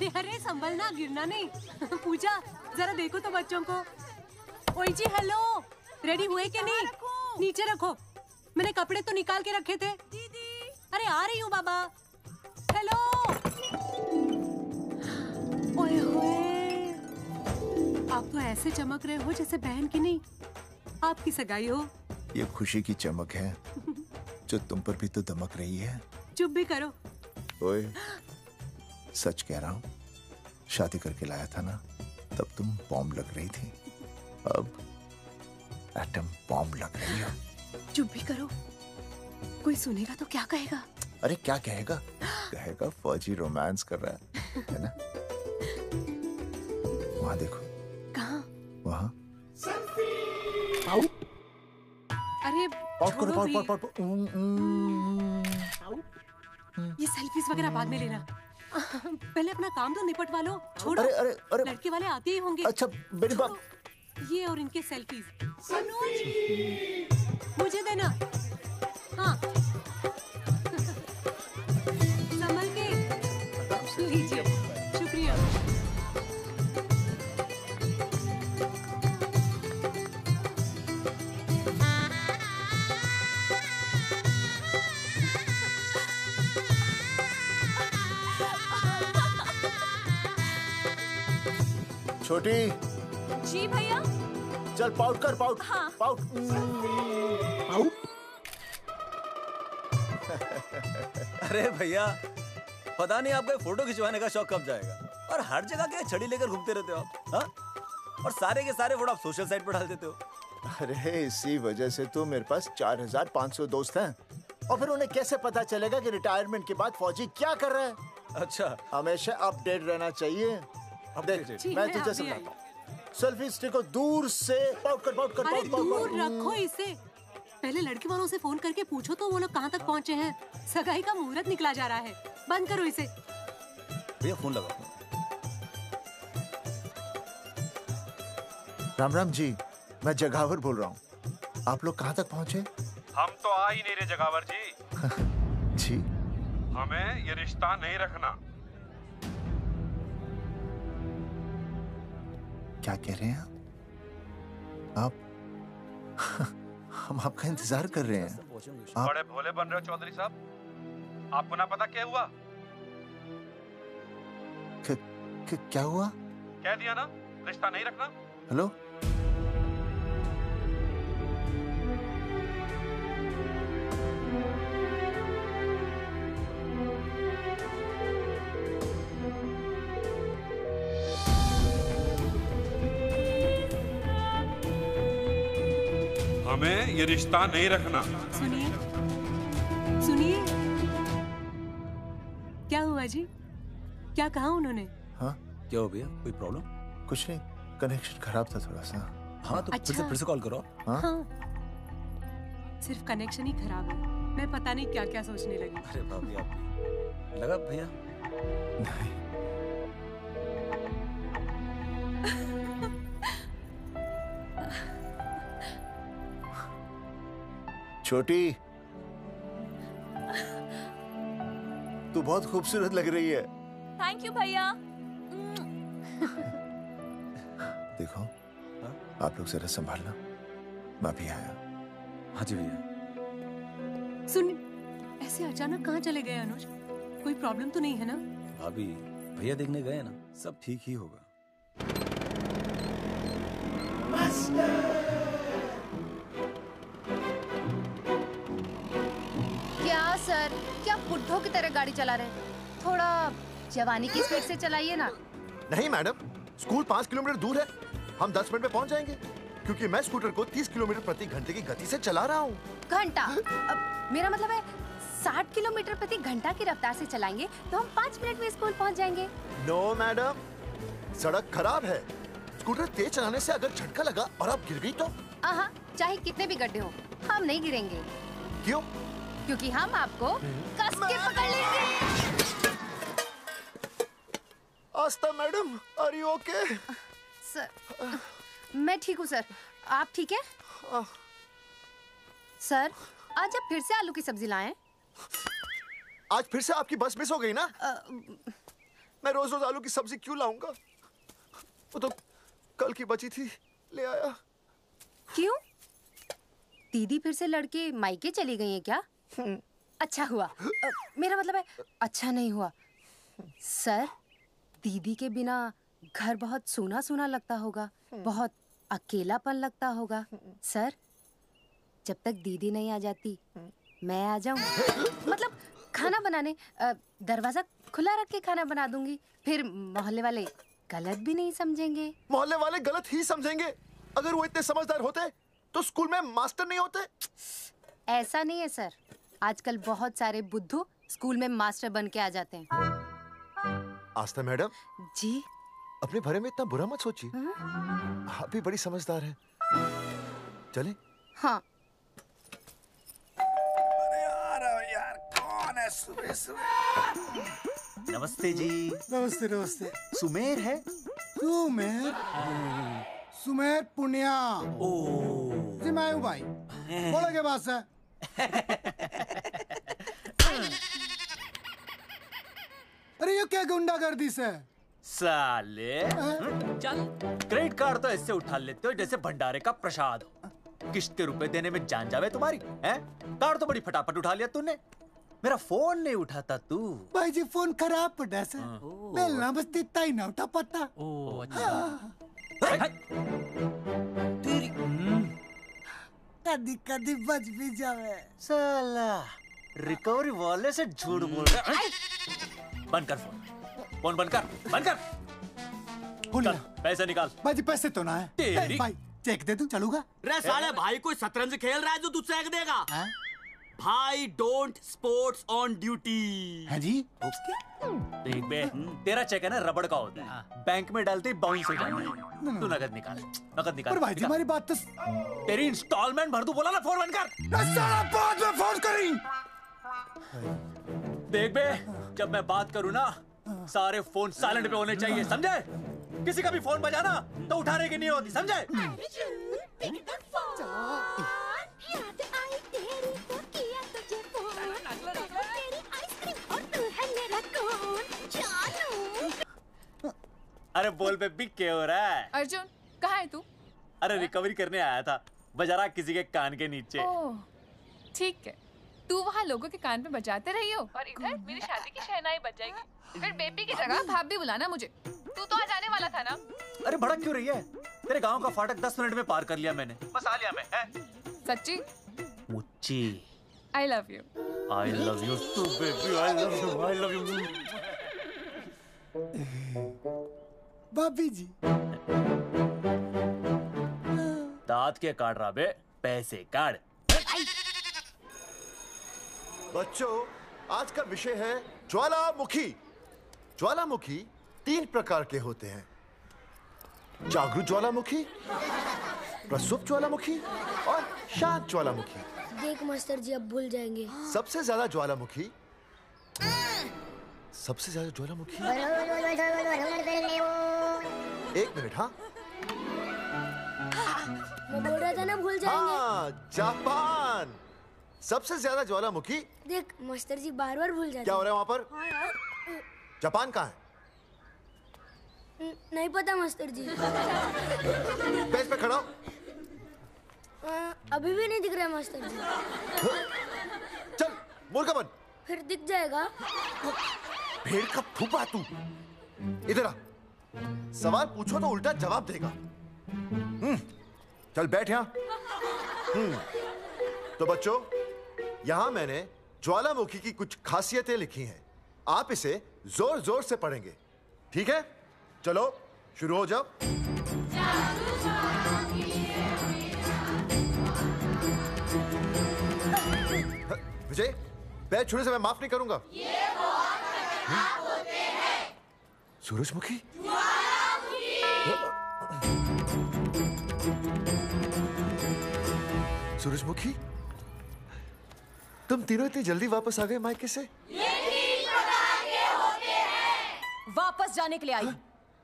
अरे अरे संभलना, गिरना नहीं। पूजा जरा देखो तो बच्चों को। ओए जी हेलो, रेडी हुए कि नहीं? नीचे रखो, मैंने कपड़े तो निकाल के रखे थे। दीदी अरे आ रही हूँ बाबा। हेलो। ओए होए, आप तो ऐसे चमक रहे हो जैसे बहन की नहीं आपकी सगाई हो। ये खुशी की चमक है जो तुम पर भी तो दमक रही है। चुप भी करो। ओए सच कह रहा हूँ, शादी करके लाया था ना तब तुम बॉम्ब लग रही थी, अब एटम बॉम्ब लग रही हो। चुप भी करो, कोई सुनेगा तो क्या कहेगा? अरे क्या कहेगा? कहेगा फौजी रोमांस कर रहा है ना? वहाँ देखो। कहाँ? वहाँ। अरे छोड़ो भी। ये सेल्फीज वगैरह बाद में लेना, पहले अपना काम तो निपटवा लो। छोड़ो। अरे अरे अरे लड़के वाले आते ही होंगे। अच्छा मेरी बात। ये और इनके सेल्फीज मुझे देना। हाँ संभल के लीजिए। शुक्रिया। छोटी। जी भैया। चल पाउट कर, पाउट। हाँ। पाउट। अरे भैया, पता नहीं आपको फोटो खिंचवाने का शौक कब जाएगा, और हर जगह क्या छड़ी लेकर घूमते रहते हो आप, हाँ? और सारे के सारे फोटो आप सोशल साइट पर डाल देते हो। अरे इसी वजह से तो मेरे पास 4500 दोस्त हैं, और फिर उन्हें कैसे पता चलेगा कि रिटायरमेंट के बाद फौजी क्या कर रहा है? अच्छा, हमेशा अपडेट रहना चाहिए। देख मैं तुझे समझाता हूँ। सेल्फी स्टिक को दूर से पाउट कर, पाउट कर, अरे पाउट, पाउट, दूर पाउट। रखो इसे। पहले लड़के वालों से फोन करके पूछो तो वो लोग कहाँ तक पहुँचे हैं। सगाई का मुहूर्त निकला जा रहा है। बंद करो इसे। भैया फोन लगाओ। राम राम जी, मैं जगावर बोल रहा हूँ। आप लोग कहाँ तक पहुँचे? हम तो आ ही नहीं रहे जगावर जी। जी हमें ये रिश्ता नहीं रखना। क्या कह रहे हैं आप? हम आपका इंतजार कर रहे हैं। आप बड़े भोले बन रहे हो चौधरी साहब। आपको ना पता क्या हुआ? क्या हुआ? कह दिया ना, रिश्ता नहीं रखना। हेलो। हमें ये रिश्ता नहीं रखना। सुनिए सुनिए, क्या हुआ जी? क्या कहा उन्होंने? हाँ क्या हो भैया, कोई प्रॉब्लम? कुछ नहीं, कनेक्शन खराब था थोड़ा सा। हाँ तो अच्छा। फिर से कॉल करो। हाँ? हाँ, सिर्फ कनेक्शन ही खराब है। मैं पता नहीं क्या क्या सोचने लगी। अरे भाभी आप भी लगा भैया। नहीं। छोटी, तू बहुत खूबसूरत लग रही है। थैंक यू भैया। देखो आप लोग जरा संभालना, मैं भी आया। हाँ जी भैया। सुन, ऐसे अचानक कहाँ चले गए अनुज? कोई प्रॉब्लम तो नहीं है ना? भाभी भैया देखने गए ना, सब ठीक ही होगा। क्या सर, क्या बुड्ढों की तरह गाड़ी चला रहे हैं? थोड़ा जवानी की स्पीड से चलाइए ना। नहीं मैडम, स्कूल 5 किलोमीटर दूर है, हम 10 मिनट में पहुंच जाएंगे, क्योंकि मैं स्कूटर को 30 किलोमीटर प्रति घंटे की गति से चला रहा हूँ। घंटा? मेरा मतलब है 60 किलोमीटर प्रति घंटा की रफ्तार से चलाएंगे तो हम 5 मिनट में स्कूल पहुंच जाएंगे। नो मैडम, सड़क खराब है। स्कूटर तेज चलाने से अगर झटका लगा और आप गिर गई तो? हाँ, चाहे कितने भी गड्ढे हो, हम नहीं गिरेंगे। क्यों? क्योंकि हम आपको कस के पकड़ लेंगे। Astha madam, are you okay? Sir, मैं ठीक हूँ सर, आप ठीक है? सर, आज आप फिर से आलू की सब्जी लाएं? आज फिर से आपकी बस मिस हो गई ना? मैं रोज रोज आलू की सब्जी क्यों लाऊंगा? वो तो कल की बची थी, ले आया। क्यों? दीदी फिर से लड़के मायके चली गई है क्या? अच्छा हुआ। मेरा मतलब है अच्छा नहीं हुआ। सर, दीदी के बिना घर बहुत सूना सूना लगता होगा, बहुत अकेलापन लगता होगा। सर, जब तक दीदी नहीं आ जाती मैं आ जाऊं। मतलब खाना बनाने दरवाजा खुला रख के खाना बना दूंगी, फिर मोहल्ले वाले गलत भी नहीं समझेंगे। मोहल्ले वाले गलत ही समझेंगे। अगर वो इतने समझदार होते तो स्कूल में मास्टर नहीं होते। ऐसा नहीं है सर, आजकल बहुत सारे बुद्धू स्कूल में मास्टर बन के आ जाते हैं। आस्था मैडम जी, अपने भरे में इतना बुरा मत सोचिए। आप भी बड़ी समझदार हैं। चलें? हाँ। यार कौन है सुबह सुबह? नमस्ते जी। नमस्ते नमस्ते। सुमेर है? सुमेर? सुमेर पुनिया। ओ जी मैं हूँ भाई। बोलो के बात है? अरे ये क्या गुंडागर्दी से? साले चल, क्रेडिट कार्ड तो ऐसे उठा लेते हो जैसे भंडारे का प्रसाद हो। किस्त के रुपए देने में जान जावे तुम्हारी हैं? कार्ड तो बड़ी फटाफट उठा लिया तूने, मेरा फोन नहीं उठाता तू। भाई जी फोन खराब पड़ा सर, बेलना बस इतना ही ना उठा पाता। तेरी कदी कदी बच भी जावे। साला रिकवरी वाले से झूठ बोल रहा है। बंद कर फोन बंद कर। बोलिए पैसे निकाल। भाई जी पैसे तो ना है। तेरी भाई चेक दे दूं, चलूगा? रे साले भाई कोई शतरंज खेल रहा है जो तू चेक देगा? भाई डोंट स्पोर्ट्स ऑन ड्यूटी। हाँ जी। देख बे, तेरा चेक है ना रबड़ का होता है, बैंक में डालते ही बाउंस हो जाता है। तू नकद निकाल। पर भाई जी हमारी बात तो। तेरी इंस्टॉलमेंट भर दूं, बोला ना फोन बंद कर। साला बाद में फोन करी। देख बे, जब मैं बात करूं ना सारे फोन साइलेंट पे होने चाहिए, समझे? किसी का भी फोन बजाना तो उठाने की नहीं होती, समझे? अरे बोल बेबी क्या हो रहा है? अर्जुन कहाँ है तू? अरे रिकवरी करने आया था, बजा रहा किसी के कान के नीचे। ओह ठीक है, तू वहाँ लोगों के कान पे बजाते रही हो और इधर मेरी शादी की शहनाई बज जाएगी। फिर बेबी की जगह भाभी बुलाना मुझे। तू तो आ जाने वाला था ना? अरे भड़क क्यों रही है? तेरे गांव का फाटक 10 मिनट में पार कर लिया मैंने, बस आ लिया मैं। सच्ची? मुच्ची I love you. I love you too baby, I love you. भाभी जी दांत के काट रहा बे, पैसे काट। बच्चों, आज का विषय है ज्वालामुखी। ज्वालामुखी 3 प्रकार के होते हैं: जागरूक ज्वालामुखी, प्रसुप्त ज्वालामुखी और शांत ज्वालामुखी। देख मास्टर जी अब भूल जाएंगे। सबसे ज्यादा ज्वालामुखी एक मिनट। हाँ मैं बोल रहा था ना भूल जाएंगे। हाँ, जापान सबसे ज्यादा ज्वालामुखी। देख मास्टर जी बार बार भूल जाते। क्या हो रहा है वहाँ पर? जापान कहाँ है? नहीं पता मास्टर जी। बेंच पे खड़ा हो। अभी भी नहीं दिख रहा है मास्टर जी। चल बोल का बन। फिर दिख जाएगा। भेड़ का फूफा तू। इधर आ, सवाल पूछो तो उल्टा जवाब देगा। चल बैठ यहाँ। तो बच्चों, यहाँ मैंने ज्वालामुखी की कुछ खासियतें लिखी हैं। आप इसे जोर जोर से पढ़ेंगे, ठीक है? चलो शुरू हो जाओ। विजय, बैच छूने से मैं माफ नहीं करूंगा। सूरजमुखी? सूरजमुखी, तुम तीनों इतनी जल्दी वापस आ गए मायके से? वापस जाने के लिए आई,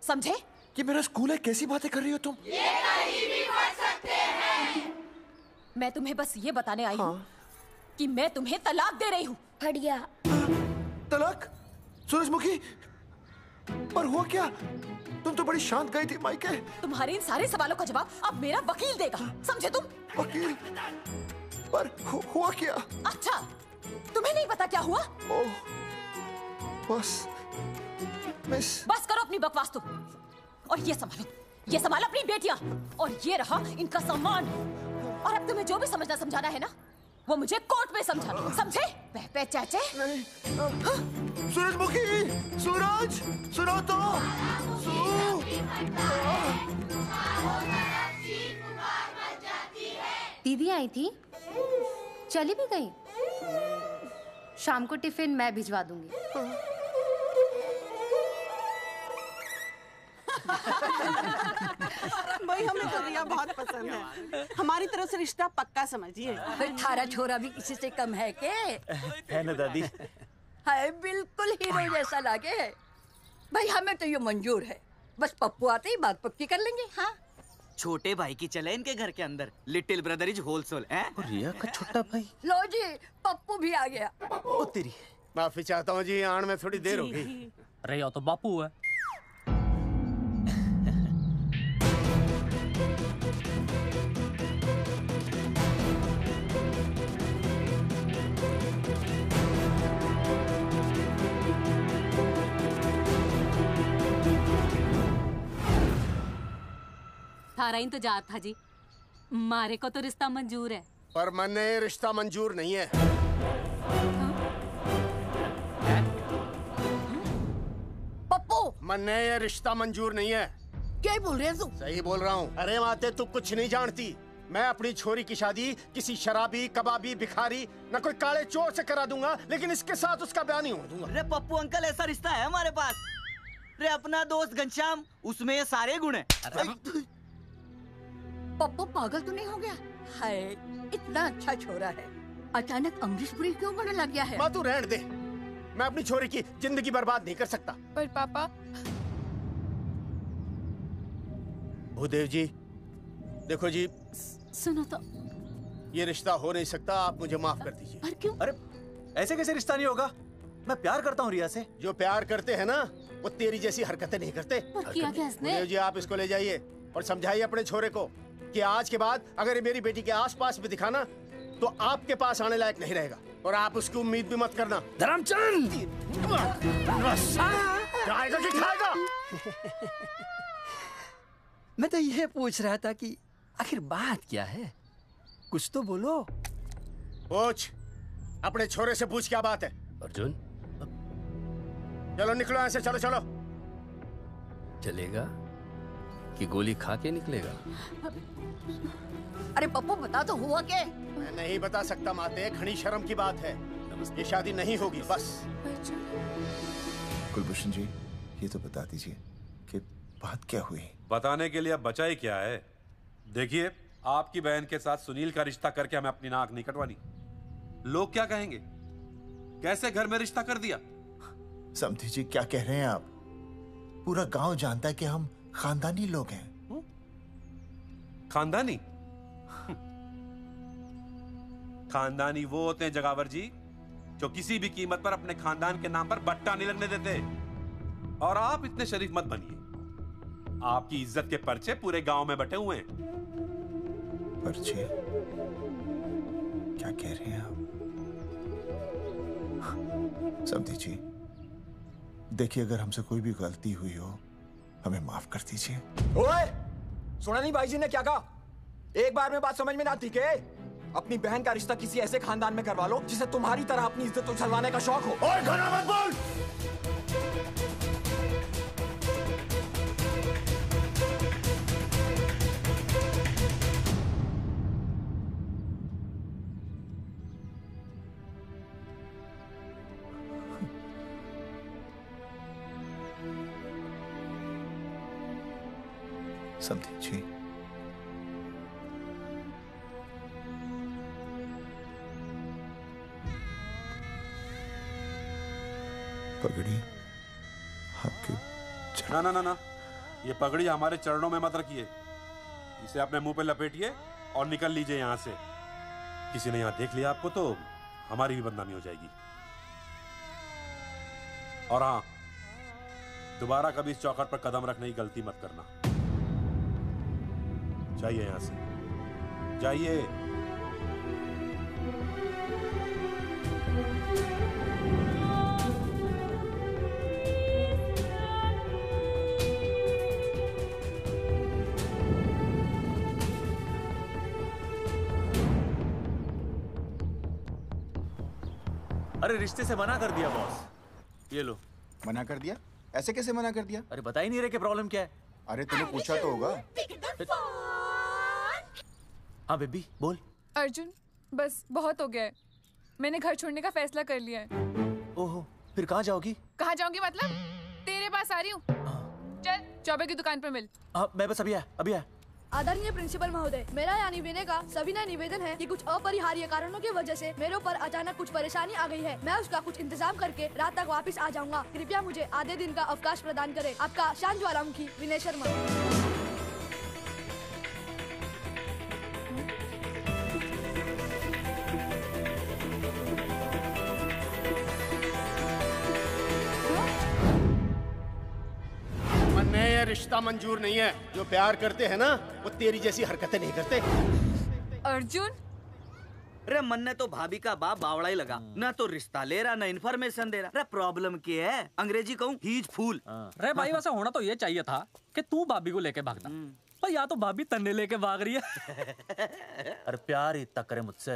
समझे? ये मेरा स्कूल है, कैसी बातें कर रही हो तुम? मैं तुम्हें बस ये बताने आई हूँ कि मैं तुम्हें तलाक दे रही हूँ। फट गया। तलाक? सूरजमुखी, पर हुआ क्या? तुम तो बड़ी शांत गई थी मायके। तुम्हारे इन सारे सवालों का जवाब अब मेरा वकील देगा, समझे तुम? वकील? पर हुआ क्या? अच्छा, तुम्हें नहीं पता क्या हुआ? ओह, बस मिस। बस करो अपनी बकवास तुम, और ये संभालो, ये संभालो अपनी बेटियां, और ये रहा इनका सामान। और अब तुम्हें जो भी समझना समझाना है ना, वो मुझे कोर्ट में समझाना, समझे? पे चाचे। सूरजमुखी, सूरज, सुनो तो। दीदी आई थी, चली भी गई। शाम को टिफिन मैं भिजवा दूंगी। भाई हमें तो रिया बहुत पसंद है, हमारी तरफ से रिश्ता पक्का समझिए। फिर थारा छोरा भी किसी से कम है के? है ना दादी? है, बिल्कुल हीरो जैसा लागे है। भाई हमें तो ये मंजूर है, बस पप्पू आते ही बात पक्की कर लेंगे। हाँ, छोटे भाई की चले इनके घर के अंदर, लिटिल ब्रदर इज होलसेल है। रिया का छोटा भाई। लो जी, पप्पू भी आ गया। ओ तेरी। माफी चाहता हूँ जी, आने में थोड़ी देर हो गई। अरे या तो बापू है। थारा इंतजार था जी, मारे को तो रिश्ता मंजूर है। पर मैंने ये रिश्ता मंजूर नहीं है। पप्पू, मैंने ये रिश्ता मंजूर नहीं है। क्या बोल रहे हैं तू? सही बोल रहा हूँ। अरे माते, तू कुछ नहीं जानती। मैं अपनी छोरी की शादी किसी शराबी, कबाबी, भिखारी, न कोई काले चोर से करा दूंगा, लेकिन इसके साथ उसका ब्याह नहीं हो दूंगा। अरे पप्पू अंकल, ऐसा रिश्ता है हमारे पास। अरे अपना दोस्त घनश्याम, उसमें ये सारे गुण हैं। पप्पू पागल तो नहीं हो गया? हाय, इतना अच्छा छोरा है, अचानक अमरीशपुरी क्यों बनने लग गया है? माँ तू रहने दे, मैं अपनी छोरी की जिंदगी बर्बाद नहीं कर सकता। पर पापा। भूदेव जी, देखो जी, सुनो तो। ये रिश्ता हो नहीं सकता, आप मुझे माफ कर दीजिए। पर क्यों? अरे ऐसे कैसे रिश्ता नहीं होगा? मैं प्यार करता हूँ रिया से। जो प्यार करते हैं ना, वो तेरी जैसी हरकतें नहीं करते। पर किया क्या इसने? भूदेव जी, आप इसको ले जाइए और समझाइए अपने छोरे को कि आज के बाद अगर ये मेरी बेटी के आसपास भी दिखाना, तो आपके पास आने लायक नहीं रहेगा, और आप उसकी उम्मीद भी मत करना। धर्मचंद, खाएगा कि खाएगा? मैं तो यह पूछ रहा था कि आखिर बात क्या है, कुछ तो बोलो। पूछ, अपने छोरे से पूछ क्या बात है। अर्जुन, चलो निकलो यहाँ से, चलो चलो। चलेगा कि गोली खा के निकलेगा? अरे पप्पू, बता तो हुआ क्या? मैं नहीं बता सकता माते, घनी शर्म की बात है। ये शादी नहीं होगी, बस। कुलभूषण जी, ये तो बता दीजिए कि बात क्या हुई। बताने के लिए अब बचा ही क्या है। देखिए, आपकी बहन के साथ सुनील का रिश्ता करके हमें अपनी नाक नहीं कटवानी। लोग क्या कहेंगे? कैसे घर में रिश्ता कर दिया? समधी जी, क्या कह रहे हैं आप? पूरा गांव जानता है कि हम खानदानी लोग हैं। खानदानी? खानदानी वो होते हैं जगावर जी, जो किसी भी कीमत पर अपने खानदान के नाम पर बट्टा नहीं लगने देते। और आप इतने शरीफ मत बनिए। आपकी इज्जत के पर्चे पूरे गांव में बटे हुए हैं। पर्चे? क्या कह रहे हैं आप? समधी जी, देखिए, अगर हमसे कोई भी गलती हुई हो, हमें माफ कर दीजिए। ओए, सुना नहीं भाई जी ने क्या कहा? एक बार में बात समझ में ना आती के? अपनी बहन का रिश्ता किसी ऐसे खानदान में करवा लो जिसे तुम्हारी तरह अपनी इज्जत उछलवाने का शौक हो। ओए, घना मत बोल। समधी जी, पगड़ी आपके ना ना ना ना, ये पगड़ी हमारे चरणों में मत रखिए। इसे अपने मुंह पे लपेटिए और निकल लीजिए यहाँ से। किसी ने यहाँ देख लिया आपको तो हमारी भी बदनामी हो जाएगी। और हाँ, दोबारा कभी इस चौखट पर कदम रखने की गलती मत करना। जाइए यहां से, जाइए। अरे रिश्ते से मना कर दिया बॉस। ये लो। मना कर दिया? ऐसे कैसे मना कर दिया? अरे बता ही नहीं रहे कि प्रॉब्लम क्या है। अरे तूने पूछा तो होगा। हाँ बेबी बोल। अर्जुन बस बहुत हो गया है, मैंने घर छोड़ने का फैसला कर लिया है। ओहो, फिर कहाँ जाओगी? कहाँ जाऊंगी मतलब? तेरे पास आ रही हूँ। चल चौबे की दुकान पर मिल। हाँ मैं बस अभी आया। आदरणीय प्रिंसिपल महोदय, मेरा यानी विनय का सविनय निवेदन है कि कुछ अपरिहार्य कारणों की वजह से मेरे ऊपर अचानक कुछ परेशानी आ गई है। मैं उसका कुछ इंतजाम करके रात तक वापस आ जाऊंगा। कृपया मुझे आधे दिन का अवकाश प्रदान करें। आपका शांत ज्वालामुखी विनय शर्मा। ये रिश्ता मंजूर नहीं है। जो प्यार करते हैं ना वो तेरी जैसी हरकतें नहीं करते। अर्जुन अरे मन ने तो भाभी का बाप बावड़ा ही लगा, ना तो रिश्ता ले रहा ना इन्फॉर्मेशन दे रहा। अरे प्रॉब्लम क्या है? अंग्रेजी कहूँ हीज फूल। अरे भाई वैसा होना तो ये चाहिए था कि तू भाभी को लेके भागता, पर या तो भाभी तन्ने लेके भाग रही है। अरे प्यार इतना करे मुझसे,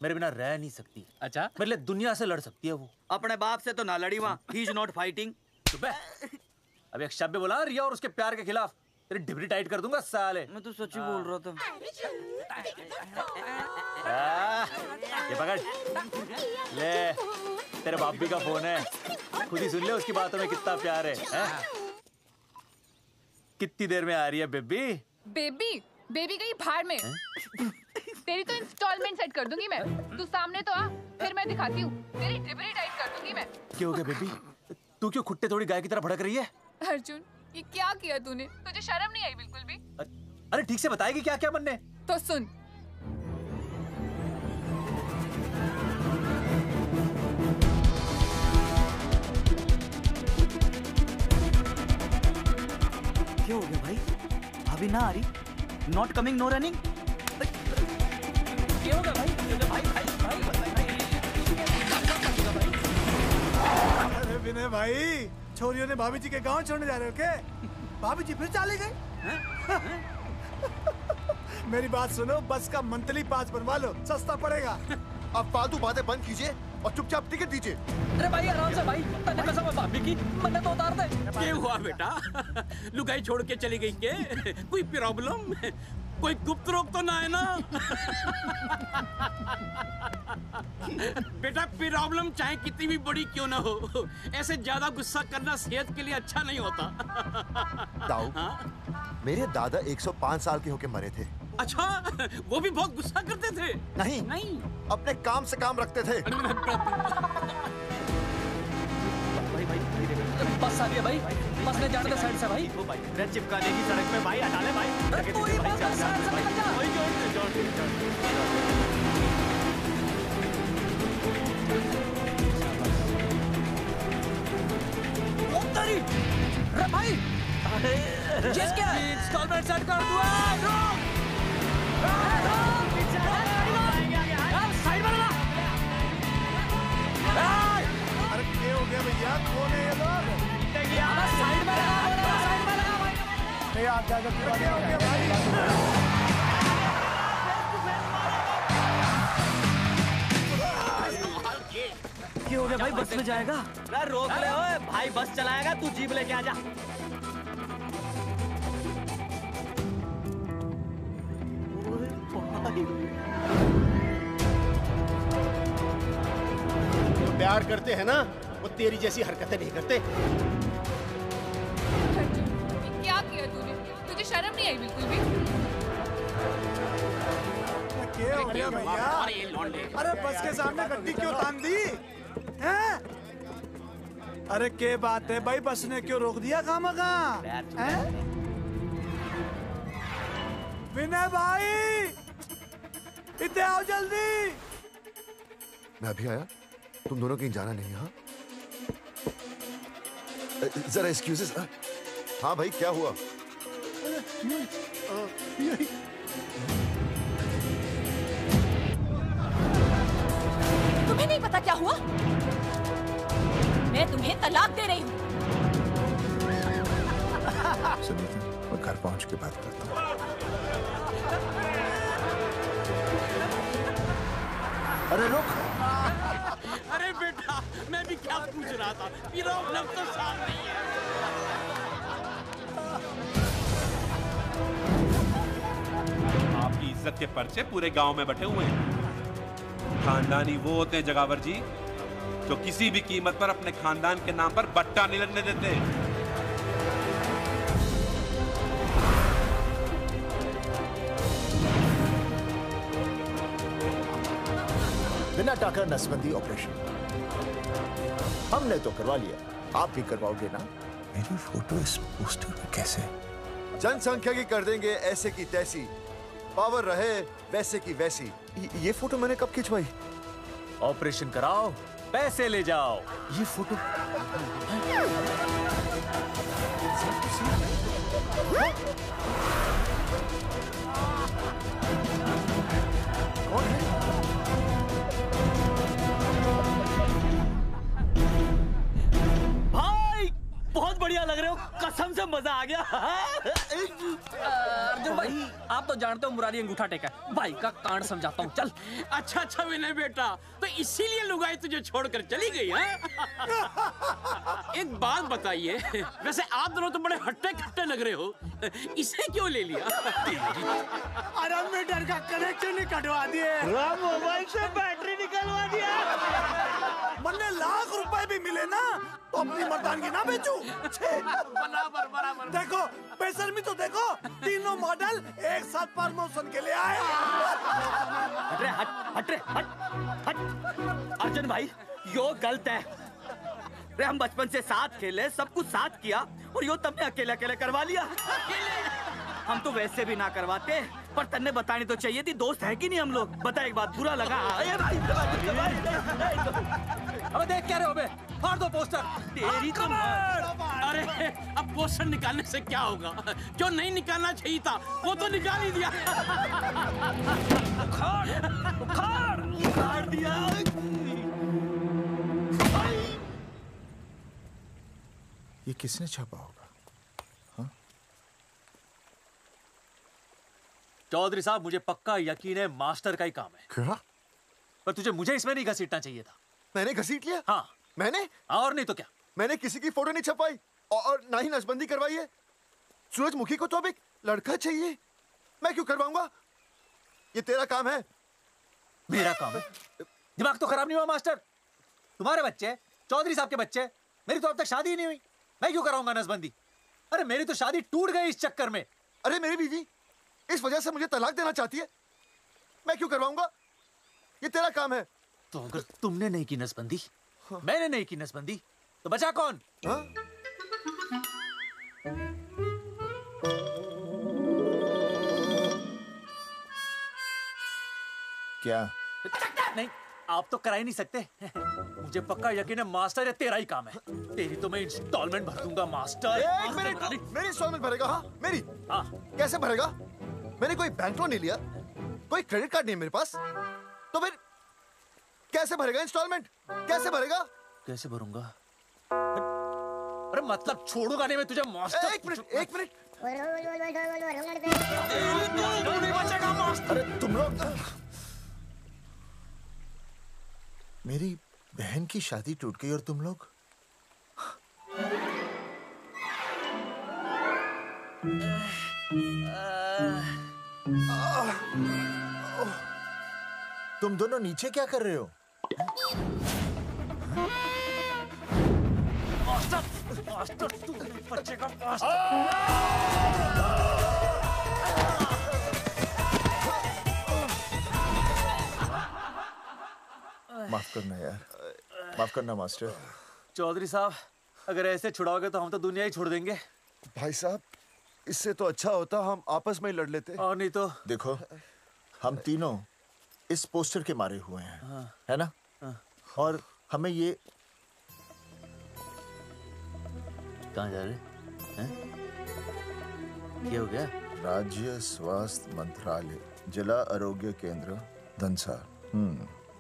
मेरे बिना रह नहीं सकती। अच्छा मेरे लिए दुनिया से लड़ सकती है वो। अपने बाप से तो ना लड़ी वहाँ, ही इज नॉट फाइटिंग। अभी एक शब्द बोला रिया और उसके प्यार के खिलाफ, तेरी डिबरी टाइट कर दूंगा साले। मैं तो सच्ची बोल रहा था। ये पकड़ ले, तेरे बापी का फोन है, खुद ही सुन ले उसकी बातों में कितना प्यार है, कितनी देर में आ रही है बेबी? बेबी गई भाड़ में। तेरी तो इंस्टॉलमेंट सेट कर दूंगी मैं। तू सामने तो आ, फिर मैं दिखाती हूँ। तेरी डिबरी टाइट कर दूंगी मैं। क्या हो गया बेबी? तू क्यों खुट्टे थोड़ी गाय की तरह भड़क रही है? अर्जुन ये क्या किया तूने? तुझे शर्म नहीं आई बिल्कुल भी? अरे ठीक से बताएगी क्या क्या बनने? तो सुन, क्या हो गया भाई? अभी ना आ रही? Not coming no running? क्या हो गया भाई? अरे विनय भाई, छोरियों ने भाभी जी के गांव छोड़ने जा रहे हो क्या? भाभी जी फिर चले गए? मेरी बात सुनो, बस का मंथली पास बनवा लो, सस्ता पड़ेगा। अब फालतू बातें बंद कीजिए और चुपचाप टिकट दीजिए। अरे भाई आराम से भाई, तन्ने कसम है भाभी की, मन्ने तो उतार दे। क्या हुआ बेटा? लुगाई छोड़ के चली गई के? कोई प्रॉब्लम? कोई गुप्त रोग तो ना है ना? बेटा प्रॉब्लम चाहे कितनी भी बड़ी क्यों ना हो, ऐसे ज्यादा गुस्सा करना सेहत के लिए अच्छा नहीं होता। ताऊ, मेरे दादा 105 साल के होके मरे थे। अच्छा, वो भी बहुत गुस्सा करते थे? नहीं, अपने काम से काम रखते थे। बस आ गया भाई, बस ले जाने दे साइड से भाई। चिपका देगी सड़क पे भाई, हटा ले भाई। अरे भाई इंस्टॉलमेंट सेट कर दूँ। साइड में लगा। अरे क्या हो गया भैया? कौन है ये लोग? साइड में लगा, साइड में लगा भाई। नहीं आप क्या हो गया भाई? क्या हो गया भाई? बस में जाएगा? अरे रोक ले ओए भाई, बस चलाएगा, तू जीप लेके आ जा। जो प्यार करते हैं ना वो तेरी जैसी हरकतें नहीं करते। क्या किया तूने? तुझे शर्म नहीं आई बिल्कुल भी? क्या हो गया भैया? अरे बस के सामने गड्डी क्यों तान दी? हैं? अरे क्या बात है भाई, बस ने क्यों रोक दिया खामखा? विनय भाई इतने आओ जल्दी। मैं अभी आया, तुम दोनों कहीं जाना नहीं। हाँ जरा एक्सक्यूजेस। हाँ भाई, क्या हुआ? तुम्हें नहीं पता क्या हुआ? मैं तुम्हें तलाक दे रही हूँ। सुनीता, मैं घर पहुंच के बात करता हूँ। अरे रुक। अरे बेटा, मैं भी क्या पूछ रहा था, मेरा मतलब तो साफ नहीं है। आपकी इज्जत के पर्चे पूरे गांव में बटे हुए हैं। खानदानी वो होते हैं जगावर जी जो किसी भी कीमत पर अपने खानदान के नाम पर बट्टा नहीं लगने देते। बिना टाका नसबंदी ऑपरेशन हमने तो करवा लिया, आप भी करवाओगे ना? मेरी फोटो इस पोस्टर में कैसे? जनसंख्या की कर देंगे ऐसे की तैसी, पावर रहे वैसे की वैसी। ये फोटो मैंने कब खिंचवाई? ऑपरेशन कराओ, पैसे ले जाओ। ये फोटो कौन है? भाई बहुत बढ़िया लग रहे हो, कसम से मजा आ गया। अर्जुन भाई, आप तो जानते हो मुरारी अंगूठा टेका है। भाई का कांड समझाता हूँ, चल। अच्छा विनय बेटा, तो इसीलिए लुगाई तुझे छोड़कर चली गई है? एक बात बताइए, वैसे आप दोनों तो बड़े हट्टे कट्टे लग रहे हो, इसे क्यों ले लिया? अरे मीटर का कनेक्शन ही कटवा दिए, मोबाइल से बैटरी निकलवा दिया। मन्ने लाख रुपए भी मिले ना तो अपनी मर्दानगी ना बेचूं। बराबर। देखो बेशर्मी तो देखो, तीनों मॉडल एक साथ प्रमोशन के लिए आए। हट अर्जुन भाई, यो गलत है। रे हम बचपन से साथ खेले, सब कुछ साथ किया, और यो तुमने अकेले अकेले करवा लिया। हम तो वैसे भी ना करवाते, पर तन्ने बतानी तो चाहिए थी, दोस्त है कि नहीं हम लोग। बता एक बात, बुरा लगा? अबे देख क्या रहे हो बे? फाड़ दो पोस्टर। तेरी तो अरे अब पोस्टर निकालने से क्या होगा? जो नहीं निकालना चाहिए था वो तो निकाल ही दिया। उखाड़ दिया। ये किसने छापा होगा? चौधरी साहब, मुझे पक्का यकीन है मास्टर का ही काम है। क्या? पर मुझे इसमें नहीं घसीटना चाहिए था। मैंने घसीट लिया? हाँ। मैंने? और नहीं तो क्या? मैंने किसी की फोटो नहीं छपाई और ना ही नसबंदी करवाई है। सूरजमुखी को तो अब एक लड़का चाहिए, मैं क्यों करवाऊंगा? ये तेरा काम है। मेरा काम है? दिमाग तो खराब नहीं हुआ मास्टर? तुम्हारे बच्चे, चौधरी साहब के बच्चे, मेरी तो अब तक शादी ही नहीं हुई, मैं क्यों कराऊंगा नसबंदी? अरे मेरी तो शादी टूट गई इस चक्कर में। अरे मेरी बीवी इस वजह से मुझे तलाक देना चाहती है, मैं क्यों करवाऊंगा? ये तेरा काम है। तो अगर तुमने नहीं की नसबंदी, मैंने नहीं की नसबंदी, तो बचा कौन? क्या? नहीं, आप तो करा ही नहीं सकते। मुझे पक्का यकीन है मास्टर, ये तेरा ही काम है। तेरी तो मैं इंस्टॉलमेंट भर दूंगा मास्टर। एक मिनट, मेरी इंस्टॉलमेंट भरेगा? हाँ मेरी। हाँ। कैसे भरेगा? मैंने कोई बैंक लोन नहीं लिया, कोई क्रेडिट कार्ड नहीं मेरे पास, तो फिर कैसे भरेगा इंस्टॉलमेंट? कैसे भरेगा? कैसे भरूंगा? अरे मतलब छोड़ूंगा नहीं मैं तुझे मास्टर। एक मिनट। नहीं बचेगा मास्टर। अरे तुम लोग, मेरी बहन की शादी टूट गई और तुम लोग तुम दोनों नीचे क्या कर रहे हो? मास्टर तू नहीं बचेगा माफ करना यार, माफ करना मास्टर। चौधरी साहब, अगर ऐसे छुड़ाओगे तो हम तो दुनिया ही छोड़ देंगे। भाई साहब, इससे तो अच्छा होता हम आपस में ही लड़ लेते। और नहीं तो। देखो, हम तीनों इस पोस्टर के मारे हुए हैं। हाँ। है ना? हाँ। और हमें ये कहाँ जा रहे हैं? क्या हो गया? राज्य स्वास्थ्य मंत्रालय, जिला आरोग्य केंद्र धनसा।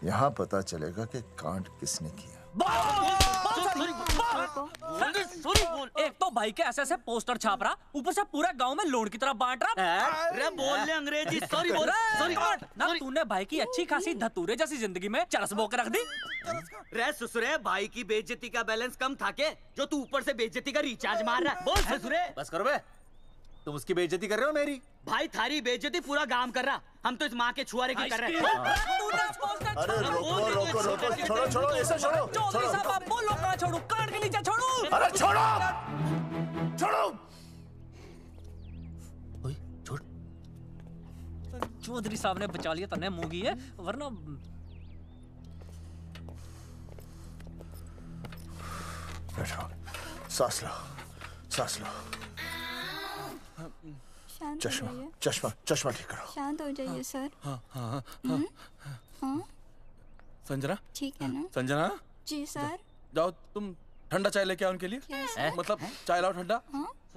यहाँ पता चलेगा कि कांड किसने किया। एक तो भाई के ऐसे पोस्टर छाप रहा, ऊपर से पूरा गांव में लोन की तरह बांट रहा। अरे बोल ले अंग्रेजी, सॉरी बोल, सॉरी ना तूने भाई की अच्छी खासी धतूरे जैसी जिंदगी में चरस बो के रख दी। रे ससुरे, भाई की बेइज्जती का बैलेंस कम था के जो तू ऊपर से बेइज्जती का रिचार्ज मार रहा है? बोल ससुरे। बस करो बे, तुम उसकी बेइज्जती कर रहे हो मेरी। भाई थारी बेइज्जती पूरा गांव कर रहा, हम तो इस माँ के छुआरे की कर रहे हैं। अरे रोको रोको रोको, छोड़ो छोड़ो, ऐसा छोड़ो चौधरी साहब आप बोलो, कहाँ छोड़ू? कान के नीचे छोड़ू। अरे छोड़ो छोड़ो। छोड़। चौधरी साहब ने बचा लिया, तन्ने मूंगी है, वरना बैठो, सांस लो, सांस लो। चश्मा चश्मा चश्मा ठीक करो। शांत हो जाइए सर। हाँ हाँ हाँ हाँ संजना, ठीक है ना? संजना जी सर। जाओ तुम ठंडा चाय लेके आओ उनके लिए। Yes, sir. मतलब चाय लाओ ठंडा।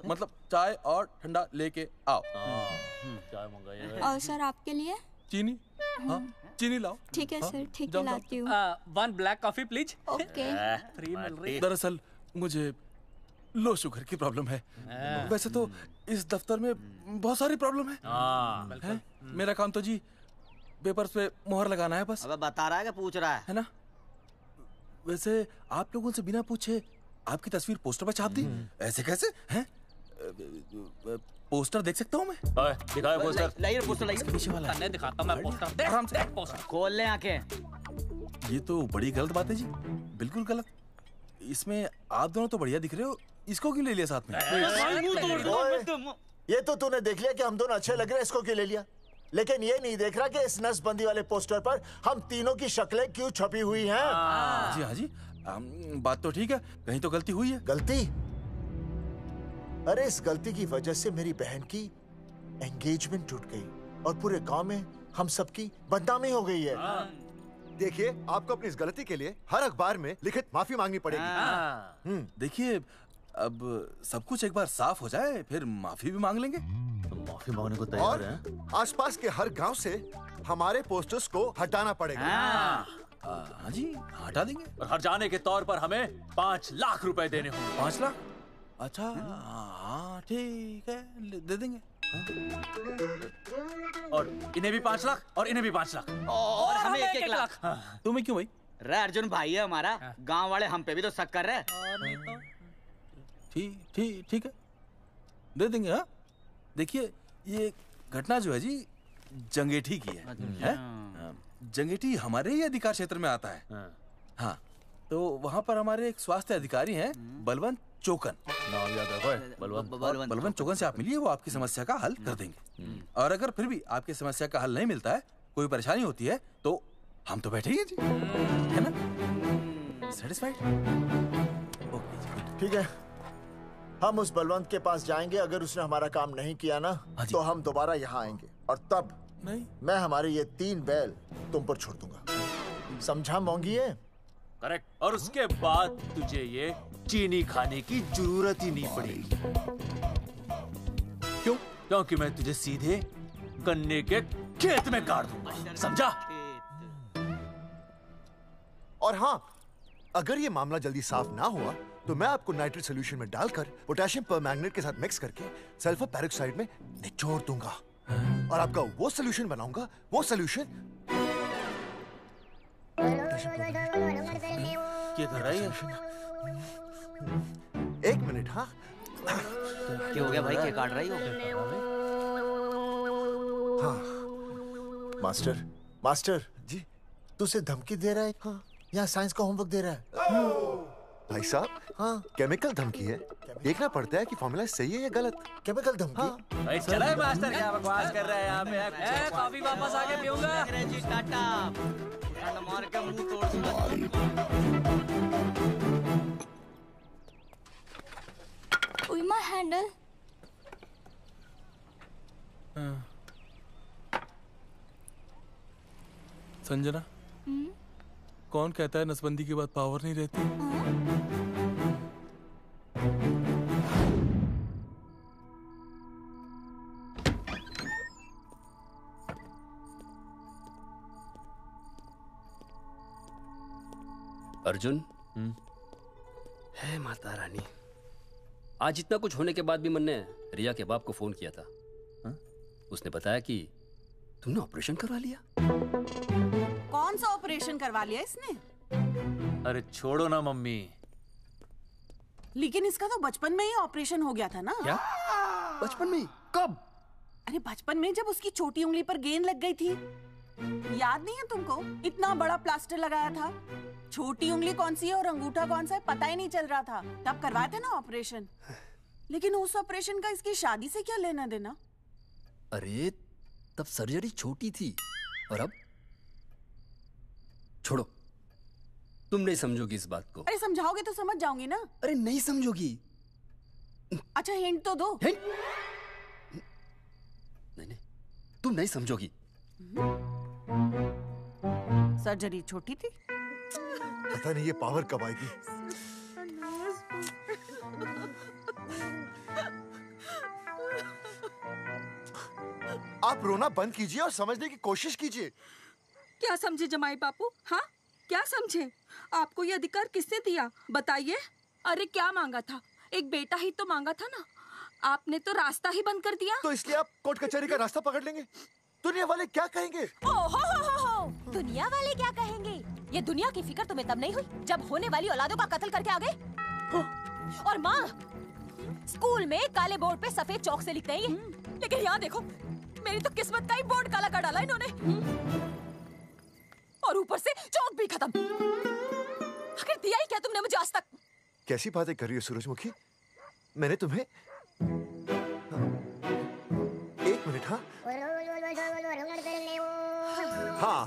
मतलब चाय और ठंडा लेके आओ। चाय मंगाइए। और सर आपके लिए? चीनी? हाँ चीनी लाओ। ठीक है सर, ठीक है लाती हूँ। 1 black coffee please. Okay. Free मिल रही। दरअसल मुझे लो शुगर की प्रॉब्लम है। वैसे तो इस दफ्तर में बहुत सारी प्रॉब्लम है। मेरा काम तो जी पेपर्स पे मोहर लगाना है बस। अबे बता रहा है कि पूछ रहा है ना? वैसे आप लोगों से बिना पूछे आपकी तस्वीर पोस्टर पर छाप दी, ऐसे कैसे हैं? पोस्टर देख सकता हूँ मैं? दिखाओ पोस्टर। लाइए पोस्टर, लाइए। पीछे वाला है। दिखाता हूँ मैं पोस्टर। देख आराम से। पोस्टर खोल ले आंखें। ये तो बड़ी गलत बात है जी, बिल्कुल गलत। इसमें आप दोनों तो बढ़िया दिख रहे हो, इसको क्यों ले लिया साथ में? ये तो तूने देख लिया कि हम दोनों अच्छे लग रहे हैं, इसको क्यों ले लिया? लेकिन ये नहीं देख रहा कि इस नसबंदी वाले पोस्टर पर हम तीनों की शक्लें क्यों छपी हुई हैं? जी हाँ जी, बात तो ठीक है, कहीं तो गलती हुई है। गलती? अरे इस गलती की वजह से मेरी बहन की एंगेजमेंट टूट गई और पूरे गांव में हम सबकी बदनामी हो गई है। देखिए, आपको अपनी इस गलती के लिए हर अखबार में लिखित माफी मांगनी पड़ेगी। देखिए, अब सब कुछ एक बार साफ हो जाए, फिर माफी भी मांग लेंगे। माफी मांगने को तैयार हैं? आसपास के हर गांव से हमारे पोस्टर्स को हटाना पड़ेगा। हाँ जी, हटा देंगे। और हर जाने के तौर पर हमें 5 लाख रुपए देने होंगे। 5 लाख? अच्छा हाँ ठीक है, दे देंगे। और इन्हें भी 5 लाख और इन्हें भी 5 लाख और हमें 1-1 लाख। तुम्हें क्यों भाई? रे अर्जुन भाई है हमारा, गांव वाले हम पे भी तो शक कर रहे हैं। ठीक है, दे देंगे। हाँ देखिए, ये घटना जो है जी जंगेठी की है? जंगेठी हमारे ही अधिकार क्षेत्र में आता है। हाँ, तो वहाँ पर हमारे एक स्वास्थ्य अधिकारी हैं, बलवंत चौकन। नाम याद रखो, बलवंत चौकन से आप मिलिए, वो आपकी समस्या का हल कर देंगे। और अगर फिर भी आपकी समस्या का हल नहीं मिलता है, कोई परेशानी होती है, तो हम तो बैठे ही हैं जी, है ना? सेटिस्फाइड? ठीक है, हम उस बलवंत के पास जाएंगे। अगर उसने हमारा काम नहीं किया ना, तो हम दोबारा यहाँ आएंगे और तब नहीं, मैं हमारे ये 3 बैल तुम पर छोड़ दूंगा। समझा मोंगी? है करेक्ट। और उसके बाद तुझे ये चीनी खाने की जरूरत ही नहीं पड़ेगी। क्यों? क्योंकि मैं तुझे सीधे गन्ने के खेत में गाड़ दूंगा, समझा? और हाँ, अगर ये मामला जल्दी साफ ना हुआ तो मैं आपको नाइट्रेट सोल्यूशन में डालकर पोटेशियम परमैंगनेट के साथ मिक्स करके सल्फर पेरोक्साइड में निचोड़ दूंगा और आपका वो सोल्यूशन बनाऊंगा, वो सोल्यूशन। क्या कर रही है? 1 मिनट। हाँ क्या हो गया भाई, क्या काट रही हो? हाँ मास्टर जी, तू उसे धमकी दे रहा है? हाँ, यहाँ साइंस का होमवर्क दे रहा है। भाई साहब, हाँ केमिकल धमकी है, देखना पड़ता है कि फॉर्मूला सही है या गलत। केमिकल धमकी? हाँ। भाई चला है मास्टर, क्या बकवास कर रहा है यहाँ पे? कॉफी वापस आके पीऊंगा। अंग्रेजी टाटा मार के मुंह तोड़ दूंगा। उइमा हैंडल। संजना, कौन कहता है नसबंदी के बाद पावर नहीं रहती? अर्जुन, है माता रानी, आज इतना कुछ होने के बाद भी मन ने रिया के बाप को फोन किया था। उसने बताया कि तुमने ऑपरेशन करवा लिया। कौन सा ऑपरेशन करवा लिया इसने? अरे छोड़ो ना मम्मी। लेकिन इसका तो बचपन में ही ऑपरेशन हो गया था ना। क्या? बचपन में? कब? अरे बचपन में, जब उसकी छोटी उंगली पर गेंद लग गई थी। याद नहीं है तुमको? इतना बड़ा प्लास्टर लगाया था। छोटी उंगली कौन सी है और अंगूठा कौन सा है पता ही नहीं चल रहा था। तब करवाया था ना ऑपरेशन। लेकिन उस ऑपरेशन का इसकी शादी से क्या लेना देना? अरे तब सर्जरी छोटी थी और अब? छोड़ो, तुम नहीं समझोगी इस बात को। अरे समझाओगे तो समझ जाऊंगी ना। अरे नहीं समझोगी। अच्छा हिंट तो दो। हिंट? नहीं, तुम नहीं समझोगी। सर्जरी छोटी थी। पता नहीं ये पावर कब आएगी। आप रोना बंद कीजिए और समझने की कोशिश कीजिए। क्या समझे जमाई बापू? हाँ, क्या समझे? आपको ये अधिकार किसने दिया बताइए? अरे क्या मांगा था? एक बेटा ही तो मांगा था ना। आपने तो रास्ता ही बंद कर दिया। तो इसलिए आप कोर्ट कचहरी का रास्ता पकड़ लेंगे? दुनिया वाले क्या कहेंगे? हो। दुनिया वाले क्या कहेंगे? ये दुनिया की फिक्र तुम्हें तब नहीं हुई जब होने वाली औलादों का कत्ल करके आ गए। और माँ, स्कूल में काले बोर्ड पे सफेद चौक से लिखते हैं, लेकिन यहाँ देखो, मेरी तो किस्मत का ही बोर्ड काला कर डाला इन्होंने। और ऊपर से चौक भी खत्म। आखिर दिया ही क्या तुमने मुझे आज तक? कैसी बातें कर रही हो सूरजमुखी? मैंने तुम्हें एक मिनट। हाँ,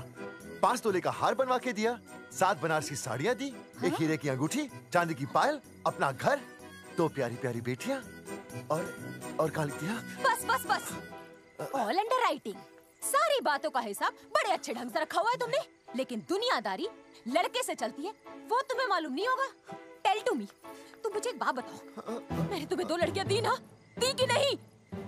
5 तोले का हार बनवा के दिया, 7 बनारसी साड़ियाँ दी, एक हीरे की अंगूठी, चांदी की पायल, अपना घर, 2 प्यारी प्यारी बेटियाँ और काली दिया। बस। All under writing. सारी बातों का हिसाब बड़े अच्छे ढंग से रखा हुआ है तुमने, लेकिन दुनियादारी लड़के से चलती है वो तुम्हें मालूम नहीं होगा। टेल टू मी, तुम मुझे एक बात बताओ, मैंने तुम्हें 2 लड़कियां दी ना? दी कि नहीं?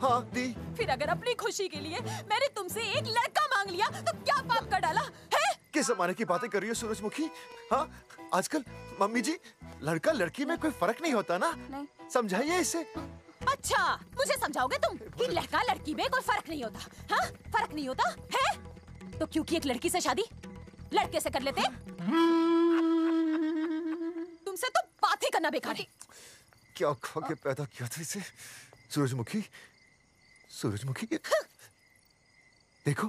हाँ दी। फिर अगर अपनी खुशी के लिए मैंने तुमसे एक लड़का मांग लिया तो क्या पाप कर डाला है? किस जमाने की बातें कर रही हो सूरजमुखी? हाँ, आजकल मम्मी जी, लड़का लड़की में कोई फर्क नहीं होता ना। नहीं। समझाइए इसे। अच्छा, मुझे समझाओगे तुम कि लड़का लड़की में कोई फर्क नहीं होता? हाँ, फर्क नहीं होता है? तो क्योंकि एक लड़की से शादी लड़के से कर लेते? तुमसे तो बात ही करना बेकार है। क्या खा के पैदा किया था इसे? सूरजमुखी, देखो,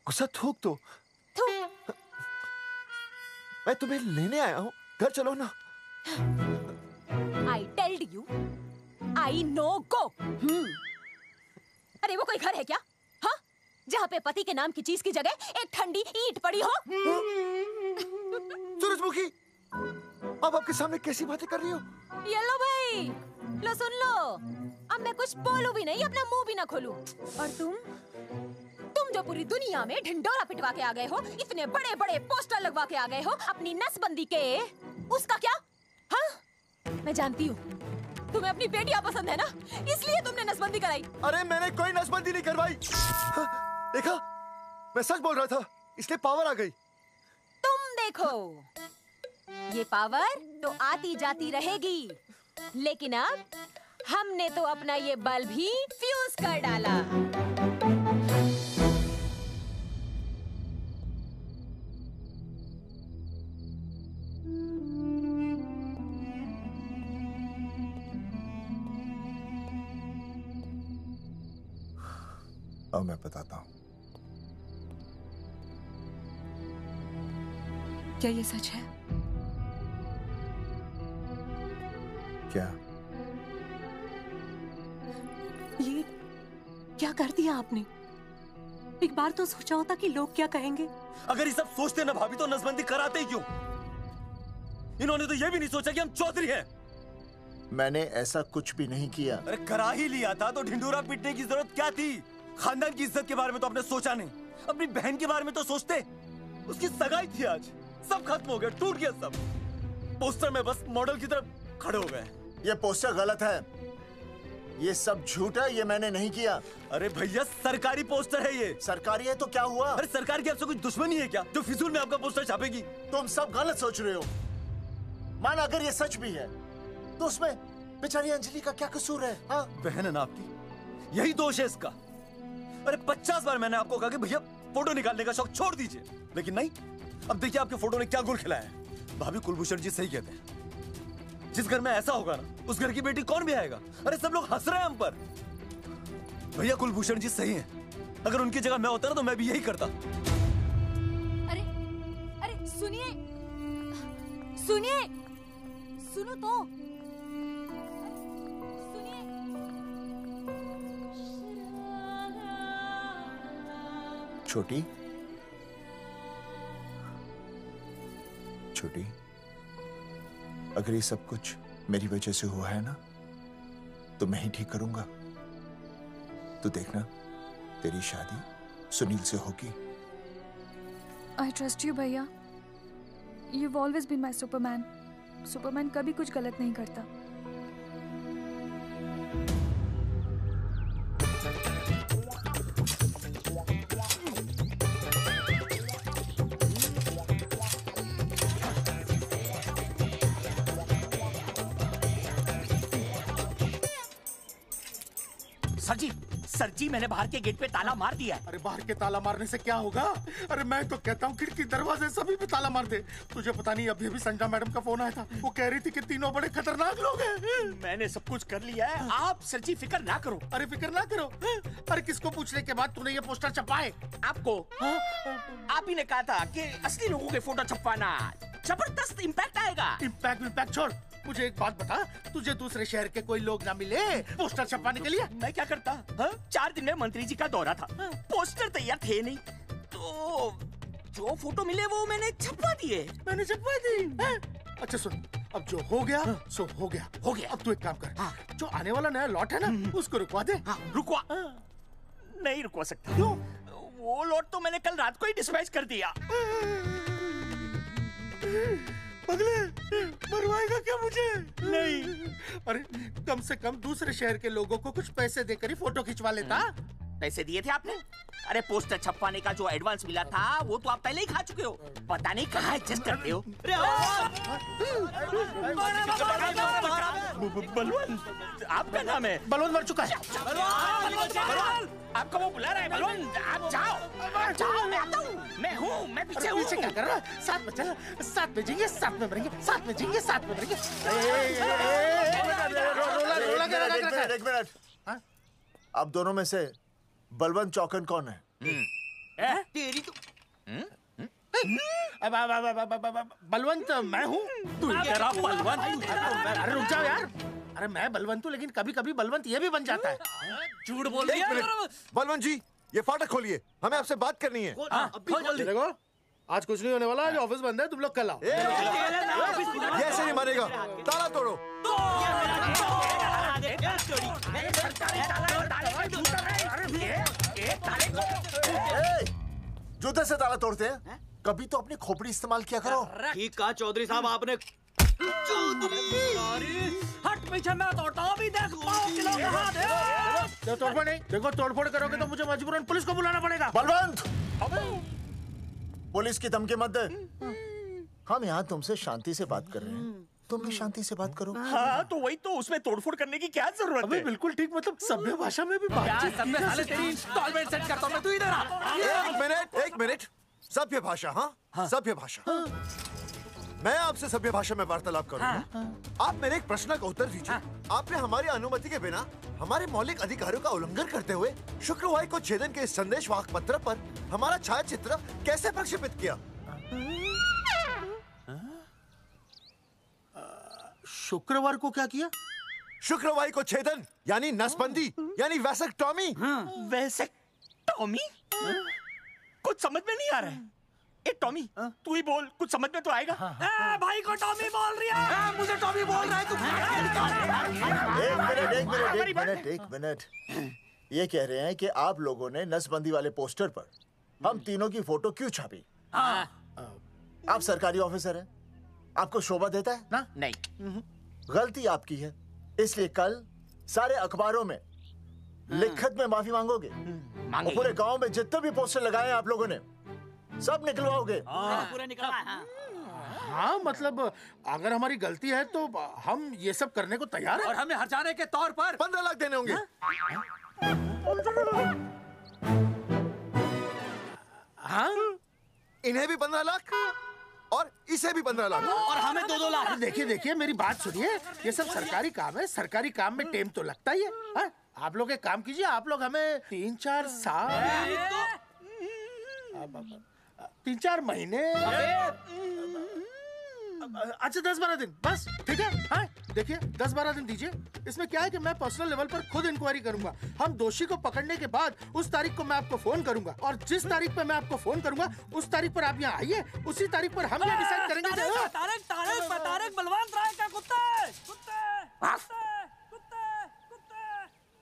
गुस्सा थूक दो। मैं तुम्हें लेने आया हूँ, घर चलो ना। I told you, I know go. अरे वो कोई घर है क्या? हाँ, जहाँ पे पति के नाम की चीज की जगह एक ठंडी ईंट पड़ी हो? सूरजमुखी, अब आपके सामने कैसी बातें कर रही हो? ये लो भाई, लो सुन लो। अब मैं कुछ बोलूं भी नहीं, अपना मुंह भी ना खोलूं। और तुम जो पूरी दुनिया में ढिंडोरा पिटवा के आ गए हो, इतने बड़े बड़े पोस्टर लगवा के आ गए हो अपनी नसबंदी के, उसका क्या? हाँ, मैं जानती हूँ तुम्हें अपनी बेटियां पसंद है ना, इसलिए तुमने नसबंदी कराई। अरे मैंने कोई नसबंदी नहीं करवाई। देखा, मैं सच बोल रहा था, इसलिए पावर आ गई। तुम देखो, ये पावर तो आती जाती रहेगी, लेकिन अब हमने तो अपना ये बल्ब ही फ्यूज कर डाला। अब मैं बताता हूँ। क्या ये सच है? क्या? ये क्या कर दिया आपने? एक बार तो सोचा होता कि लोग क्या कहेंगे। अगर ये सब सोचते ना भाभी तो नसबंदी कराते ही क्यों? इन्होंने तो ये भी नहीं सोचा कि हम चौधरी हैं। मैंने ऐसा कुछ भी नहीं किया। अरे करा ही लिया था तो ढिंडोरा पीटने की जरूरत क्या थी? खानदान की इज्जत के बारे में तो आपने सोचा नहीं, अपनी बहन के बारे में तो सोचते। उसकी सगाई थी आज, सब खत्म हो गया, टूट गया सब। पोस्टर में बस मॉडल की तरफ खड़े हो गए। ये पोस्टर गलत है, ये सब झूठ है, ये मैंने नहीं किया। अरे भैया सरकारी पोस्टर है ये। सरकारी है तो क्या हुआ? अरे सरकार की आपसे कोई दुश्मनी है क्या जो फिजूल में आपका पोस्टर छापेगी? तुम सब गलत सोच रहे हो। माना अगर ये सच भी है तो उसमें बेचारी अंजलि का क्या कसूर है? हाँ? बहन है ना आपकी, यही दोष है इसका। अरे 50 बार मैंने आपको कहा कि भैया फोटो निकालने का शौक छोड़ दीजिए, लेकिन नहीं। अब देखिए आपके फोटो ने क्या गुल खिलाया है। भाभी कुलभूषण जी सही कहते हैं, जिस घर में ऐसा होगा ना उस घर की बेटी कौन भी आएगा। अरे सब लोग हंस रहे हैं हम पर। भैया कुलभूषण जी सही हैं, अगर उनकी जगह मैं होता ना तो मैं भी यही करता। अरे सुनिए, सुनिए, सुनो तो। छोटी छोटी, अगर ये सब कुछ मेरी वजह से हुआ है ना तो मैं ही ठीक करूंगा। तो देखना तेरी शादी सुनील से होगी। आई ट्रस्ट यू भैया। You've always been my Superman. Superman कभी कुछ गलत नहीं करता। सर जी मैंने बाहर के गेट पे ताला मार दिया है। अरे बाहर के ताला मारने से क्या होगा? अरे मैं तो कहता हूँ खिड़की दरवाजे सभी पे ताला मार दे। तुझे पता नहीं अभी अभी संजना मैडम का फोन आया था, वो कह रही थी कि तीनों बड़े खतरनाक लोग हैं। मैंने सब कुछ कर लिया है, आप सर जी फिक्र ना करो। अरे फिक्र ना करो। अरे किसको पूछने के बाद तूने ये पोस्टर छपाए? आपको। आप ही ने कहा था कि असली लोगों के फोटो छपवाना, जबरदस्त इम्पैक्ट आएगा। इम्पैक्ट छोड़, मुझे एक बात बता, तुझे दूसरे शहर के कोई लोग ना मिले पोस्टर छपवाने के लिए? मैं क्या करता? 4 दिन में मंत्री जी का दौरा था, पोस्टर तैयार थे नहीं, तो जो फोटो मिले वो मैंने छपवा दिए। मैंने छपवा दी? अच्छा सुन, अब जो हो गया सो हो गया। हो गया। अब तू एक काम कर, जो आने वाला नया लॉट है ना उसको रुकवा दे। रुकवा? नहीं रुकवा सकता। क्यों? वो लॉट तो मैंने कल रात को ही डिस्पैच कर दिया। पगले, मरवाएगा क्या मुझे? नहीं। अरे कम से कम दूसरे शहर के लोगों को कुछ पैसे देकर ही फोटो खिंचवा लेता। पैसे दिए थे आपने? अरे पोस्टर छपवाने का जो एडवांस मिला था वो तो आप पहले ही खा चुके हो, पता नहीं कहाँ एडजस्ट करते हो। बलवंत, आपका नाम है? बलवंत मर चुका है। आपको वो बुला रहा है बलवंत, आप जाओ, मैं आता हूँ, मैं हूँ, मैं पीछे हूँ। पीछे क्या कर रहा है? साथ में चल, साथ में जिएंगे, साथ में मरेंगे, साथ में जिएंगे, साथ में मरेंगे। एक मिनट, अब दोनों में से बलवंत चौकन कौन है? तेरी तो बलवंत मैं हूँ। तू तेरा बलवंत? अरे रुक जाओ यार, अरे मैं बलवंत हूँ लेकिन कभी कभी बलवंत ये भी बन जाता है। झूठ बोल रही है। बलवंत जी ये फाटक खोलिए, हमें आपसे बात करनी है। देखो आज कुछ नहीं होने वाला, आज ऑफिस बंद है, तुम लोग कल आओ। ये ऐसे नहीं मानेगा, ताला तोड़ो। जूते से ताला तोड़ते हैं, कभी तो अपनी खोपड़ी इस्तेमाल किया करो। ठीक कहा चौधरी साहब आपने। हट पीछे, मैं तोड़ता हूँ अभी, देख पाँव किलो का हाथ है। तोड़फोड़ नहीं, देखो तोड़फोड़ करोगे तो मुझे मजबूरन पुलिस को बुलाना पड़ेगा। बलवंत, पुलिस की धमकी मत दे। हम यहाँ तुमसे शांति से बात कर रहे हैं, तुम भी शांति से बात करो। हाँ तो वही तो, उसमें तोड़फोड़ करने की क्या जरूरत है? बिल्कुल ठीक, मतलब सभ्य भाषा में भी बातचीत की जा सकती है। तेरी इंस्टॉलमेंट सेट करता हूँ मैं, तू इधर आ। एक मिनट, सभ्य भाषा। हाँ सभ्य भाषा। मैं आपसे सभ्य भाषा में वार्तालाप करूंगा। आप मेरे एक प्रश्न का उत्तर दीजिए। आपने हमारी अनुमति के बिना हमारे मौलिक अधिकारों का उल्लंघन करते हुए शुक्रवार को छेदन के संदेश वाहक पत्र पर हमारा छायाचित्र कैसे प्रक्षेपित किया? शुक्रवार को क्या किया? शुक्रवार को छेदन यानी नसबंदी यानी वैसेक्टॉमी। वैसेक्टॉमी? कुछ समझ में नहीं आ रहा है। ए टॉमी, तू ही बोल, कुछ समझ में तो आएगा। भाई को टॉमी बोल रही है, मुझे टॉमी बोल रहा है तू। एक मिनट, ये कह रहे हैं कि आप लोगों ने नसबंदी वाले पोस्टर पर हम तीनों की फोटो क्यों छापी? आप सरकारी ऑफिसर हैं, आपको शोभा देता है ना? नहीं। गलती आपकी है, इसलिए कल सारे अखबारों में लिखत में माफी मांगोगे। और पूरे गांव में जितने भी पोस्टर लगाए हैं आप लोगों ने सब निकलवाओगे। पूरा निकलवा। हाँ मतलब अगर हमारी गलती है तो हम ये सब करने को तैयार हैं। और हमें हर्जाने के तौर पर 15 लाख देने होंगे। हाँ इन्हें भी 15 लाख और इसे भी 15 लाख और हमें 2-2 लाख। देखिए मेरी बात सुनिए, ये सब सरकारी काम है, सरकारी काम में टाइम तो लगता ही है। हाँ? आप लोग एक काम कीजिए, आप लोग हमें 3-4 साल 3-4 महीने अच्छा 10-12 दिन बस, ठीक है। हाँ देखिए 10-12 दिन दीजिए। इसमें क्या है कि मैं पर्सनल लेवल पर खुद इंक्वायरी करूंगा। हम दोषी को पकड़ने के बाद उस तारीख को मैं आपको फोन करूंगा और जिस तारीख पे मैं आपको फोन करूंगा उस तारीख पर आप यहाँ आइए। उसी तारीख पर हम ये डिसाइड करेंगे कि तारक बलवंत राय का कुत्ता है।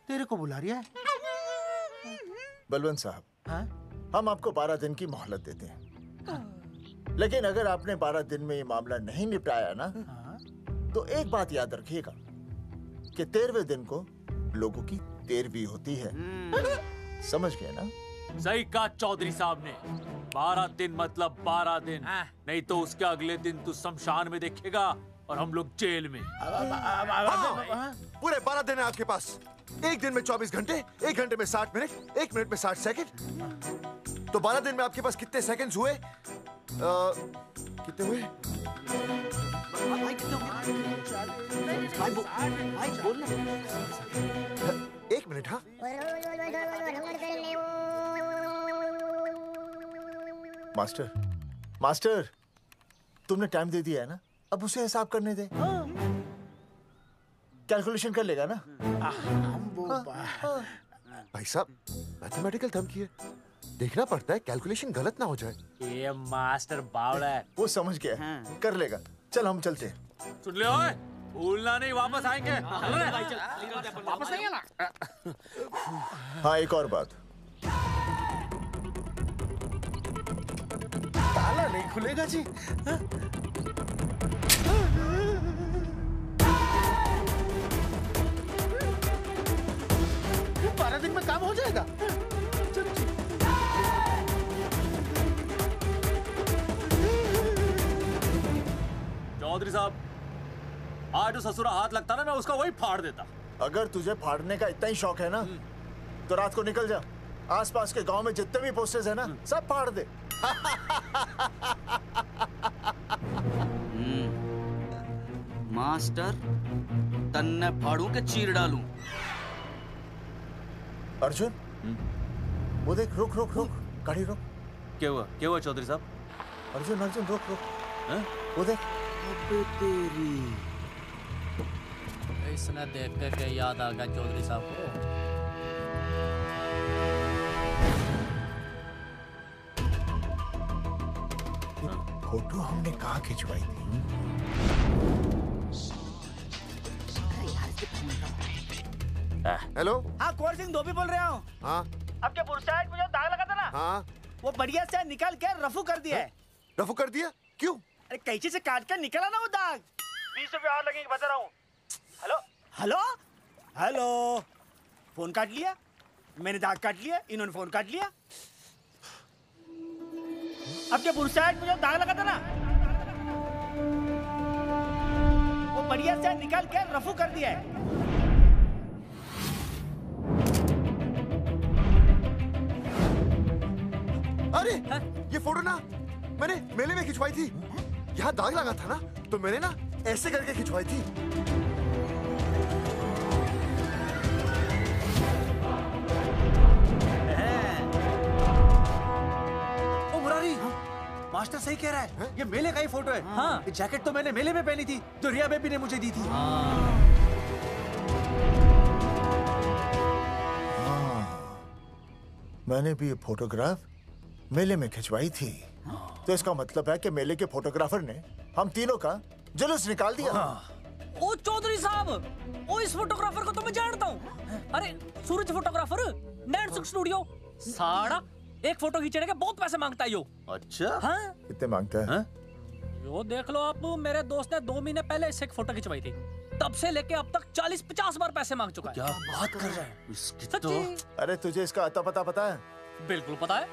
तेरे को बुला रही है। बलवंत साहब, हम आपको 12 दिन की मोहलत देते हैं, लेकिन अगर आपने 12 दिन में ये मामला नहीं निपटाया ना, तो एक बात याद रखिएगा कि 13वें दिन को लोगों की 13वीं होती है। समझ गए ना? सही कहा चौधरी साहब ने। 12 दिन मतलब 12 दिन, नहीं तो उसके अगले दिन तू शमशान में देखेगा और हम लोग जेल में। पूरे 12 दिन है आपके पास। एक दिन में 24 घंटे, 1 घंटे में 60 मिनट, 1 मिनट में 60 सेकंड। तो 12 दिन में आपके पास कितने सेकंड्स हुए? कितने हुए? एक मिनट। हाँ मास्टर तुमने टाइम दे दिया है ना, अब उसे हिसाब करने दे। कैलकुलेशन कर लेगा ना। भाई साहब मैथमेटिकल थंब की है, देखना पड़ता है कैलकुलेशन गलत ना हो जाए। ये मास्टर बावड़ा है। वो समझ गया, कर लेगा। चल हम चलते हैं। सुन ले ओए, भूलना नहीं, वापस आएंगे। वापस आएंगे ना। हाँ एक और बात, ताला नहीं खुलेगा जी। 12 दिन में काम हो जाएगा। चौधरी साहब, आज जो ससुरा हाथ लगता ना, मैं उसका वही फाड़ देता। अगर तुझे फाड़ने का इतना ही शौक है ना, तो रात को निकल जा, आसपास के गांव में जितने भी पोस्टर्स है ना, सब फाड़ दे। मास्टर, तन्ने फाड़ू के चीर डालूं। अर्जुन, वो देख, रुक रुक रुक, गाड़ी रुक। क्या हुआ चौधरी साहब? अर्जुन अर्जुन रुक रुक, वो देख। तेरी इसने देख के याद आ गया चौधरी साहब को। फोटो हमने कहाँ खिंचवाई थी? हेलो। हाँ कुंवर सिंह धोबी बोल रहा हूँ। हाँ आपके बुरसाइड में जो दाग लगा था ना, हाँ वो बढ़िया से निकाल के रफू कर दिया है। रफू कर दिया? क्यों? अरे कैंची से काट कर निकला ना वो दाग। 20 रुपए और लगेंगे, बता रहा हूँ। हेलो हेलो हेलो, फोन काट लिया, मैंने दाग काट लिया, इन्होंने फोन काट लिया। आपके बुरसाइड में जो दाग लगा था ना, वो बढ़िया से निकाल के रफू कर दिया है। अरे ये फोटो ना मैंने मेले में खिंचवाई थी। यहाँ दाग लगा था ना, तो मैंने ना ऐसे करके खिंचवाई थी। ओ मुरारी, मास्टर सही कह रहा है, ये मेले का ही फोटो है। हाँ, ये जैकेट तो मैंने मेले में पहनी थी, जो रिया बेबी ने मुझे दी थी। मैंने भी ये फोटोग्राफ मेले में खिंचवाई थी। तो इसका मतलब है कि मेले के फोटोग्राफर ने हम तीनों का जुलूस निकाल दिया। ओ चौधरी साहब, ओ इस फोटोग्राफर को तो मैं जानता हूँ। अरे सूरज फोटोग्राफर, नैनसुख स्टूडियो। साड़ा एक फोटो खींचने के बहुत पैसे मांगता है यो। अच्छा हाँ? कितने मांगता है? यो देख लो आप, मेरे दोस्त ने 2 महीने पहले इससे एक फोटो खिंचवाई थी, तब से लेके अब तक 40-50 बार पैसे मांग चुका है। क्या बात कर रहा है? इसकी तो... अरे तुझे इसका अता पता है? बिल्कुल पता है।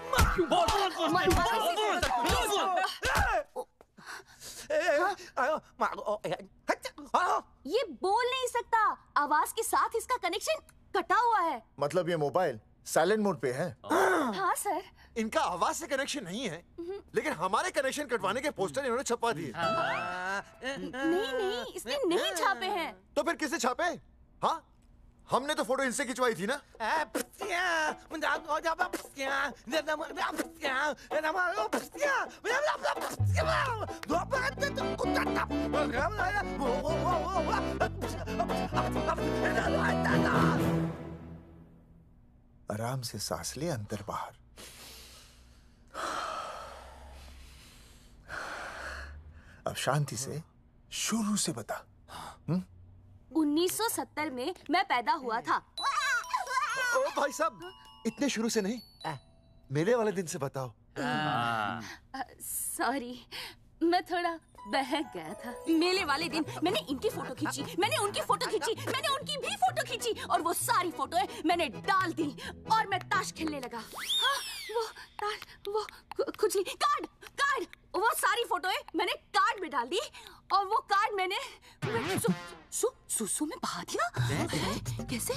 ये बोल नहीं सकता, आवाज के साथ इसका कनेक्शन कटा हुआ है। मतलब ये मोबाइल साइलेंट मोड पे है? हाँ सर। इनका आवाज से कनेक्शन नहीं है, लेकिन हमारे कनेक्शन कटवाने के पोस्टर इन्होंने छपवा दिए। नहीं, इसने नहीं छापे हैं। तो फिर किसने छापे? हाँ, हमने तो फोटो इनसे खिंचवाई थी ना। आराम से सांस ले, अंदर बाहर। अब शांति से शुरू से बता। 1970 में मैं पैदा हुआ था। ओ भाई साहब, इतने शुरू से नहीं, मेले वाले दिन से बताओ। सॉरी, मैं थोड़ा बहक गया था। मेले वाले दिन मैंने इनकी फोटो खींची, मैंने उनकी फोटो खींची, मैंने उनकी भी फोटो खींची, और वो सारी फोटोएं मैंने डाल दी और मैं ताश खेलने लगा। हाँ, वो ताश, वो कुछ नहीं, कार्ड, वो सारी फोटोएं मैंने कार्ड में डाल दी, और वो कार्ड मैंने सुसु में बहा दिया। कैसे?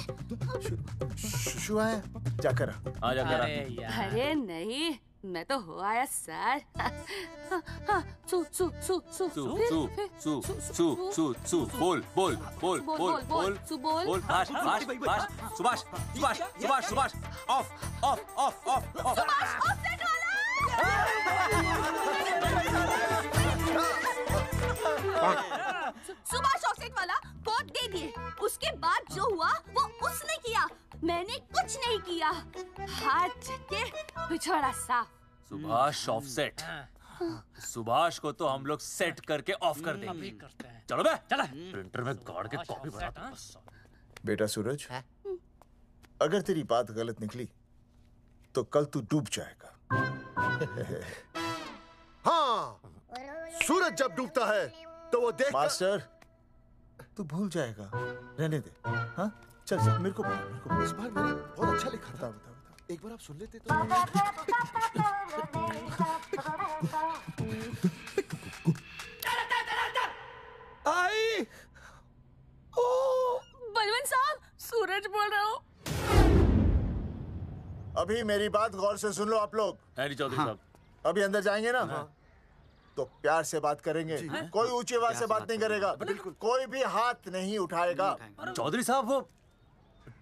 शुशु आया? जाकर आ, जाकर आ। अरे नहीं, मैं तो हो आया सर। बोल सुभाष ऑफ सुभाष ऑफसेट वाला कोड दे दिए। उसके बाद जो हुआ वो उसने किया, मैंने कुछ नहीं किया। हाथ के पिछड़ा सा। सुभाष ऑफसेट। सुभाष को तो हम लोग सेट करके ऑफ कर देंगे। चलो बे, चला प्रिंटर में गाड़ के कॉपी बनाता हूं। बेटा सूरज, अगर तेरी बात गलत निकली तो कल तू डूब जाएगा। हाँ, सूरज जब डूबता है तो वो देख। मास्टर, तू भूल जाएगा, रहने दे। हाँ, चल मेरे को इस बार मैंने बहुत अच्छा लिखा था। बता एक बार आप सुन लेते तो। आई, बलवंत साहब, सूरज बोल रहा हूँ। अभी मेरी बात गौर से सुन लो आप लोग। चौधरी साहब, अभी अंदर जाएंगे ना, तो प्यार से बात करेंगे। कोई ऊंची आवाज से बात नहीं करेगा, कोई भी हाथ नहीं उठाएगा। चौधरी साहब वो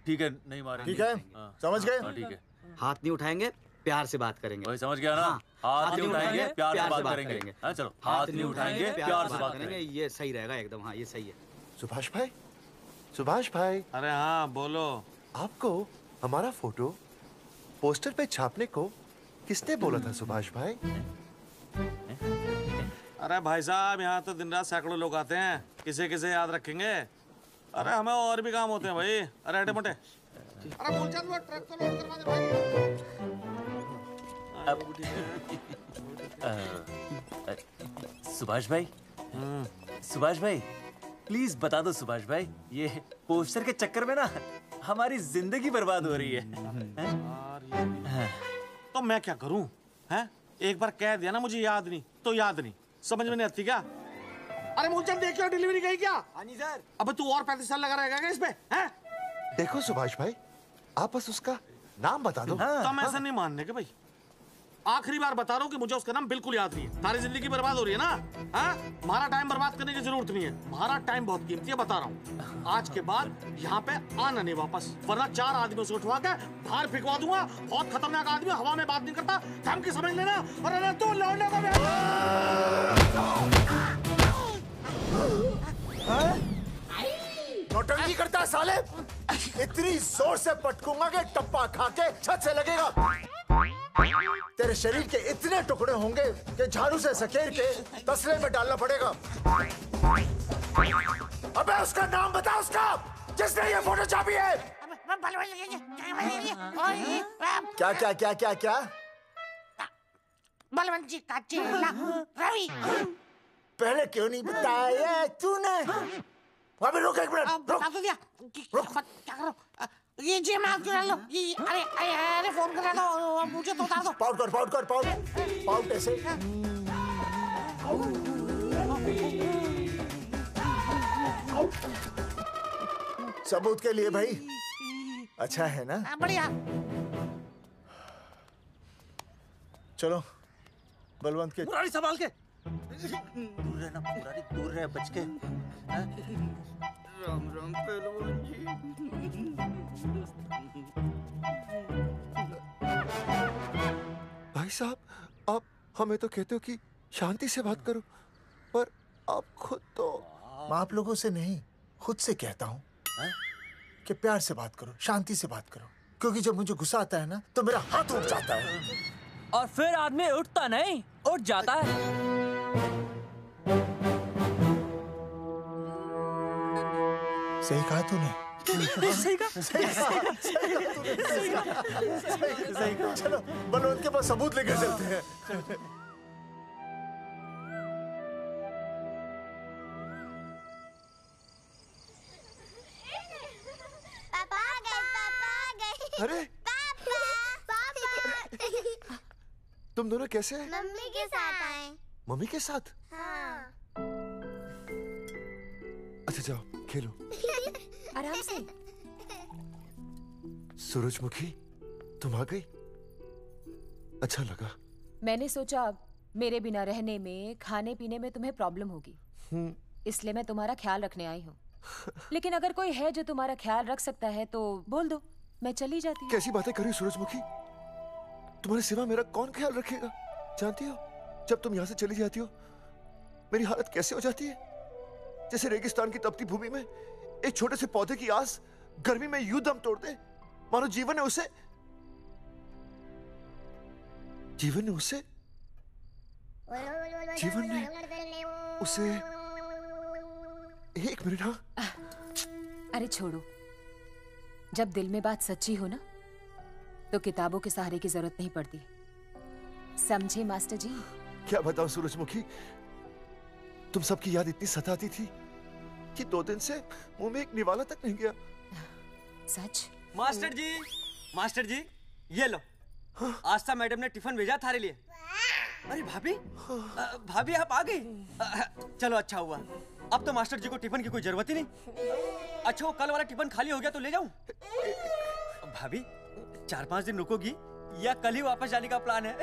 ठीक है, नहीं मारेंगे। ठीक है, समझ गए? ठीक है, हाथ नहीं उठाएंगे, प्यार से बात करेंगे। वही समझ गया ना? हाथ नहीं उठाएंगे, प्यार से बात करेंगे। हाँ चलो, हाथ नहीं उठाएंगे, प्यार से बात करेंगे। ये सही रहेगा एकदम। हाँ, ये सही है। सुभाष भाई। अरे हाँ, बोलो। आपको हमारा फोटो पोस्टर पे छापने को किसने बोला था सुभाष भाई? अरे भाई साहब, यहाँ तो दिन रात सैकड़ों लोग आते हैं, किसे किसे याद रखेंगे। अरे हमें और भी काम होते हैं भाई। अरे हटे मोटे। अरे मूलचंद, वो ट्रक को लोड करवा दे भाई। सुभाष भाई प्लीज बता दो सुभाष भाई, ये पोस्टर के चक्कर में ना हमारी जिंदगी बर्बाद हो रही है। तो मैं क्या करूं? हैं? एक बार कह दिया ना मुझे याद नहीं तो याद नहीं। समझ में नहीं आती क्या? अरे मूलचंद, देखियो डिलीवरी गई क्या? हाँ जी सर। अब तू और 35 साल लगा रहेगा क्या इसमें? हैं? देखो सुभाष भाई, आप बस उसका नाम बता दो। तो हम ऐसा नहीं मानने के भाई। आखिरी बार बता रहा हूँ कि मुझे उसका नाम बिल्कुल याद नहीं है। सारी जिंदगी बर्बाद हो रही है ना? हाँ? हमारा टाइम बर्बाद करने की जरूरत नहीं है। हमारा टाइम बहुत कीमती है, बता रहा हूँ। आज के बाद यहाँ पे आना नहीं वापस, वरना 4 आदमियों से उठवा के बाहर फेंकवा दूंगा। बहुत खतरनाक आदमी, हवा में बात नहीं करता, धमकी समझ लेना। और अरे तू लौटने को नौटंकी करता है साले। इतनी जोर से पटकूंगा कि टप्पा खा के छत से लगेगा। तेरे शरीर के इतने टुकड़े होंगे कि झाड़ू से सकेर के तसले में डालना पड़ेगा। अबे उसका नाम बता, उसका जिसने ये फोटो छापी है। क्या क्या क्या क्या क्या? बलवंत जी का चेला रवि। पहले क्यों नहीं बताया तूने? अबे रुक एक मिनट, रुक। क्या करो? ये जी मैं क्यों डाल लो? ये अरे फोन कर रहा था, मुझे तो उतार दो। पाउट ऐसे। सबूत के लिए भाई। अच्छा है ना? बढ़िया। चलो बलवंत के। मुरारी संभाल के। दूर रहना मुरारी, दूर रह, बच के। राम राम पहलवान जी। भाई साहब, आप हमें तो कहते हो कि शांति से बात करो, पर आप खुद तो। मैं आप लोगों से नहीं, खुद से कहता हूँ कि प्यार से बात करो, शांति से बात करो, क्योंकि जब मुझे गुस्सा आता है ना तो मेरा हाथ उठ जाता है। और फिर आदमी उठता नहीं, उठ जाता है। सही कहा तूने। सही कहा। सही कहा। चलो बलवंत के पास सबूत लेकर चलते हैं। पापा आ गए, पापा आ गए। अरे पापा तुम दोनों कैसे हैं? मम्मी के साथ आए। मम्मी के साथ? हाँ। अच्छा जाओ खेलो। आराम से। सूरजमुखी, तुम आ गई, अच्छा लगा। मैंने सोचा मेरे बिना रहने में, खाने पीने में तुम्हें प्रॉब्लम होगी, इसलिए मैं तुम्हारा ख्याल रखने आई हूँ। लेकिन अगर कोई है जो तुम्हारा ख्याल रख सकता है तो बोल दो, मैं चली जाती हूँ। कैसी बातें करी सूरजमुखी, तुम्हारे सिवा मेरा कौन ख्याल रखेगा? जानती हो, जब तुम यहाँ से चली जाती हो मेरी हालत कैसे हो जाती है? जैसे रेगिस्तान की तपती भूमि में एक छोटे से पौधे की आस गर्मी में यूं दम तोड़ दे, मानो जीवन ने उसे एक मिनट। हाँ अरे छोड़ो, जब दिल में बात सच्ची हो ना तो किताबों के सहारे की जरूरत नहीं पड़ती, समझे मास्टर जी? क्या बताऊं सूरजमुखी, तुम सबकी याद इतनी सताती थी कि 2 दिन से मुंह में एक निवाला तक नहीं गया। सच? मास्टर जी ये लो। आस्था मैडम ने टिफिन भेजा थारे लिए। अरे भाभी, भाभी आप आ गई। चलो अच्छा हुआ, अब तो मास्टर जी को टिफिन की कोई जरूरत ही नहीं। अच्छा वो कल वाला टिफिन खाली हो गया तो ले जाऊं? भाभी 4-5 दिन रुकोगी या कल ही वापस जाने का प्लान है?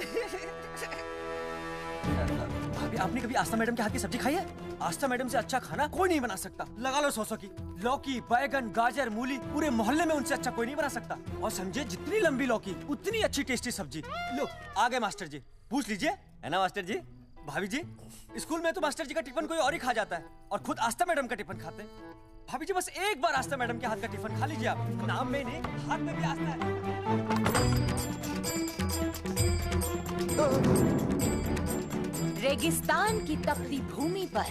भाभी आपने कभी आस्था मैडम के हाथ की सब्जी खाई है? आस्था मैडम से अच्छा खाना कोई नहीं बना सकता। लगा लो 100 की। लौकी, बैगन, गाजर, मूली, पूरे मोहल्ले में उनसे अच्छा कोई नहीं बना सकता। और समझे, जितनी लंबी लौकी उतनी अच्छी टेस्टी सब्जी। लो आ गए मास्टर जी, पूछ लीजिए, है ना मास्टर जी? भाभी जी, स्कूल में तो मास्टर जी का टिफिन कोई और ही खा जाता है और खुद आस्था मैडम का टिफिन खाते हैं। भाभी जी बस एक बार आस्था मैडम के हाथ का टिफिन खा लीजिए आप। नाम में नहीं, हाथ में भी आस्था है। रेगिस्तान की तपती भूमि पर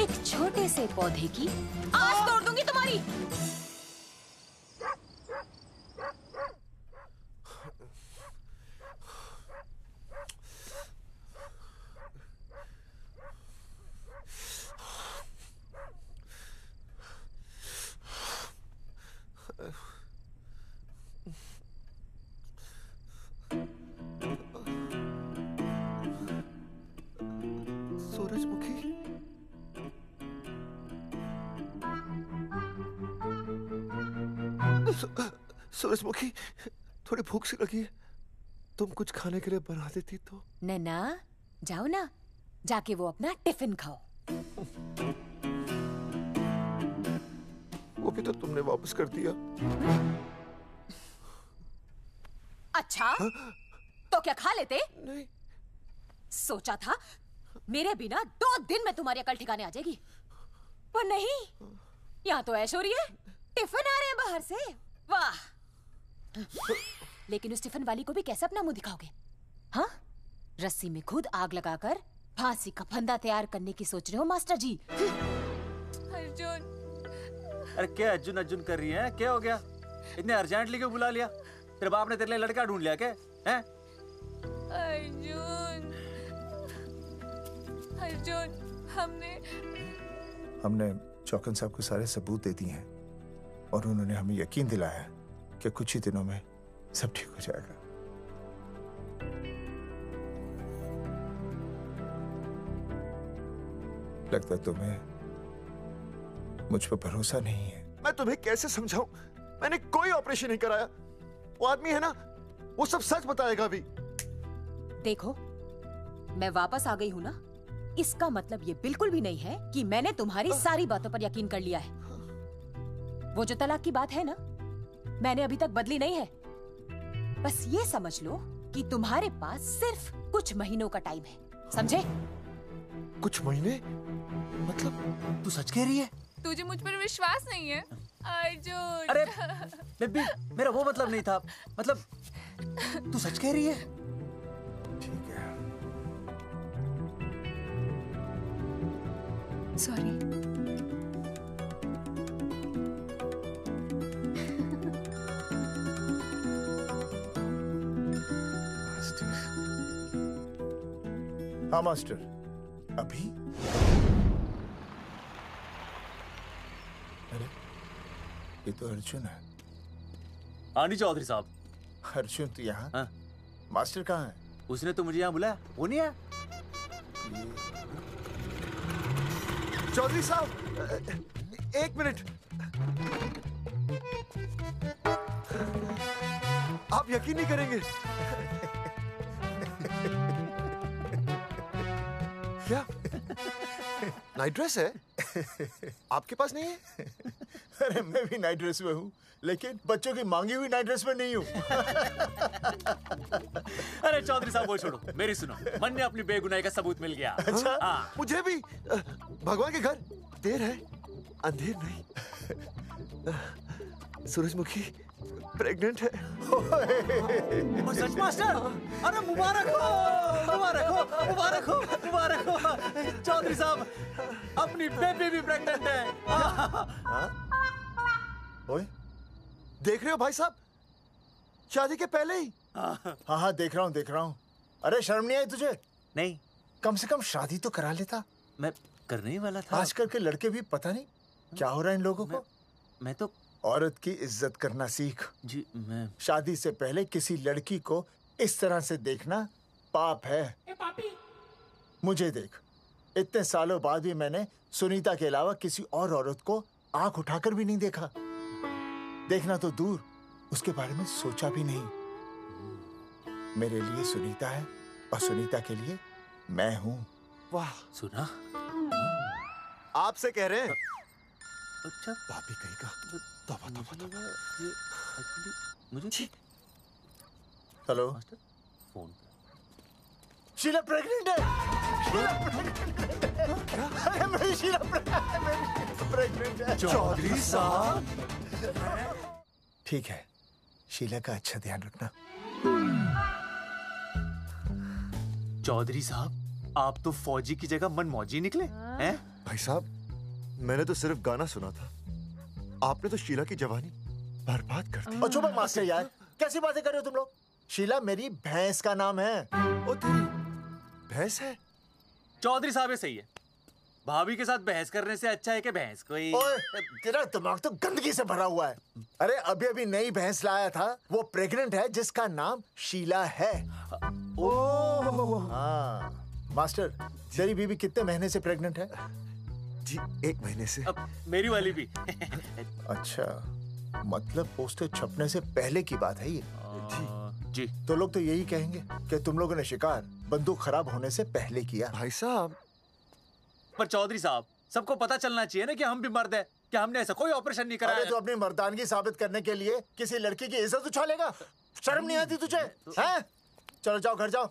एक छोटे से पौधे की आस तोड़ दूंगी तुम्हारी। सूरजमुखी, सूरजमुखी, थोड़ी भूख सी लगी है, तुम कुछ खाने के लिए बना देती तो। नैना जाओ ना, जाके वो अपना टिफिन खाओ। वो भी तो तुमने वापस कर दिया। अच्छा तो क्या खा लेते? नहीं। सोचा था मेरे बिना 2 दिन में तुम्हारी अकल ठिकाने आ जाएगी, पर नहीं, यहाँ तो ऐश हो रही है। टिफिन आ रहे हैं बाहर से, वाह। लेकिन उस टिफिन वाली को भी कैसे अपना मुंह दिखाओगे? हाँ, रस्सी में खुद आग लगाकर फांसी का फंदा तैयार करने की सोच रहे हो मास्टर जी? अर्जुन, अरे क्या अर्जुन अर्जुन कर रही है? क्या हो गया? इतने अर्जेंटली क्यों बुला लिया? तेरे बाप ने तेरे लिए लड़का ढूंढ लिया क्या? हैं? अर्जुन, अर्जुन, हमने चौकन साहब को सारे सबूत दे दिए हैं और उन्होंने हमें यकीन दिलाया कि कुछ ही दिनों में सब ठीक हो जाएगा। लगता है तुम्हें मुझ पर भरोसा नहीं है। मैं तुम्हें कैसे समझाऊं? मैंने कोई ऑपरेशन नहीं कराया। वो आदमी है ना, वो सब सच बताएगा अभी। देखो, मैं वापस आ गई हूँ ना, इसका मतलब ये बिल्कुल भी नहीं है कि मैंने तुम्हारी सारी बातों पर यकीन कर लिया है। वो जो तलाक की बात है ना, मैंने अभी तक बदली नहीं है। बस ये समझ लो कि तुम्हारे पास सिर्फ कुछ महीनों का टाइम है, समझे? कुछ महीने? मतलब तू सच कह रही है? तुझे मुझ पर विश्वास नहीं है अर्जुन? अरे बेबी, मेरा वो मतलब नहीं था। मतलब तू सच कह रही है? ठीक है। सॉरी। हाँ मास्टर, अभी? अरे ये तो अर्जुन है। आनी चौधरी साहब। अर्जुन तो यहाँ? हाँ। मास्टर कहाँ है? उसने तो मुझे यहाँ बुलाया, वो नहीं आया। चौधरी साहब, एक मिनट। आप यकीन नहीं करेंगे। क्या नाइट ड्रेस है? आपके पास नहीं है? अरे मैं भी नाइट ड्रेस में हूँ, लेकिन बच्चों की मांगी हुई नाइट ड्रेस में नहीं हूँ। अरे चौधरी साहब वो छोड़ो, मेरी सुनो। मन ने अपनी बेगुनाही का सबूत मिल गया। अच्छा? हाँ। मुझे भी। भगवान के घर देर है, अंधेर नहीं। सूरजमुखी प्रेग्नेंट है। सच मास्टर? अरे मुबारक हो, मुबारक हो, मुबारक हो, मुबारक हो। चौधरी साहब, अपनी बेबी भी प्रेग्नेंट है। ओए, देख रहे हो भाई साहब, शादी के पहले ही। हाँ देख रहा हूँ, देख रहा हूँ। अरे शर्म नहीं आई तुझे? नहीं। कम से कम शादी तो करा लेता। मैं करने ही वाला था। आजकल के लड़के भी पता नहीं क्या हो रहा है इन लोगों को। मैं तो औरत की इज्जत करना सीख। जी मैं शादी से पहले किसी लड़की को इस तरह से देखना पाप है। मुझे देख, इतने सालों बाद भी मैंने सुनीता के अलावा किसी और औरत को आंख उठाकर भी नहीं देखा। देखना तो दूर, उसके बारे में सोचा भी नहीं। मेरे लिए सुनीता है और सुनीता के लिए मैं हूँ। वाह, सुना? आपसे कह रहे हैं। अच्छा, भाभी कहेगा। तौबा तौबा तौबा। मुझे हेलो, फोन। शीला प्रेग्नेंट है। शीला प्रेग्नेंट है। क्या? अरे मेरी शीला प्रेग्नेंट है। चौधरी साहब। ठीक है, शीला का अच्छा ध्यान रखना। चौधरी साहब, आप तो फौजी की जगह मनमौजी निकले हैं? भाई साहब, मैंने तो सिर्फ गाना सुना था। आपने तो शीला की जवानी बर्बाद कर दी। और चुप मास्टर यार, कैसी बातें कर रहे हो तुम लोग? शीला मेरी भैंस का नाम है। ओ तेरी भैंस है? चौधरी साहब सही है। भाभी के साथ बहस करने से अच्छा है कि भैंस कोई। ओए, तेरा दिमाग तो गंदगी से भरा हुआ है। अरे अभी अभी नई भैंस लाया था, वो प्रेग्नेंट है, जिसका नाम शीला है। ओह हाँ मास्टर, तेरी बीवी कितने महीने से प्रेग्नेंट है? जी 1 महीने से। अब मेरी वाली भी। अच्छा, मतलब पोस्टर छपने से पहले की बात है ये। जी तो लोग तो यही कहेंगे कि तुम लोगों ने शिकार बंदूक खराब होने से पहले किया। भाई साहब, पर चौधरी साहब, सबको पता चलना चाहिए ना कि हम भी मर्द है, कि हमने ऐसा कोई ऑपरेशन नहीं कराया। अरे तो अपनी मर्दानगी साबित करने के लिए किसी लड़की की इज्जत उछालेगा? शर्म नहीं आती तुझे? हैं? चलो जाओ, घर जाओ।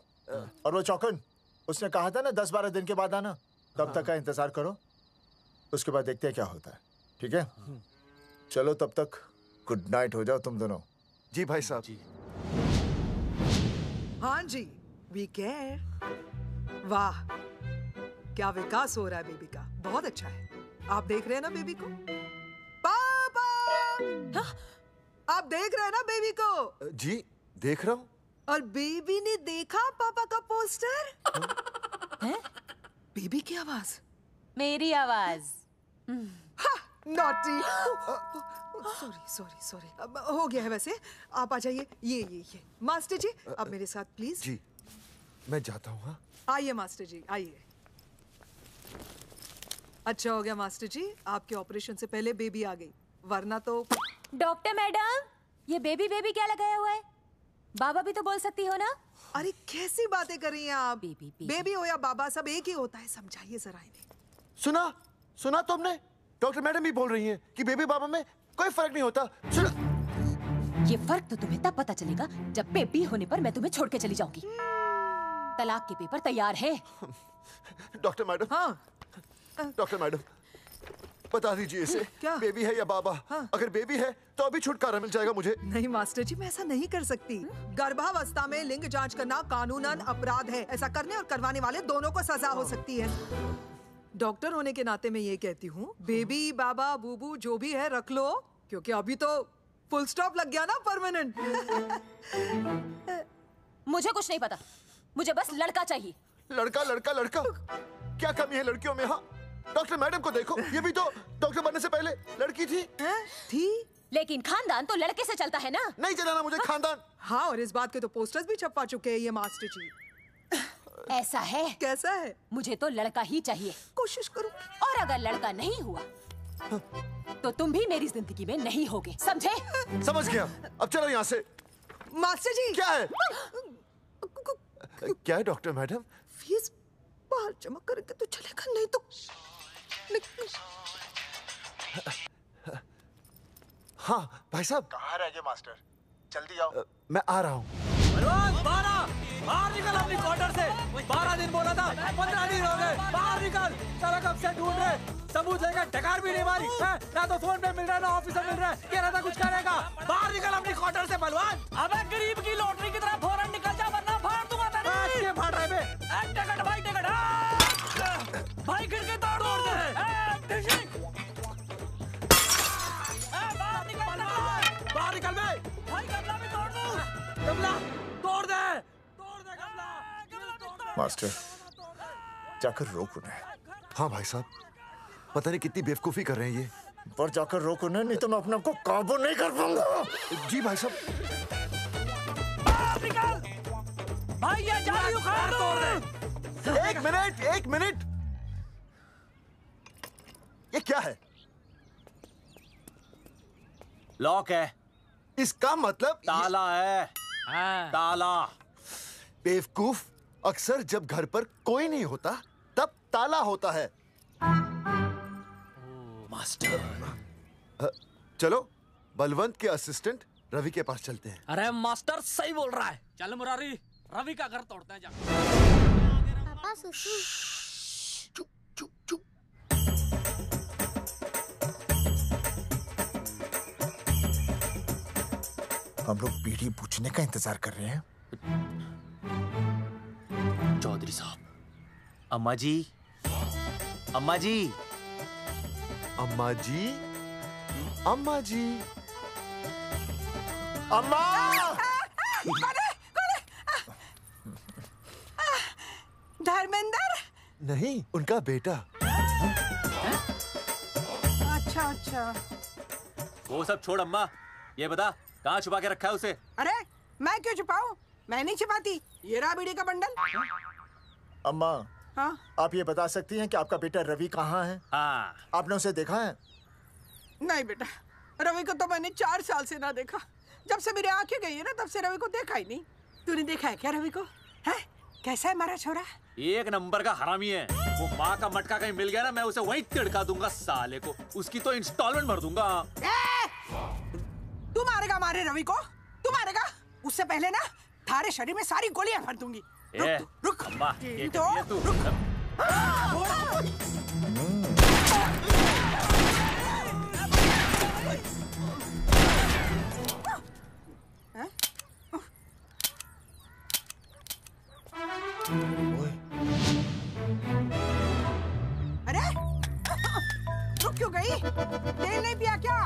और वो चौकन, उसने कहा था ना 10-12 दिन के बाद आना, तब तक का इंतजार करो, उसके बाद देखते हैं क्या होता है। ठीक है? चलो तब तक गुड नाइट हो जाओ तुम दोनों। जी भाई साहब। जी। हाँ जी, वी केयर। वाह, क्या विकास हो रहा है बेबी का, बहुत अच्छा है। आप देख रहे हैं ना बेबी को? पापा! आप देख रहे हैं ना बेबी को? जी देख रहा हूँ। और बेबी ने देखा पापा का पोस्टर? हैं? बेबी की आवाज? मेरी आवाज। नॉटी। सॉरी। हो गया है वैसे। आप आ जाइए। ये मास्टर जी, आप मेरे साथ प्लीज। जी मैं जाता हूँ। हाँ आइए मास्टर जी, आइए। अच्छा हो गया मास्टर जी, आपके ऑपरेशन से पहले बेबी आ गई, वरना तो। डॉक्टर मैडम, ये बेबी बेबी क्या लगाया हुआ है? बाबा भी तो बोल सकती हो ना? अरे कैसी बातें कर रही हैं आप? बेबी हो या बाबा सब एक ही होता है, समझाइए जरा इन्हें। सुना तुमने? डॉक्टर मैडम भी बोल रही हैं कि बेबी बाबा में कोई फर्क नहीं होता। सुना? ये फर्क तो तुम्हें तब पता चलेगा जब बेबी होने पर मैं तुम्हें छोड़ के चली जाऊंगी। तलाक के पेपर तैयार है। Doctor madam. हाँ। डॉक्टर मैडम, बता दीजिए इसे, क्या बेबी है या बाबा? हाँ। अगर बेबी है तो अभी छुटकारा मिल जाएगा मुझे। नहीं मास्टर जी, मैं ऐसा नहीं कर सकती। गर्भावस्था में लिंग जांच करना कानूनन अपराध है। ऐसा करने और करवाने वाले दोनों को सजा हो सकती है। डॉक्टर होने के नाते मैं ये कहती हूँ, बेबी बाबा बूबू जो भी है रख लो, क्योंकि अभी तो फुल स्टॉप लग गया ना परमानेंट। मुझे कुछ नहीं पता, मुझे बस लड़का चाहिए। लड़का लड़का लड़का, क्या कमी है लड़कियों में? हाँ, डॉक्टर मैडम को देखो, ये भी तो डॉक्टर बनने से पहले लड़की थी। थी, लेकिन खानदान तो लड़के से चलता है ना। नहीं चलाना मुझे खानदान। हाँ, और इस बात के तो पोस्टर्स भी छपवा चुके हैं ये मास्टर जी। ऐसा है? कैसा है? मुझे तो लड़का ही चाहिए। कोशिश करो। और अगर लड़का नहीं हुआ तो तुम भी मेरी जिंदगी में नहीं होगे, समझे? समझ गया, अब चलो यहाँ से। मास्टर जी। क्या है? क्या है डॉक्टर मैडम? फीस बाहर जमा करके तो चलेगा, नहीं तो। हाँ भाई साहब। कहाँ रह गए मास्टर? जल्दी आओ। मैं आ रहा हूँ। बाहर निकल अपनी क्वार्टर से। 12 दिन बोला था, 15 दिन हो गए। बाहर निकल, सारा कब से ढूंढ रहे, सबूत लेकर डकार भी नहीं मारी है? ना तो फोन पे मिल रहा है, ना ऑफिस में मिल रहा है। कह रहा था कुछ करेगा। बाहर निकल अपनी क्वार्टर से बलवान। अबे गरीब की लॉटरी की तरह फौरन निकल जा, वरना फाड़ दूंगा तेरी। क्या फाड़ रहा है बे? टिकट भाई, टिकट। भाई खिड़की तोड़ दे। बाहर निकल बे। भाई गमला भी तोड़ दूं। गमला तोड़ दे। मास्टर, जाकर रोक उन्हें। हाँ भाई साहब, पता नहीं कितनी बेवकूफी कर रहे हैं ये। पर जाकर रोक उन्हें, नहीं तो मैं अपने आप को काबू नहीं कर पाऊंगा। जी भाई साहब। भाई ये जाली उखाड़ दो। एक मिनट। ये क्या है? लॉक है। इसका मतलब ताला है। ताला। बेवकूफ, अक्सर जब घर पर कोई नहीं होता तब ताला होता है। मास्टर। चलो बलवंत के असिस्टेंट रवि के पास चलते हैं। अरे मास्टर सही बोल रहा है। चल मुरारी, रवि का घर तोड़ते हैं। पापा सुसु। हम लोग बीड़ी पूछने का इंतजार कर रहे हैं। चौधरी साहब। अम्मा जी, अम्मा जी, अम्मा जी, अम्मा जी, अम्मा। धर्मेंद्र? नहीं, उनका बेटा। अच्छा। वो सब छोड़ अम्मा, ये बता कहाँ छुपा के रखा है उसे? अरे मैं क्यों छुपाऊं? मैं नहीं छुपाती। ये रहा बीड़ी का बंडल। अम्मा। हाँ? आप ये बता सकती हैं कि आपका बेटा रवि कहाँ है? हाँ। आपने उसे देखा है? नहीं बेटा, रवि को तो मैंने 4 साल से ना देखा। जब से मेरी आंखें गई है ना, तब से रवि को देखा ही नहीं। तूने देखा है क्या रवि को? है? कैसा है हमारा छोरा? एक नंबर का हरामी है। वो माँ का मटका कहीं मिल गया ना, मैं उसे वहीं तिड़का दूंगा साले को। उसकी तो इंस्टॉलमेंट भर दूंगा। तू मारेगा हमारे रवि को? तू मारेगा? उससे पहले ना थारे शरीर में सारी गोलियां भर दूंगी। रुक अम्मा, ये तो तू। अरे रुक क्यों गई? तेल नहीं पिया क्या?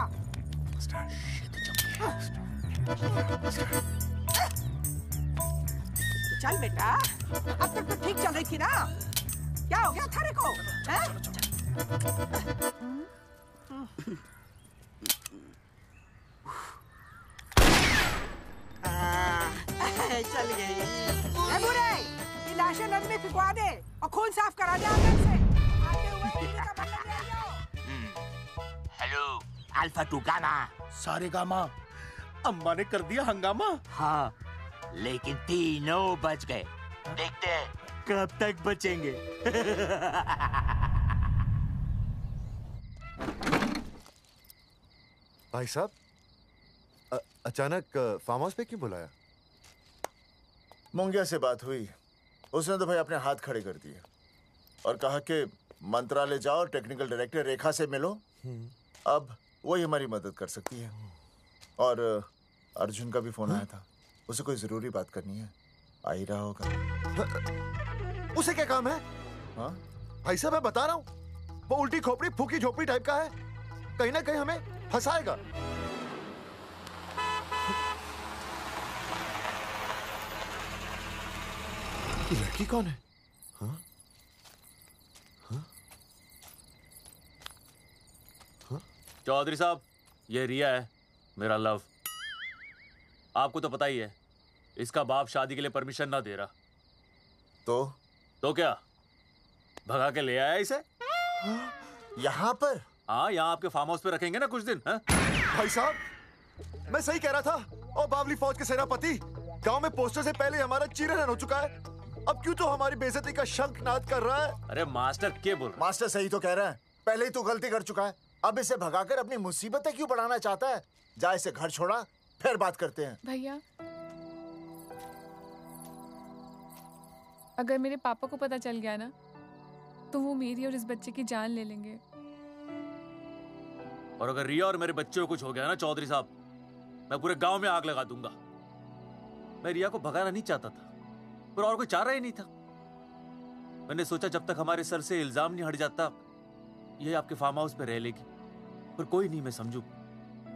चल बेटा, अब तक तो ठीक चल रही थी ना। क्या हो गया थारे को? चल गई। बुरे, ये लाशें नदी में फिकवा दे और खून साफ करा दे आंगन से। आते हुए अल्फा टू गामा। सारे गामा। अम्मा ने कर दिया हंगामा। हाँ, लेकिन तीनों बच गए। देखते हैं कब तक बचेंगे। भाई साहब, अचानक फार्म हाउस पे क्यों बुलाया? मुंगिया से बात हुई, उसने तो भाई अपने हाथ खड़े कर दिए और कहा कि मंत्रालय जाओ और टेक्निकल डायरेक्टर रेखा से मिलो, अब वही हमारी मदद कर सकती है। और अर्जुन का भी फोन आया था, उसे कोई जरूरी बात करनी है, आ ही रहा होगा। उसे क्या काम है? हाँ भाई साहब, मैं बता रहा हूँ, वो उल्टी खोपड़ी फूकी झोपड़ी टाइप का है, कहीं ना कहीं हमें फंसाएगा। ये लड़की कौन है? हाँ? हाँ? हाँ? चौधरी साहब, ये रिया है, मेरा लव। आपको तो पता ही है, इसका बाप शादी के लिए परमिशन ना दे रहा। तो क्या भगा के ले आया इसे? यहाँ पर? हाँ, यहाँ आपके फार्म हाउस पे रखेंगे ना कुछ दिन। हाँ? भाई साहब, मैं सही कह रहा था। और बावली फौज के सेनापति, गांव में पोस्टर से पहले हमारा चीरहरण हो चुका है, अब क्यों तो हमारी बेइज्जती का शंखनाद कर रहा है? अरे मास्टर क्या बोल? मास्टर सही तो कह रहा है, पहले ही तो गलती कर चुका है, अब इसे भगाकर अपनी मुसीबतें क्यों बढ़ाना चाहता है? जा इसे घर छोड़ा, फिर बात करते हैं। भैया, अगर मेरे पापा को पता चल गया ना, तो वो मेरी और इस बच्चे की जान ले लेंगे। और अगर रिया और मेरे बच्चे को कुछ हो गया ना चौधरी साहब, मैं पूरे गांव में आग लगा दूंगा। मैं रिया को भगाना नहीं चाहता था, पर और कोई चाह रहा ही नहीं था। मैंने सोचा जब तक हमारे सर से इल्जाम नहीं हट जाता, ये आपके फार्म हाउस पे रह लेगी। पर कोई नहीं, मैं समझू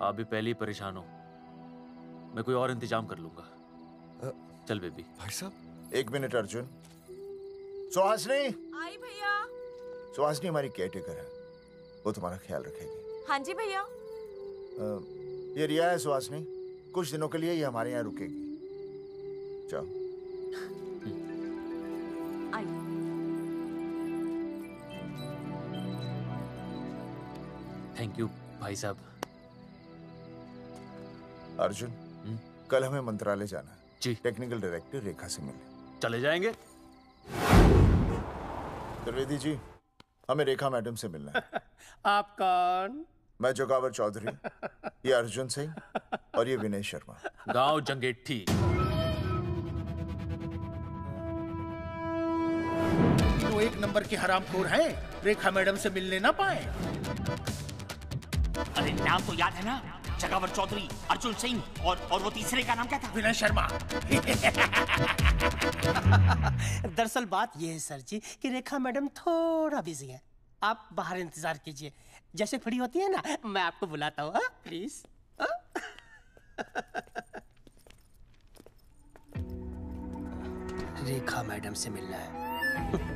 आप भी पहले ही परेशान हो, मैं कोई और इंतजाम कर लूंगा। चल बेबी। भाई साहब, 1 मिनट अर्जुन। सुहासिनी। आई भैया। सुहासिनी हमारी केयरटेकर है, वो तुम्हारा ख्याल रखेगी। हाँ जी भैया। ये रिया है सुहासिनी, कुछ दिनों के लिए ये हमारे यहाँ रुकेगी। जाओ। थैंक यू भाई साहब। अर्जुन, कल हमें मंत्रालय जाना है जी। टेक्निकल डायरेक्टर रेखा से मिलने चले जाएंगे। त्रिवेदी जी, हमें रेखा मैडम से मिलना है। आप कौन? मैं जोगावर चौधरी, ये अर्जुन सिंह और ये विनय शर्मा। गांव जंगेठी। वो 1 नंबर के हरामखोर हैं, रेखा मैडम से मिलने ना पाए। अरे नाम तो याद है ना, जगावर चौधरी, अर्जुन सिंह और वो तीसरे का नाम क्या था? विनय शर्मा। दरअसल बात ये है सर जी कि रेखा मैडम थोड़ा बिजी है, आप बाहर इंतजार कीजिए, जैसे फ्री होती है ना मैं आपको बुलाता हूँ, प्लीज। रेखा मैडम से मिलना है।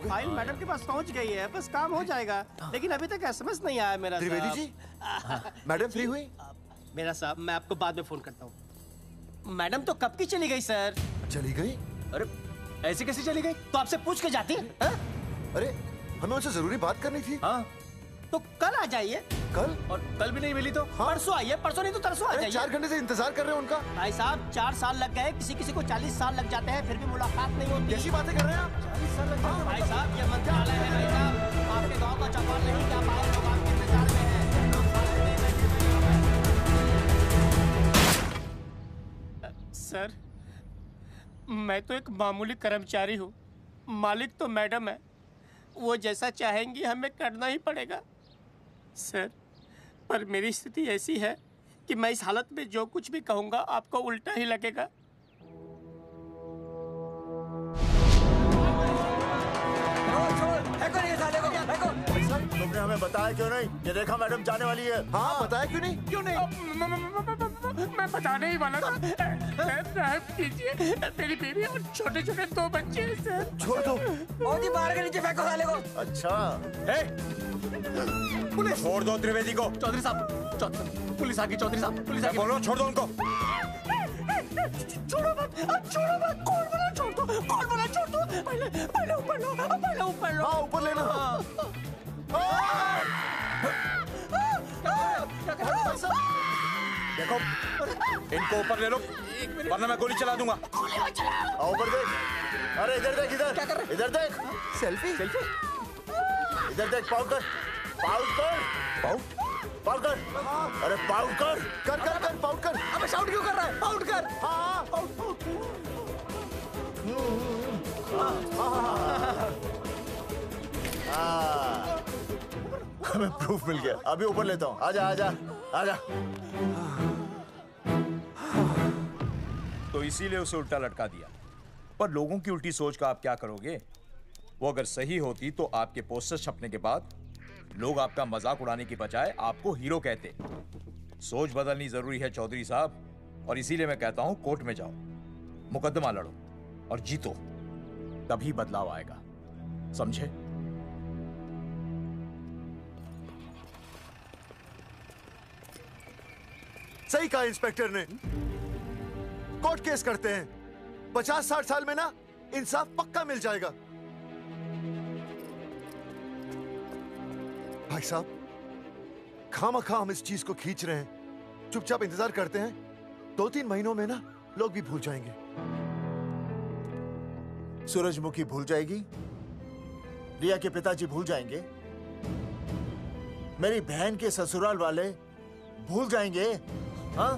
फाइल मैडम के पास पहुंच गई है, बस काम हो जाएगा, लेकिन अभी तक एसएमएस नहीं आया मेरा। त्रिवेदी जी, मैडम फ्री हुई? मेरा साहब, मैं आपको बाद में फोन करता हूँ। मैडम तो कब की चली गई सर। चली गई? अरे ऐसे कैसे चली गई? तो आपसे पूछ के जाती। अरे हमें उनसे जरूरी बात करनी थी। हाँ, तो कल आ जाइए। कल? और कल भी नहीं मिली तो? हाँ? परसों आइए, परसों नहीं तो तरसों आ जाइए। 4 घंटे से इंतजार कर रहे हैं उनका। भाई साहब, 4 साल लग गए, किसी को 40 साल लग जाते हैं, फिर भी मुलाकात नहीं होती। कैसी बातें कर रहे हैं आप? 40 साल लग जाते हैं। भाई साहब, ये मंत्रालय है भाई साहब, आपके गाँव का चौपाल नहीं, क्या पाए लोग आपके इंतजार में हैं। सर, मैं तो एक मामूली कर्मचारी हूँ, मालिक तो मैडम है, वो जैसा चाहेंगी हमें करना ही पड़ेगा। सर, पर मेरी स्थिति ऐसी है कि मैं इस हालत में जो कुछ भी कहूँगा आपको उल्टा ही लगेगा। तुमने हमें बताया क्यों नहीं? ये रेखा मैडम जाने वाली है। हाँ, बताया क्यों नहीं? क्यों नहीं? मैं बताने ही वाला था। माफ कीजिए, मेरी बीवी और छोटे छोटे 2 बच्चे हैं सर। छोड़ दो। और जी बाहर के नीचे फेंको साले को। अच्छा पुलिस छोड़ दो त्रिवेदी को। चौधरी साहब पुलिस आ गई। चौधरी साहब पुलिस आ गई। बोलो छोड़ दो उनको। छोड़ो मत, कौन बोला छोड़ दो, कौन बोला छोड़ दो। पहले ऊपर लो, पहले ऊपर लो। हाँ ऊपर लेना। देखो इनको ऊपर ले लो वरना मैं गोली चला दूंगा। ऊपर देख। अरे इधर देख, इधर क्या कर रहे? इधर देख। सेल्फी इधर देख। पाउट कर। अरे पाउट कर पाउट कर। अबे शाउट क्यों कर रहा है? पाउट कर। हाँ हमें प्रूफ मिल गया। अभी ऊपर लेता हूँ। आजा आजा आजा। तो इसीलिए उसे उल्टा लटका दिया। पर लोगों की उल्टी सोच का आप क्या करोगे? वो अगर सही होती तो आपके पोस्टर छपने के बाद लोग आपका मजाक उड़ाने की बजाय आपको हीरो कहते। सोच बदलनी जरूरी है चौधरी साहब, और इसीलिए मैं कहता हूं कोर्ट में जाओ, मुकदमा लड़ो और जीतो, तभी बदलाव आएगा। समझे? सही कहा इंस्पेक्टर ने। कोर्ट केस करते हैं, 50-60 साल में ना इंसाफ पक्का मिल जाएगा। भाई साहब, खामखा हम इस चीज को खींच रहे हैं। चुपचाप इंतजार करते हैं, 2-3 महीनों में ना लोग भी भूल जाएंगे। सूरजमुखी भूल जाएगी, रिया के पिताजी भूल जाएंगे, मेरी बहन के ससुराल वाले भूल जाएंगे। हाँ?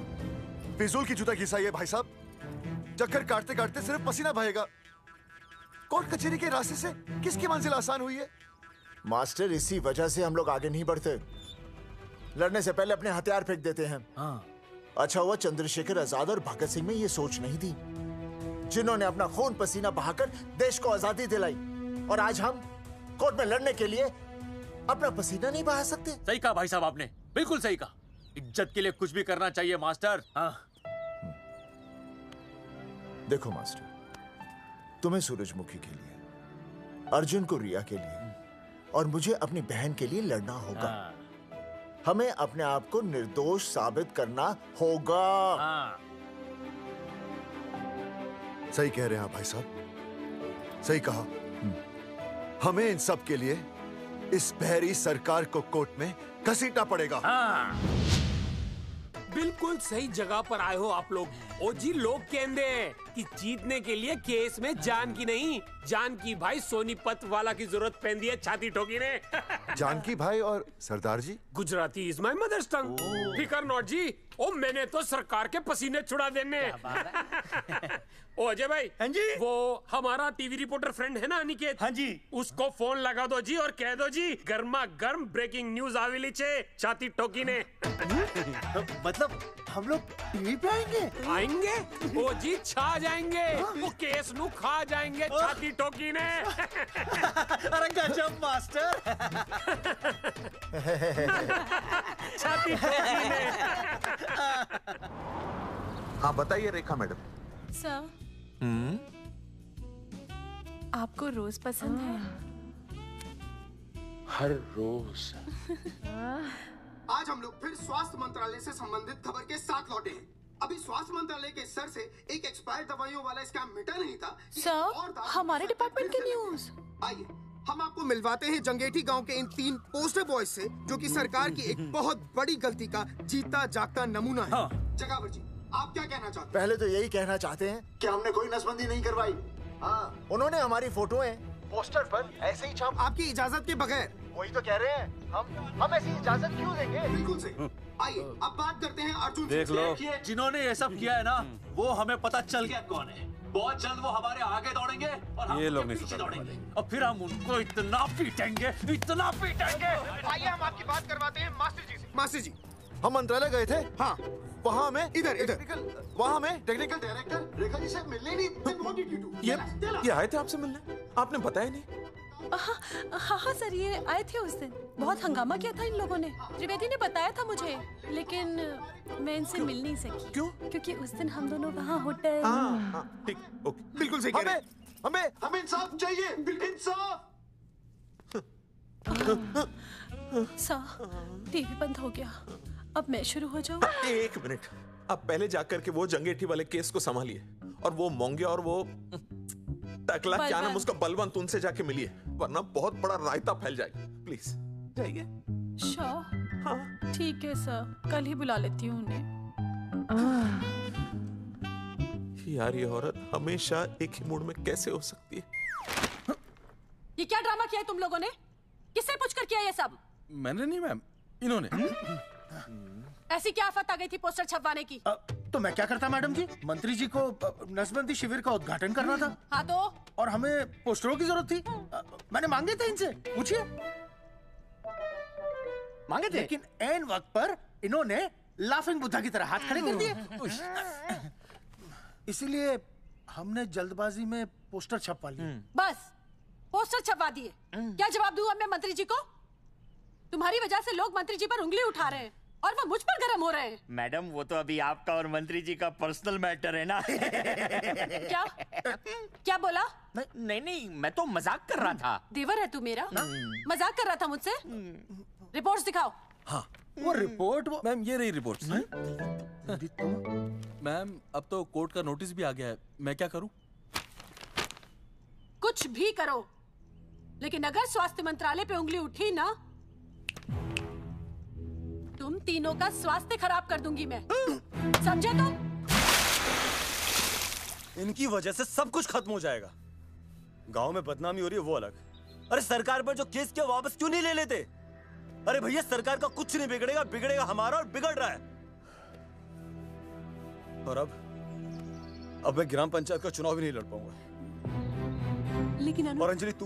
फिजूल की जूता घिसाई है भाई साहब। चक्कर काटते काटते सिर्फ पसीना बहेगा। कोर्ट कचहरी के रास्ते से किसकी मंजिल आसान हुई है? मास्टर, इसी वजह से हम लोग आगे नहीं बढ़ते। लड़ने से पहले अपने हथियार फेंक देते हैं। हाँ। अच्छा हुआ चंद्रशेखर आजाद और भगत सिंह में ये सोच नहीं थी, जिन्होंने अपना खून पसीना बहाकर देश को आजादी दिलाई। और आज हम कोर्ट में लड़ने के लिए अपना पसीना नहीं बहा सकते। सही कहा भाई साहब आपने, बिल्कुल सही कहा। इज्जत के लिए कुछ भी करना चाहिए मास्टर। हाँ। देखो मास्टर, तुम्हें सूरजमुखी के लिए, अर्जुन को रिया के लिए और मुझे अपनी बहन के लिए लड़ना होगा। हमें अपने आप को निर्दोष साबित करना होगा। सही कह रहे हैं आप भाई साहब, सही कहा। हमें इन सब के लिए इस बहरी सरकार को कोर्ट में घसीटना पड़ेगा। बिल्कुल सही जगह पर आए हो आप लोग। ओ जी, लोग कहते हैं कि जीतने के लिए केस में जान की नहीं, जान की भाई सोनीपत वाला की जरूरत पैंदी है छाती ठोकी ने। जानकी भाई और सरदार जी, गुजराती इज माय मदर्स टंग। फिकर नॉट जी। ओ मैंने तो सरकार के पसीने छुड़ा देने। ओ अजय भाई, हाँ जी, वो हमारा टीवी रिपोर्टर फ्रेंड है ना अनिकेत, हाँ जी, उसको फोन लगा दो जी और कह दो जी गर्मा गर्म ब्रेकिंग न्यूज आवेली छे छाती ठोकी ने। मतलब हम लोग टीवी पे आएंगे? ओ जी छा जाएंगे। वो केस नु खा जाएंगे छाती ठोकी ने। अरे गजब मास्टर। छाती ठोकी ने। हाँ बताइए रेखा मैडम। सर, आपको रोज पसंद है? हर रोज। आज हम लोग फिर स्वास्थ्य मंत्रालय से संबंधित खबर के साथ लौटे हैं। अभी स्वास्थ्य मंत्रालय के सर से एक एक्सपायर्ड दवाइयों वाला स्कैम मिटा नहीं था। सर, हमारे डिपार्टमेंट की न्यूज। आइए हम आपको मिलवाते हैं जंगेठी गांव के इन 3 पोस्टर बॉयज से, जो कि सरकार की एक बहुत बड़ी गलती का जीता जागता नमूना है। जगावर जी, आप क्या कहना चाहते हैं? पहले तो यही कहना चाहते हैं कि हमने कोई नसबंदी नहीं करवाई। हाँ, उन्होंने हमारी फोटोएं पोस्टर पर ऐसे ही छाप, आपकी इजाजत के बगैर। वही तो कह रहे हैं, हम ऐसी इजाजत क्यों देंगे? बिल्कुल सही। आइए अब बात करते हैं अर्जुन। देख लो, जिन्होंने ये सब किया है ना, वो हमें पता चल गया कौन है। बहुत जल्द वो हमारे आगे दौड़ेंगे और हम लोग उनके पीछे दौड़ेंगे और फिर हम उनको इतना पीटेंगे, इतना पीटेंगे। आइए हम आपकी बात करवाते हैं मास्टर जी से। मास्टर जी, हम मंत्रालय गए थे। हाँ, वहाँ में इधर वहाँ में टेक्निकल डायरेक्टर रेखा जी से मिलने नहीं। ये आए थे आपसे मिलने, आपने बताया नहीं। हाँ हाँ सर, ये आए थे उस दिन। बहुत हंगामा किया था इन लोगों ने। त्रिवेदी ने बताया था मुझे, लेकिन मैं इनसे मिल नहीं सकी। क्यों? क्योंकि उस दिन हम दोनों वहाँ होटल। ठीक, ओके, बिल्कुल सही कह रहे हैं। हमें इंसाफ चाहिए, इंसाफ। सर, टीवी बंद हो गया। अब मैं शुरू हो जाऊँ? एक मिनट, आप पहले जाकर के वो जंगेठी वाले केस को संभालिए, और वो मोंगे और वो टकला क्या नाम उसका बलवंत, उनसे जाके मिलिए, वरना बहुत बड़ा रायता फैल जाएगा। प्लीज जाइए। श्योर? हाँ ठीक है सर, कल ही बुला लेती हूँ उन्हें। यार ये औरत हमेशा एक ही मूड में कैसे हो सकती है? ये क्या ड्रामा किया है तुम लोगों ने? किससे पूछकर किया ये सब? मैंने नहीं मैम, इन्होंने। ऐसी क्या आफत आ गई थी पोस्टर छपवाने की? तो मैं क्या करता मैडम जी? मंत्री जी को नसबंदी शिविर का उद्घाटन करना था। हाँ तो? और हमें पोस्टरों की जरूरत थी। मैंने मांगे थे इनसे, पूछिए। मांगे थे, लेकिन ऐन वक्त पर इन्होंने लाफिंग बुद्धा की तरह हाथ खड़े कर दिए। इसीलिए हमने जल्दबाजी में पोस्टर छपवा लिए। बस पोस्टर छपवा दिए। क्या जवाब दूं अब मैं मंत्री जी को? तुम्हारी वजह से लोग मंत्री जी पर उंगली उठा रहे हैं और वो मुझ पर गर्म हो रहे हैं। मैडम वो तो अभी आपका और मंत्री जी का पर्सनल मैटर है ना। क्या क्या बोला? नहीं, मैं तो मजाक कर रहा था। देवर है तू मेरा? मजाक कर रहा था मुझसे? रिपोर्ट्स दिखाओ। हाँ वो रिपोर्ट, वो मैम ये रही रिपोर्ट। मैम अब तो कोर्ट का नोटिस भी आ गया है, मैं क्या करूं? कुछ भी करो, लेकिन अगर स्वास्थ्य मंत्रालय पे उंगली उठी ना, तुम तीनों का स्वास्थ्य खराब कर दूंगी मैं। समझे तुम? इनकी वजह से सब कुछ खत्म हो जाएगा। गांव में बदनामी हो रही है वो अलग, अरे सरकार पर जो केस किया वापस क्यों नहीं ले लेते? अरे भैया सरकार का कुछ नहीं बिगड़ेगा, बिगड़ेगा हमारा, और बिगड़ रहा है। और अब मैं ग्राम पंचायत का चुनाव भी नहीं लड़ पाऊंगा। लेकिन और अंजलि तू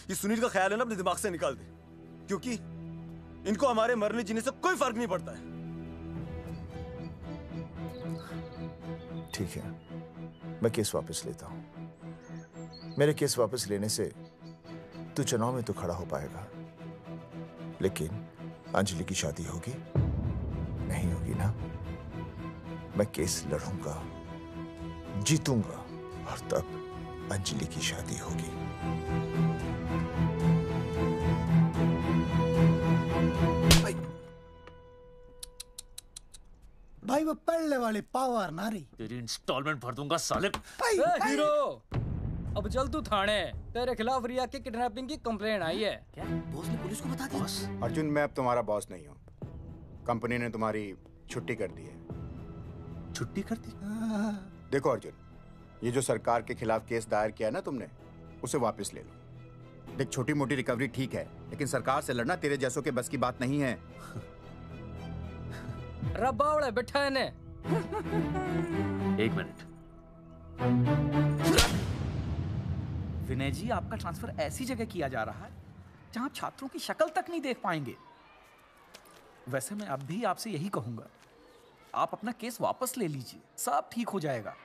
ये सुनील का ख्याल है ना अपने दिमाग से निकाल दे, क्योंकि इनको हमारे मरने जीने से कोई फर्क नहीं पड़ता है। ठीक है, मैं केस वापस लेता हूं। मेरे केस वापस लेने से तू चुनाव में तो खड़ा हो पाएगा, लेकिन अंजलि की शादी होगी नहीं होगी ना? मैं केस लड़ूंगा, जीतूंगा, और तब अंजलि की शादी होगी। भाई वो पढ़ने वाली पावर नारी। तेरी इंस्टॉलमेंट भर दूंगा साले। हीरो, अब चल तू थाने, तेरे खिलाफ रिया की किडनैपिंग की कंप्लेंट आई है। क्या बॉस ने पुलिस को बता दिया? अर्जुन मैं अब तुम्हारा बॉस नहीं हूँ, कंपनी ने तुम्हारी छुट्टी कर दी है। छुट्टी कर दी? देखो अर्जुन, ये जो सरकार के खिलाफ केस दायर किया ना तुमने, उसे वापस ले लो। देख छोटी मोटी रिकवरी ठीक है, लेकिन सरकार से लड़ना तेरे जैसों के बस की बात नहीं है। रबावड़े बैठा है ने। एक मिनट। विनय जी आपका ट्रांसफर ऐसी जगह किया जा रहा है जहां छात्रों की शक्ल तक नहीं देख पाएंगे। वैसे मैं अब भी आपसे यही कहूंगा, आप अपना केस वापस ले लीजिए, सब ठीक हो जाएगा।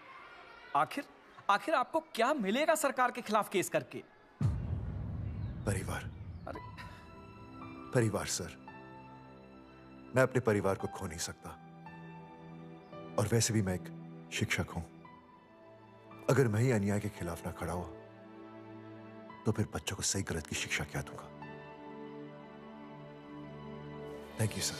आखिर आपको क्या मिलेगा सरकार के खिलाफ केस करके? परिवार। परिवार सर, मैं अपने परिवार को खो नहीं सकता, और वैसे भी मैं एक शिक्षक हूं। अगर मैं ही अन्याय के खिलाफ ना खड़ा हुआ तो फिर बच्चों को सही गलत की शिक्षा क्या दूंगा? Thank you sir.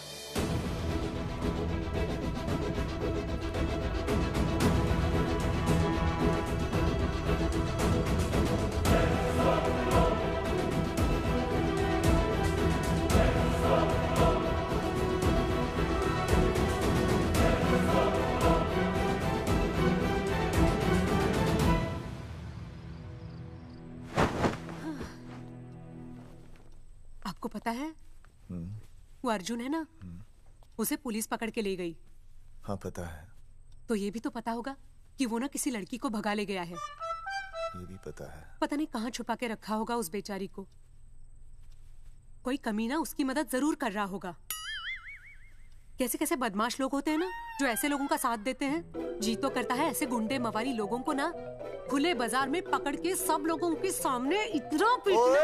आपको पता है वो अर्जुन है ना, उसे पुलिस पकड़ के ले गई। हाँ पता है। तो ये भी तो पता होगा कि वो ना किसी लड़की को भगा ले गया है। ये भी पता है। पता नहीं कहाँ छुपा के रखा होगा उस बेचारी को। कोई कमीना उसकी मदद जरूर कर रहा होगा। कैसे कैसे बदमाश लोग होते हैं ना, जो ऐसे लोगों का साथ देते हैं। जी तो करता है ऐसे गुंडे मवाली लोगों को ना खुले बाजार में पकड़ के सब लोगों के सामने इतना पीटना।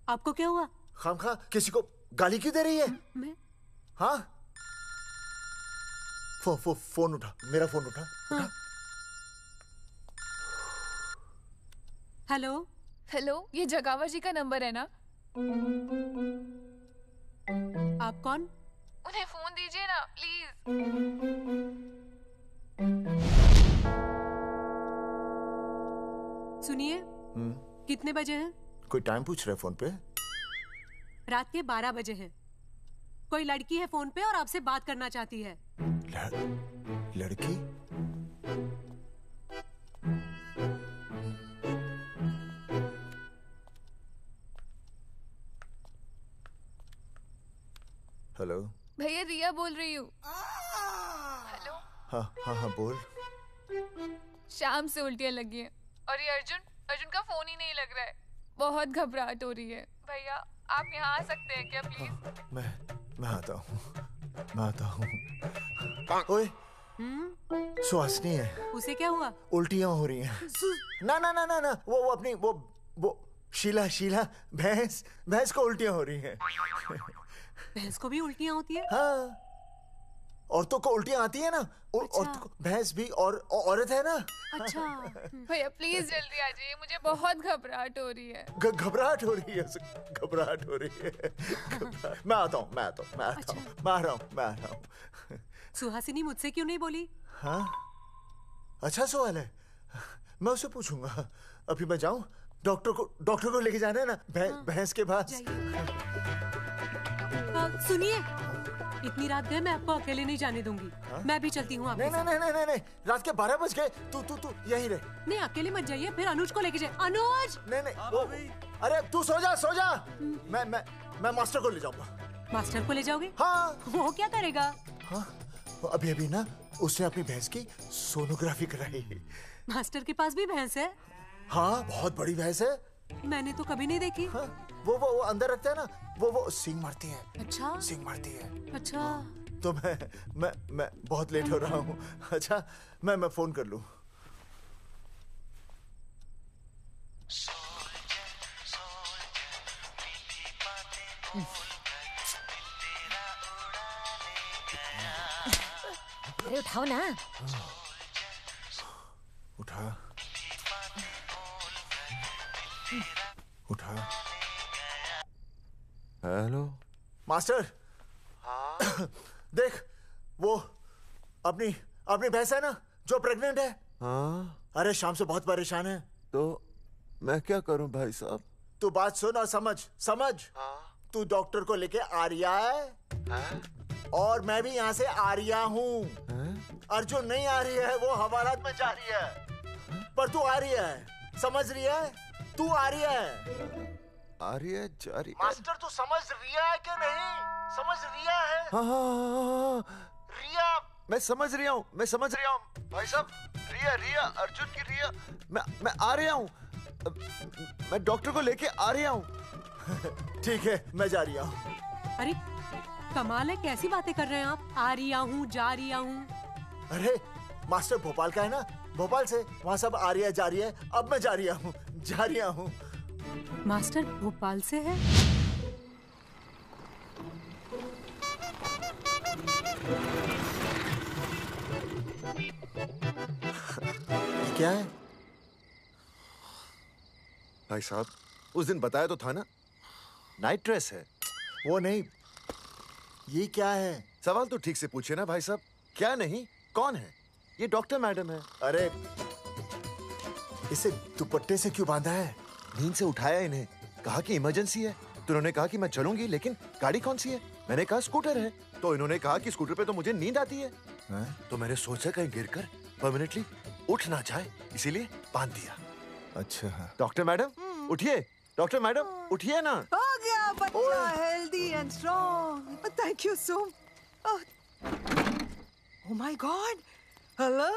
आपको क्या हुआ? खामखा किसी को गाली क्यों दे रही है? मैं? हाँ? फोन उठा, मेरा फोन उठा। हाँ। हेलो हेलो, ये जगावर जी का नंबर है ना? आप कौन? उन्हें फोन दीजिए ना प्लीज। सुनिए, कितने बजे हैं? कोई टाइम पूछ रहे फोन पे? रात के 12 बजे हैं। कोई लड़की है फोन पे और आपसे बात करना चाहती है। लड़की? हेलो भैया, रिया बोल रही हूँ। हेलो। हाँ हाँ हाँ बोल। शाम से उल्टियाँ लगी हैं और ये अर्जुन का फोन ही नहीं लग रहा है। बहुत घबराहट हो रही है। भैया आप यहाँ आ सकते हैं क्या प्लीज? मैं आता हूँ, मैं आता हूँ। ओए, सुहासिनी है। उसे क्या हुआ? उल्टियाँ हो रही हैं। ना ना ना ना ना, वो अपनी वो शीला भैंस को उल्टियाँ हो रही हैं। भैंस को भी उल्टियाँ होती है? हाँ, औरतों को उल्टियाँ आती है ना। औरतों को, भैंस भी और औरत है ना। अच्छा भैया प्लीज जल्दी आ जाइए, मुझे बहुत घबराहट हो रही है। घबराहट हो रही है, घबराहट हो रही है। मैं आता हूँ, मैं आ रहा हूँ। सुहासिनी मुझसे क्यों नहीं बोली? हाँ, अच्छा सवाल है, मैं उसे पूछूंगा। अभी मैं जाऊँ? डॉक्टर को लेके जाना है ना भैंस के पास। सुनिए, इतनी रात गए मैं आपको अकेले नहीं जाने दूंगी। मैं भी चलती हूँ आपके साथ। नहीं, रात के 12 बज गए। तू यहीं रहे। नहीं, अकेले मत जाइए, फिर अनुज को लेके जाइए। अनुज! नहीं, अरे तू सो जा। मैं मास्टर को ले जाऊंगा। मास्टर को ले जाओगे? हाँ। वो क्या करेगा? हाँ, अभी ना उसने अपनी भैंस की सोनोग्राफी कराई। मास्टर के पास भी भैंस है? हाँ, बहुत बड़ी भैंस है। मैंने तो कभी नहीं देखी। हाँ, वो अंदर रखते हैं ना, वो सींग मारती है। अच्छा, सींग मारती है। अच्छा, तो मैं बहुत लेट हो रहा हूँ। अच्छा, मैं फोन कर लूँ। अरे उठाओ ना। उठा। Hello master. हाँ? देख, वो अपनी भैंस है ना जो प्रेग्नेंट है। हाँ? अरे शाम से बहुत परेशान है। तो मैं क्या करूं भाई साहब? तू बात सुन और समझ। हाँ? तू डॉक्टर को लेके आ रिया है? हाँ? और मैं भी यहाँ से आ रिया हूँ। अर्जुन नहीं आ रही है, वो हवालात में जा रही है। पर तू आ रही है, समझ रही है? तू आ रही है। आ रही है, जा रही है। मास्टर तू समझ रिया है कि नहीं? समझ रिया है? हाँ। रिया। मैं समझ रहा हूँ भाई साहब। रिया अर्जुन की रिया। मैं आ रहा हूँ। मैं डॉक्टर को लेके आ रहा हूँ। ठीक है, मैं जा रही हूँ। अरे कमाल है, कैसी बातें कर रहे हैं आप? आ रही हूँ, जा रही हूँ। अरे मास्टर भोपाल का है ना, भोपाल से वहाँ सब आ रही है, जा रही है। अब मैं जा रही हूँ। मास्टर भोपाल से है? क्या है भाई साहब? उस दिन बताया तो था ना, नाइट ड्रेस है। वो नहीं, ये क्या है? सवाल तो ठीक से पूछे ना भाई साहब। क्या नहीं, कौन है? ये डॉक्टर मैडम है। अरे इसे दुपट्टे से क्यों बांधा है? नींद से उठाया इन्हें, कहा कि इमरजेंसी है। तो उन्होंने कहा कि मैं चलूंगी, लेकिन गाड़ी कौन सी है? मैंने कहा स्कूटर है। तो इन्होंने कहा कि स्कूटर पे तो मुझे नींद आती है। तो मैंने सोचा कहीं गिरकर परमानेंटली उठ ना जाए, इसीलिए बांध दिया। अच्छा। डॉक्टर मैडम उठिए, डॉक्टर मैडम उठिए ना। हो गया बच्चा healthy and strong. Thank you so. Oh my God, hello.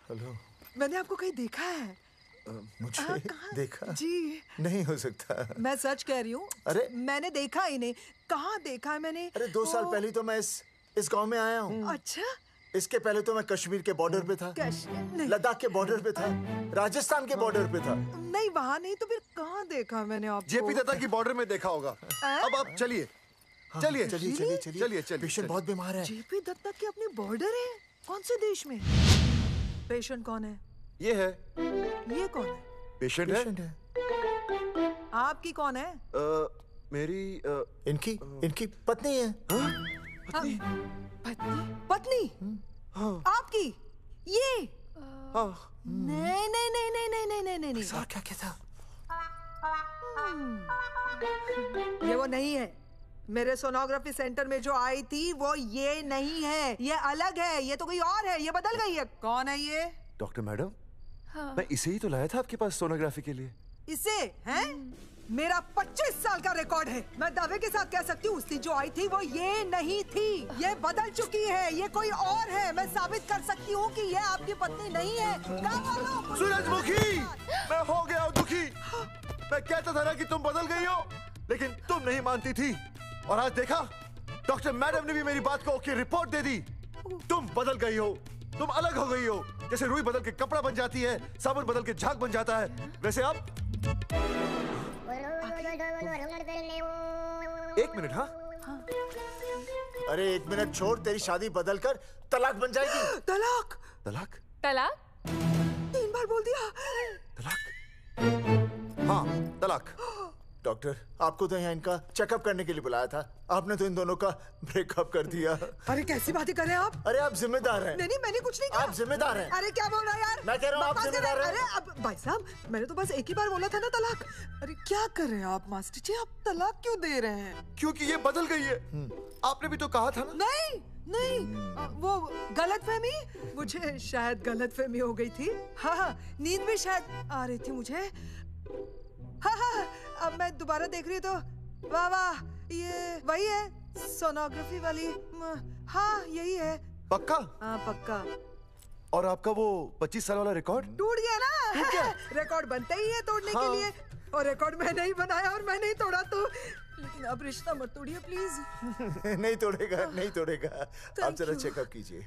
Hello. मैंने आपको कहीं देखा है। मुझे देखा जी नहीं हो सकता। मैं सच कह रही हूँ। अरे मैंने देखा ही नहीं। कहाँ देखा है मैंने? अरे 2 साल पहले तो मैं इस गांव में आया हूँ। अच्छा। इसके पहले तो मैं कश्मीर के बॉर्डर पे था, लद्दाख के बॉर्डर पे था, राजस्थान के बॉर्डर पे था। नहीं वहाँ नहीं तो फिर कहाँ देखा मैंने आपको? जेपी दत्ता की बॉर्डर में देखा होगा। अब आप चलिए चलिए चलिए चलिए चलिए चलिए। पेशेंट बहुत बीमार है। जेपी दत्ता की अपनी बॉर्डर है? कौन से देश में? पेशेंट कौन है? ये है। ये कौन है? पेशेंट है। आपकी कौन है? मेरी इनकी पत्नी है। पत्नी? पत्नी? आपकी? ये? नहीं नहीं नहीं नहीं नहीं नहीं नहीं नहीं। सर क्या कहता? ये वो नहीं है। मेरे सोनोग्राफी सेंटर में जो आई थी वो ये नहीं है, ये अलग है, ये तो कोई और है, ये बदल गई है। कौन है ये? डॉक्टर मैडम, हाँ। मैं इसे ही तो लाया था आपके पास सोनोग्राफी के लिए। इसे हैं? मेरा 25 साल का रिकॉर्ड है। मैं दावे के साथ कह सकती हूँ उसकी जो आई थी वो ये नहीं थी, ये बदल चुकी है, ये कोई और है। मैं साबित कर सकती हूँ कि ये आपकी पत्नी नहीं है। सूरजमुखी, मैं हो गया हूँ दुखी। मैं कहता था ना कि तुम बदल गई हो, लेकिन तुम नहीं मानती थी। और आज देखा, डॉक्टर मैडम ने भी मेरी बात को ओके रिपोर्ट दे दी। तुम बदल गई हो, तुम अलग हो गई हो। जैसे रुई बदल के कपड़ा बन जाती है, साबुन बदल के झाग बन जाता है, वैसे आप। एक मिनट। हाँ अरे 1 मिनट छोड़, तेरी शादी बदल कर तलाक बन जाएगी। तलाक? तलाक? तलाक? 3 बार बोल दिया। तलाक? हाँ तलाक। डॉक्टर, आपको तो यहाँ इनका चेकअप करने के लिए बुलाया था, आपने तो इन दोनों का ब्रेकअप कर दिया। अरे कैसी बातें कर रहे हैं आप? अरे आप जिम्मेदार हैं। नहीं मैंने कुछ नहीं कहा। आप जिम्मेदार हैं। अरे क्या बोल रहा है यार? मैं कह रहा हूँ आप जिम्मेदार हैं। अरे अब भाई साहब, मैंने तो बस एक ही बार बोला था ना तलाक। अरे क्या कर रहे हैं आप मास्टर जी? आप तलाक क्यों दे रहे हैं? क्योंकि ये बदल गई है। आपने भी तो कहा था ना। नहीं वो गलतफहमी, मुझे शायद गलतफहमी हो गई थी। हाँ नींद भी शायद आ रही थी मुझे। हाँ अब मैं दोबारा देख रही तो वाह वाह, ये वही है सोनोग्राफी वाली। हाँ यही है। पक्का? हाँ पक्का। और आपका वो 25 साल वाला रिकॉर्ड टूट गया ना? रिकॉर्ड बनते ही है तोड़ने के लिए, और रिकॉर्ड मैंने ही बनाया और मैंने ही तोड़ा। तो लेकिन अब रिश्ता मत तोड़िए प्लीज। नहीं तोड़ेगा, नहीं तोड़ेगा। आप जरा चेकअप कीजिए।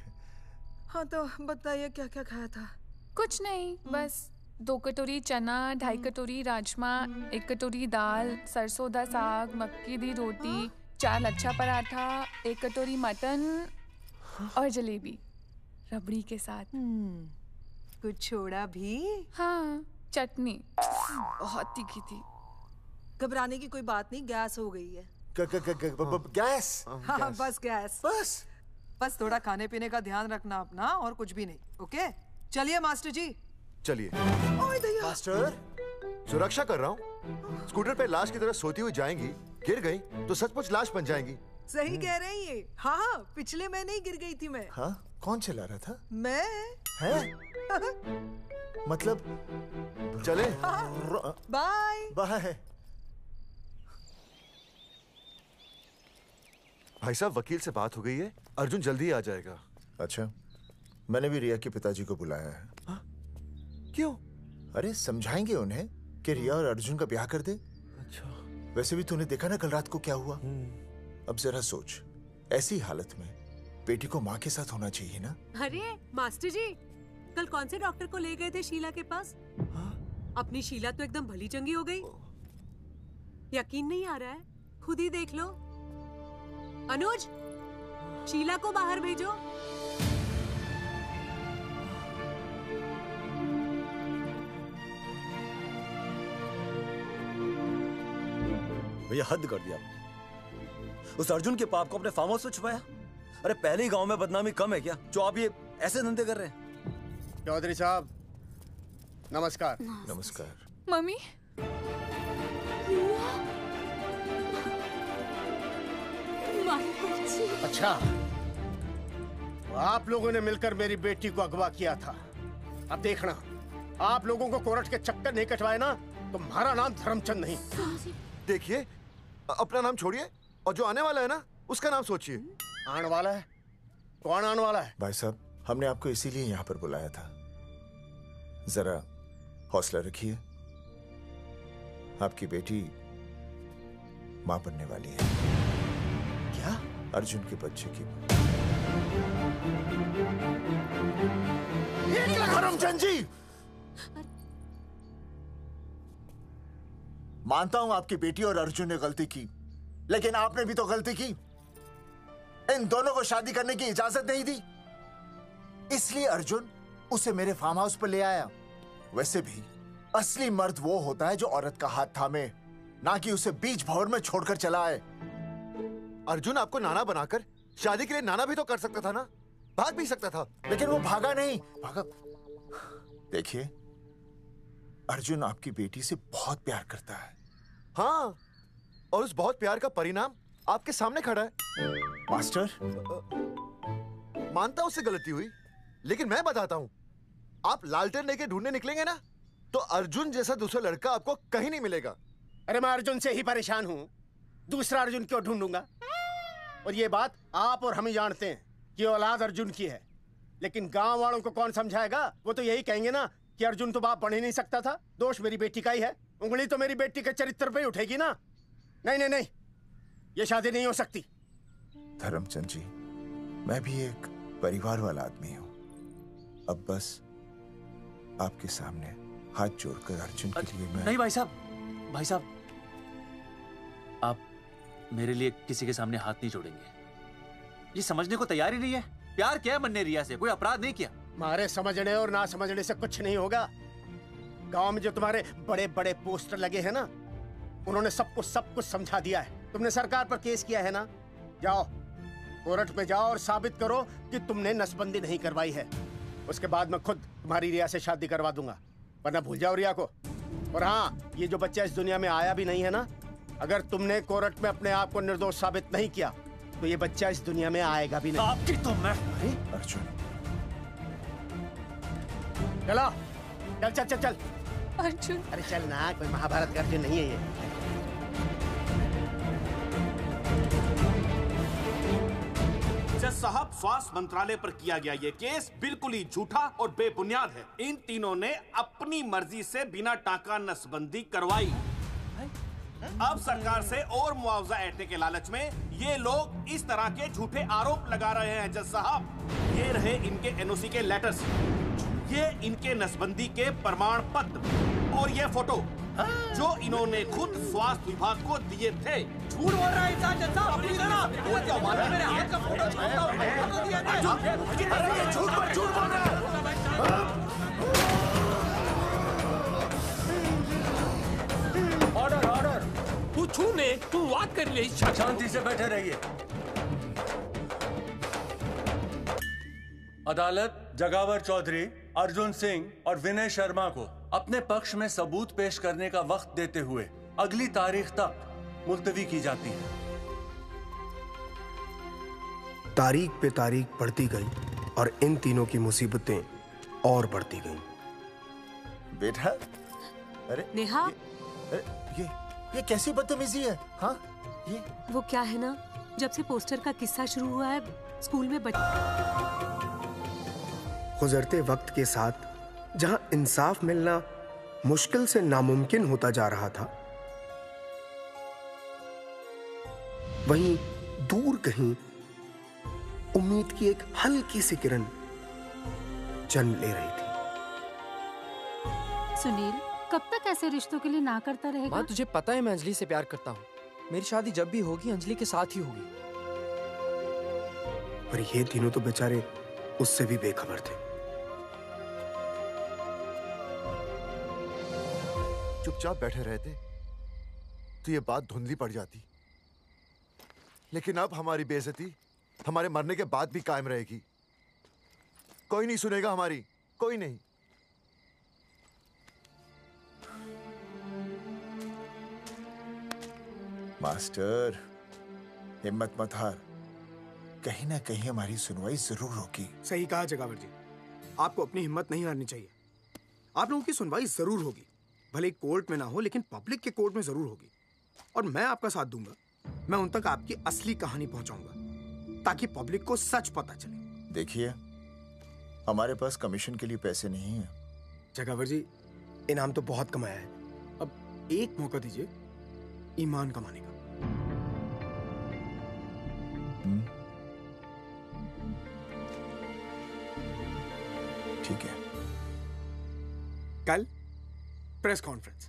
हाँ तो बताइए क्या क्या खाया था? कुछ नहीं, बस 2 कटोरी चना, 2.5 कटोरी राजमा, 1 कटोरी दाल, सरसों दा साग, मक्की दी रोटी, 4 लच्छा पराठा, 1 कटोरी मटन और जलेबी रबड़ी के साथ। कुछ छोड़ा भी? हाँ चटनी बहुत तीखी थी। घबराने की कोई बात नहीं, गैस हो गई है। गैस? हाँ बस गैस। बस थोड़ा खाने पीने का ध्यान रखना अपना, और कुछ भी नहीं। ओके चलिए मास्टर जी। चलिए। मास्टर, सुरक्षा कर रहा हूँ। स्कूटर पे लाश की तरह सोती हुई जाएंगी, गिर गई तो सचमुच लाश बन जाएंगी। सही कह रहे हैं ये। हाँ पिछले महीने ही गिर गई थी मैं। हाँ कौन चला रहा था? मैं। है? मतलब चले? Bye bye. भाई साहब वकील से बात हो गई है, अर्जुन जल्दी ही आ जाएगा। अच्छा, मैंने भी रिया के पिताजी को बुलाया है। क्यों? अरे समझाएंगे उन्हें कि रिया और अर्जुन का ब्याह कर दे। अच्छा। वैसे भी तूने देखा ना कल रात को क्या हुआ। अब जरा सोच, ऐसी हालत में बेटी को माँ के साथ होना चाहिए ना। अरे मास्टर जी, कल कौन से डॉक्टर को ले गए थे शीला के पास? अपनी शीला तो एकदम भली चंगी हो गई। यकीन नहीं आ रहा है? खुद ही देख लो। अनुज, शीला को बाहर भेजो। भैया हद कर दिया। उस अर्जुन के पाप को अपने फार्म हाउस में छुपाया। अरे पहले ही गांव में बदनामी कम है क्या, जो आप ये ऐसे धंधे कर रहे हैं? चौधरी साहब नमस्कार। नमस्कार। मम्मी। अच्छा, आप लोगों ने मिलकर मेरी बेटी को अगवा किया था। अब देखना, आप लोगों को कोर्ट के चक्कर नहीं कटवाए ना, तो हमारा नाम धर्मचंद नहीं। देखिए, अपना नाम छोड़िए और जो आने वाला है ना, उसका नाम सोचिए। आने वाला है? कौन आने वाला है? भाई साहब, हमने आपको इसीलिए यहाँ पर बुलाया था। जरा हौसला रखिए, आपकी बेटी मां बनने वाली है। क्या? अर्जुन के बच्चे की। करमचंद जी, मानता हूं आपकी बेटी और अर्जुन ने गलती की, लेकिन आपने भी तो गलती की। इन दोनों को शादी करने की इजाजत नहीं दी, इसलिए अर्जुन उसे मेरे फार्म हाउस पर ले आया। वैसे भी असली मर्द वो होता है जो औरत का हाथ थामे, ना कि उसे बीच भंवर में छोड़कर चला आए। अर्जुन आपको नाना बनाकर शादी के लिए नाना भी तो कर सकता था ना, भाग भी सकता था। लेकिन वो भागा नहीं। भागा। देखिए, अर्जुन आपकी बेटी से बहुत प्यार करता है। हाँ, और उस बहुत प्यार का परिणाम आपके सामने खड़ा है। मास्टर, मानता हूं उससे गलती हुई, लेकिन मैं बताता हूं, आप लालटेन लेके ढूंढने निकलेंगे ना, तो अर्जुन जैसा दूसरा लड़का आपको कहीं नहीं मिलेगा। अरे मैं अर्जुन से ही परेशान हूँ, दूसरा अर्जुन क्यों ढूंढूंगा? और ये बात आप और हम ही जानते हैं कि औलाद अर्जुन की है, लेकिन गांव वालों को कौन समझाएगा? वो तो यही कहेंगे ना कि अर्जुन तो बाप बन ही नहीं सकता था, दोष मेरी बेटी का ही है। उंगली तो मेरी बेटी के चरित्र पे ही उठेगी ना। नहीं नहीं नहीं, ये शादी नहीं हो सकती। धर्मचंद जी, मैं भी एक परिवार वाला आदमी हूँ। अब बस आपके सामने हाथ जोड़कर अर्जुन के लिए मैं... नहीं भाई साहब, भाई साहब, आप मेरे लिए किसी के सामने हाथ नहीं जोड़ेंगे। ये समझने को तैयार ही नहीं है। प्यार किया मन ने रिया से, कोई अपराध नहीं किया। तुम्हारे समझने और ना समझने से कुछ नहीं होगा। गांव में जो तुम्हारे बड़े बड़े पोस्टर लगे हैं ना, उन्होंने सब कुछ समझा दिया है। तुमने सरकार पर केस किया है ना, जाओ कोर्ट में जाओ और साबित करो कि तुमने नसबंदी नहीं करवाई है। उसके बाद मैं खुद तुम्हारी रिया से शादी करवा दूंगा, वरना भूल जाओ रिया को। और हाँ, ये जो बच्चा इस दुनिया में आया भी नहीं है ना, अगर तुमने कोर्ट में अपने आप को निर्दोष साबित नहीं किया तो ये बच्चा इस दुनिया में आएगा भी नहीं। आपकी तो मैं... अर्जुन, चलो चल चल चल चल। अर्जुन, अरे चल ना, कोई महाभारत का अर्जुन नहीं है ये। जज साहब, स्वास्थ्य मंत्रालय पर किया गया ये केस बिल्कुल ही झूठा और बेबुनियाद है। इन तीनों ने अपनी मर्जी से बिना टाका नसबंदी करवाई। अब सरकार से और मुआवजा ऐंठने के लालच में ये लोग इस तरह के झूठे आरोप लगा रहे हैं। जज साहब, ये रहे इनके एनओसी के लेटर्स, ये इनके नसबंदी के प्रमाण पत्र और ये फोटो जो इन्होंने खुद स्वास्थ्य विभाग को दिए थे। झूठ बोल रहा है इंसान। जज साहब, अपनी जगह। वो क्या मालूम, मेरे हाथ का फोटो छोड़ता हूं, फोटो दिया था। अरे ये झूठ बोल रहा है। ऑर्डर ऑर्डर, तू छूने तू बात कर ले। शांति से बैठे रहिए। अदालत जगावर चौधरी, अर्जुन सिंह और विनय शर्मा को अपने पक्ष में सबूत पेश करने का वक्त देते हुए अगली तारीख तक मुलतवी की जाती है। तारीख पे तारीख बढ़ती गई और इन तीनों की मुसीबतें और बढ़ती गईं। बेटा, अरे नेहा, ये कैसी बदतमीजी है? हाँ, ये वो क्या है ना, जब से पोस्टर का किस्सा शुरू हुआ है स्कूल में गुजरते वक्त के साथ जहां इंसाफ मिलना मुश्किल से नामुमकिन होता जा रहा था, वहीं दूर कहीं उम्मीद की एक हल्की सी किरण जन्म ले रही थी। सुनील, कब तक ऐसे रिश्तों के लिए ना करता रहेगा? माँ, तुझे पता है मैं अंजलि से प्यार करता हूँ। मेरी शादी जब भी होगी अंजलि के साथ ही होगी। पर ये तीनों तो बेचारे उससे भी बेखबर थे। चुपचाप बैठे रहते तो ये बात धुंधली पड़ जाती, लेकिन अब हमारी बेइज्जती हमारे मरने के बाद भी कायम रहेगी। कोई नहीं सुनेगा हमारी, कोई नहीं। मास्टर, हिम्मत मत हार, कहीं ना कहीं हमारी सुनवाई जरूर होगी। सही कहा जगावर जी, आपको अपनी हिम्मत नहीं हारनी चाहिए। आप लोगों की सुनवाई जरूर होगी, भले कोर्ट में ना हो लेकिन पब्लिक के कोर्ट में जरूर होगी। और मैं आपका साथ दूंगा। मैं उन तक आपकी असली कहानी पहुंचाऊंगा ताकि पब्लिक को सच पता चले। देखिए, हमारे पास कमीशन के लिए पैसे नहीं है। जगावर जी, इनाम तो बहुत कमाया है, अब एक मौका दीजिए ईमान कमाने का। ठीक है, कल प्रेस कॉन्फ्रेंस।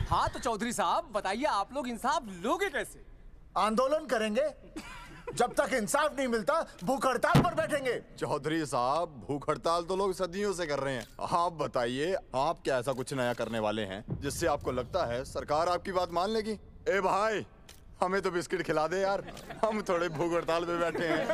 हाँ तो चौधरी साहब बताइए, आप लोग इंसाफ लोगे कैसे? आंदोलन करेंगे, जब तक इंसाफ नहीं मिलता भूख हड़ताल पर बैठेंगे। चौधरी साहब, भूख हड़ताल तो लोग सदियों से कर रहे हैं। आप बताइए, आप क्या ऐसा कुछ नया करने वाले हैं जिससे आपको लगता है सरकार आपकी बात मान लेगी? ए भाई, हमें तो बिस्किट खिला दे यार, हम थोड़े भूख हड़ताल पे बैठे हैं।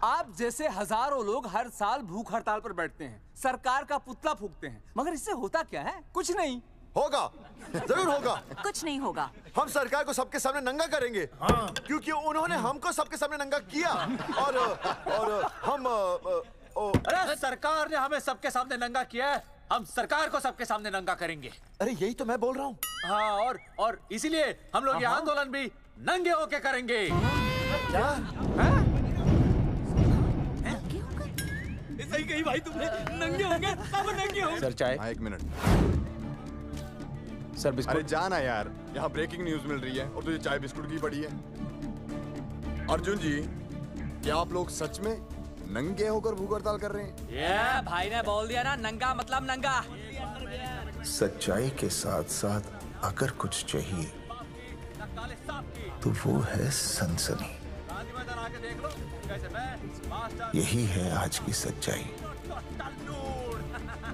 आप जैसे हजारों लोग हर साल भूख हड़ताल पर बैठते हैं, सरकार का पुतला फूंकते हैं, मगर इससे होता क्या है? कुछ नहीं होगा, जरूर होगा। कुछ नहीं होगा। हम सरकार को सबके सामने नंगा करेंगे। हाँ। क्योंकि उन्होंने हमको सबके सामने नंगा किया और हम अरे सरकार ने हमें सबके सामने नंगा किया है, हम सरकार को सबके सामने नंगा करेंगे। अरे यही तो मैं बोल रहा हूँ। हाँ, और इसीलिए हम लोग ये आंदोलन भी नंगे होके करेंगे। क्या? सही कही भाई तुमने, नंगे होंगे, अब नंगे होंगे। सर चाय। हाँ, 1 मिनट सर। बिस्कुट। अरे जाना यार, यहाँ ब्रेकिंग न्यूज मिल रही है और तुझे चाय बिस्कुट की पड़ी है। अर्जुन जी, क्या आप लोग सच में नंगे होकर भूख हड़ताल कर रहे हैं? ये भाई ने बोल दिया ना, नंगा मतलब नंगा। सच्चाई के साथ साथ अगर कुछ चाहिए तो वो है सनसनी। यही है आज की सच्चाई।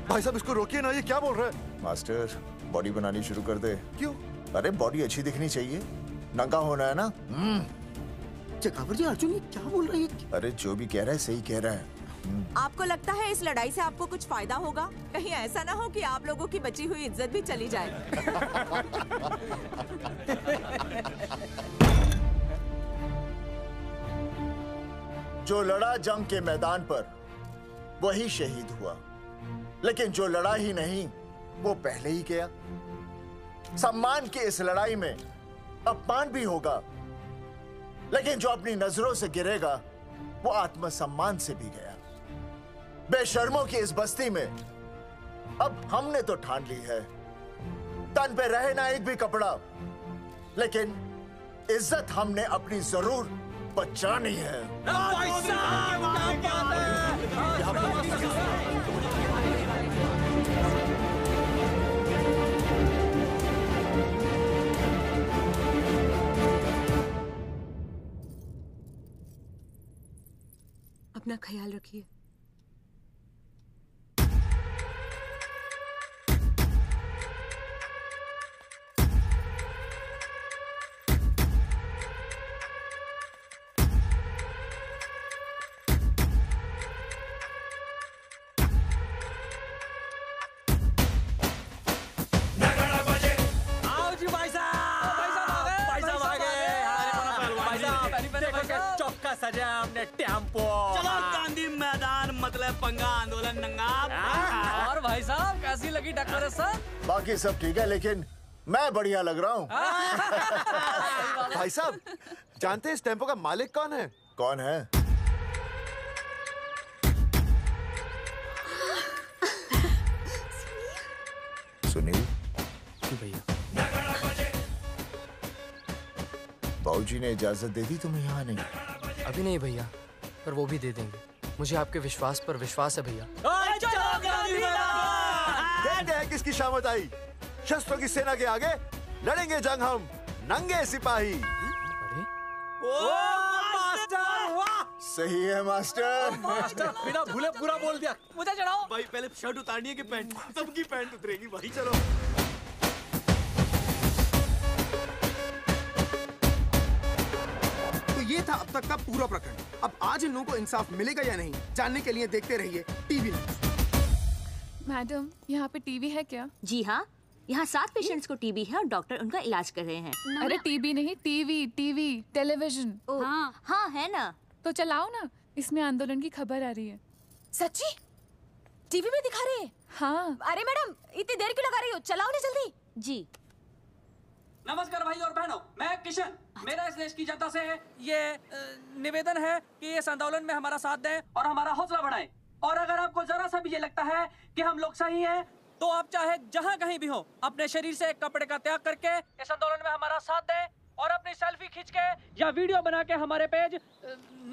भाई साहब इसको रोकिए ना, ये क्या बोल रहा है? मास्टर, बॉडी बनानी शुरू कर दे। क्यों? अरे बॉडी अच्छी दिखनी चाहिए, नंगा होना है ना। चकावर जी, अर्जुन ये क्या बोल रही है? अरे जो भी कह रहा है सही कह रहा है। आपको लगता है इस लड़ाई से आपको कुछ फायदा होगा? कहीं ऐसा ना हो कि आप लोगों की बची हुई इज्जत भी चली जाए। जो लड़ा जंग के मैदान पर वही शहीद हुआ, लेकिन जो लड़ा ही नहीं वो पहले ही गया। सम्मान की इस लड़ाई में अपमान भी होगा, लेकिन जो अपनी नजरों से गिरेगा वो आत्मसम्मान से भी गया। बेशर्मों की इस बस्ती में अब हमने तो ठान ली है, तन पे रहे ना एक भी कपड़ा, लेकिन इज्जत हमने अपनी जरूर बचानी है। अपना ख्याल रखिए। सजा हमने टेम्पो। चलो गांधी मैदान, मतलब पंगा आंदोलन नंगा। और भाई साहब कैसी लगी डेकोरेशन? बाकी सब ठीक है, लेकिन मैं बढ़िया लग रहा हूँ। भाई साहब जानते हैं इस टेम्पो का मालिक कौन है? कौन है? सुनील। भैया। बाबूजी ने इजाजत दे दी तुम्हें यहाँ आने? अभी नहीं भैया, पर वो भी दे देंगे। मुझे आपके विश्वास पर विश्वास है भैया। देखते हैं किसकी शामत आई। शस्त्रों की सेना के आगे लड़ेंगे जंग हम, नंगे सिपाही। सही है मास्टर। मास्टर बिना भूले पूरा बोल दिया। मुझे चढ़ाओ भाई, पहले शर्ट उतारनी है कि पैंट? सबकी पैंट उतरेगी भाई। चलो ये था अब तक का पूरा प्रकरण। अब आज इन लोगों को इंसाफ मिलेगा या नहीं, जानने के लिए देखते रहिए टीवी न्यूज़। मैडम, यहाँ पे टीवी है क्या? जी हाँ, यहाँ 7 पेशेंट्स को टीबी है और डॉक्टर उनका इलाज कर रहे हैं। अरे टीबी नहीं, टीवी, टेलीविजन। हाँ हाँ है ना। तो चलाओ ना, इसमें आंदोलन की खबर आ रही है। सच्ची? टीवी में दिखा रहे हैं? हाँ। अरे मैडम, इतनी देर क्यों लगा रही हो? चलाओ ना जल्दी। जी। नमस्कार भाई और बहनों, मैं किशन। मेरा इस देश की जनता से ये निवेदन है कि इस आंदोलन में हमारा साथ दें और हमारा हौसला बढ़ाएं। और अगर आपको जरा सा भी ये लगता है कि हम लोग सही हैं, तो आप चाहे जहाँ कहीं भी हो अपने शरीर से एक कपड़े का त्याग करके इस आंदोलन में हमारा साथ दें और अपनी सेल्फी खींच के या वीडियो बना के हमारे पेज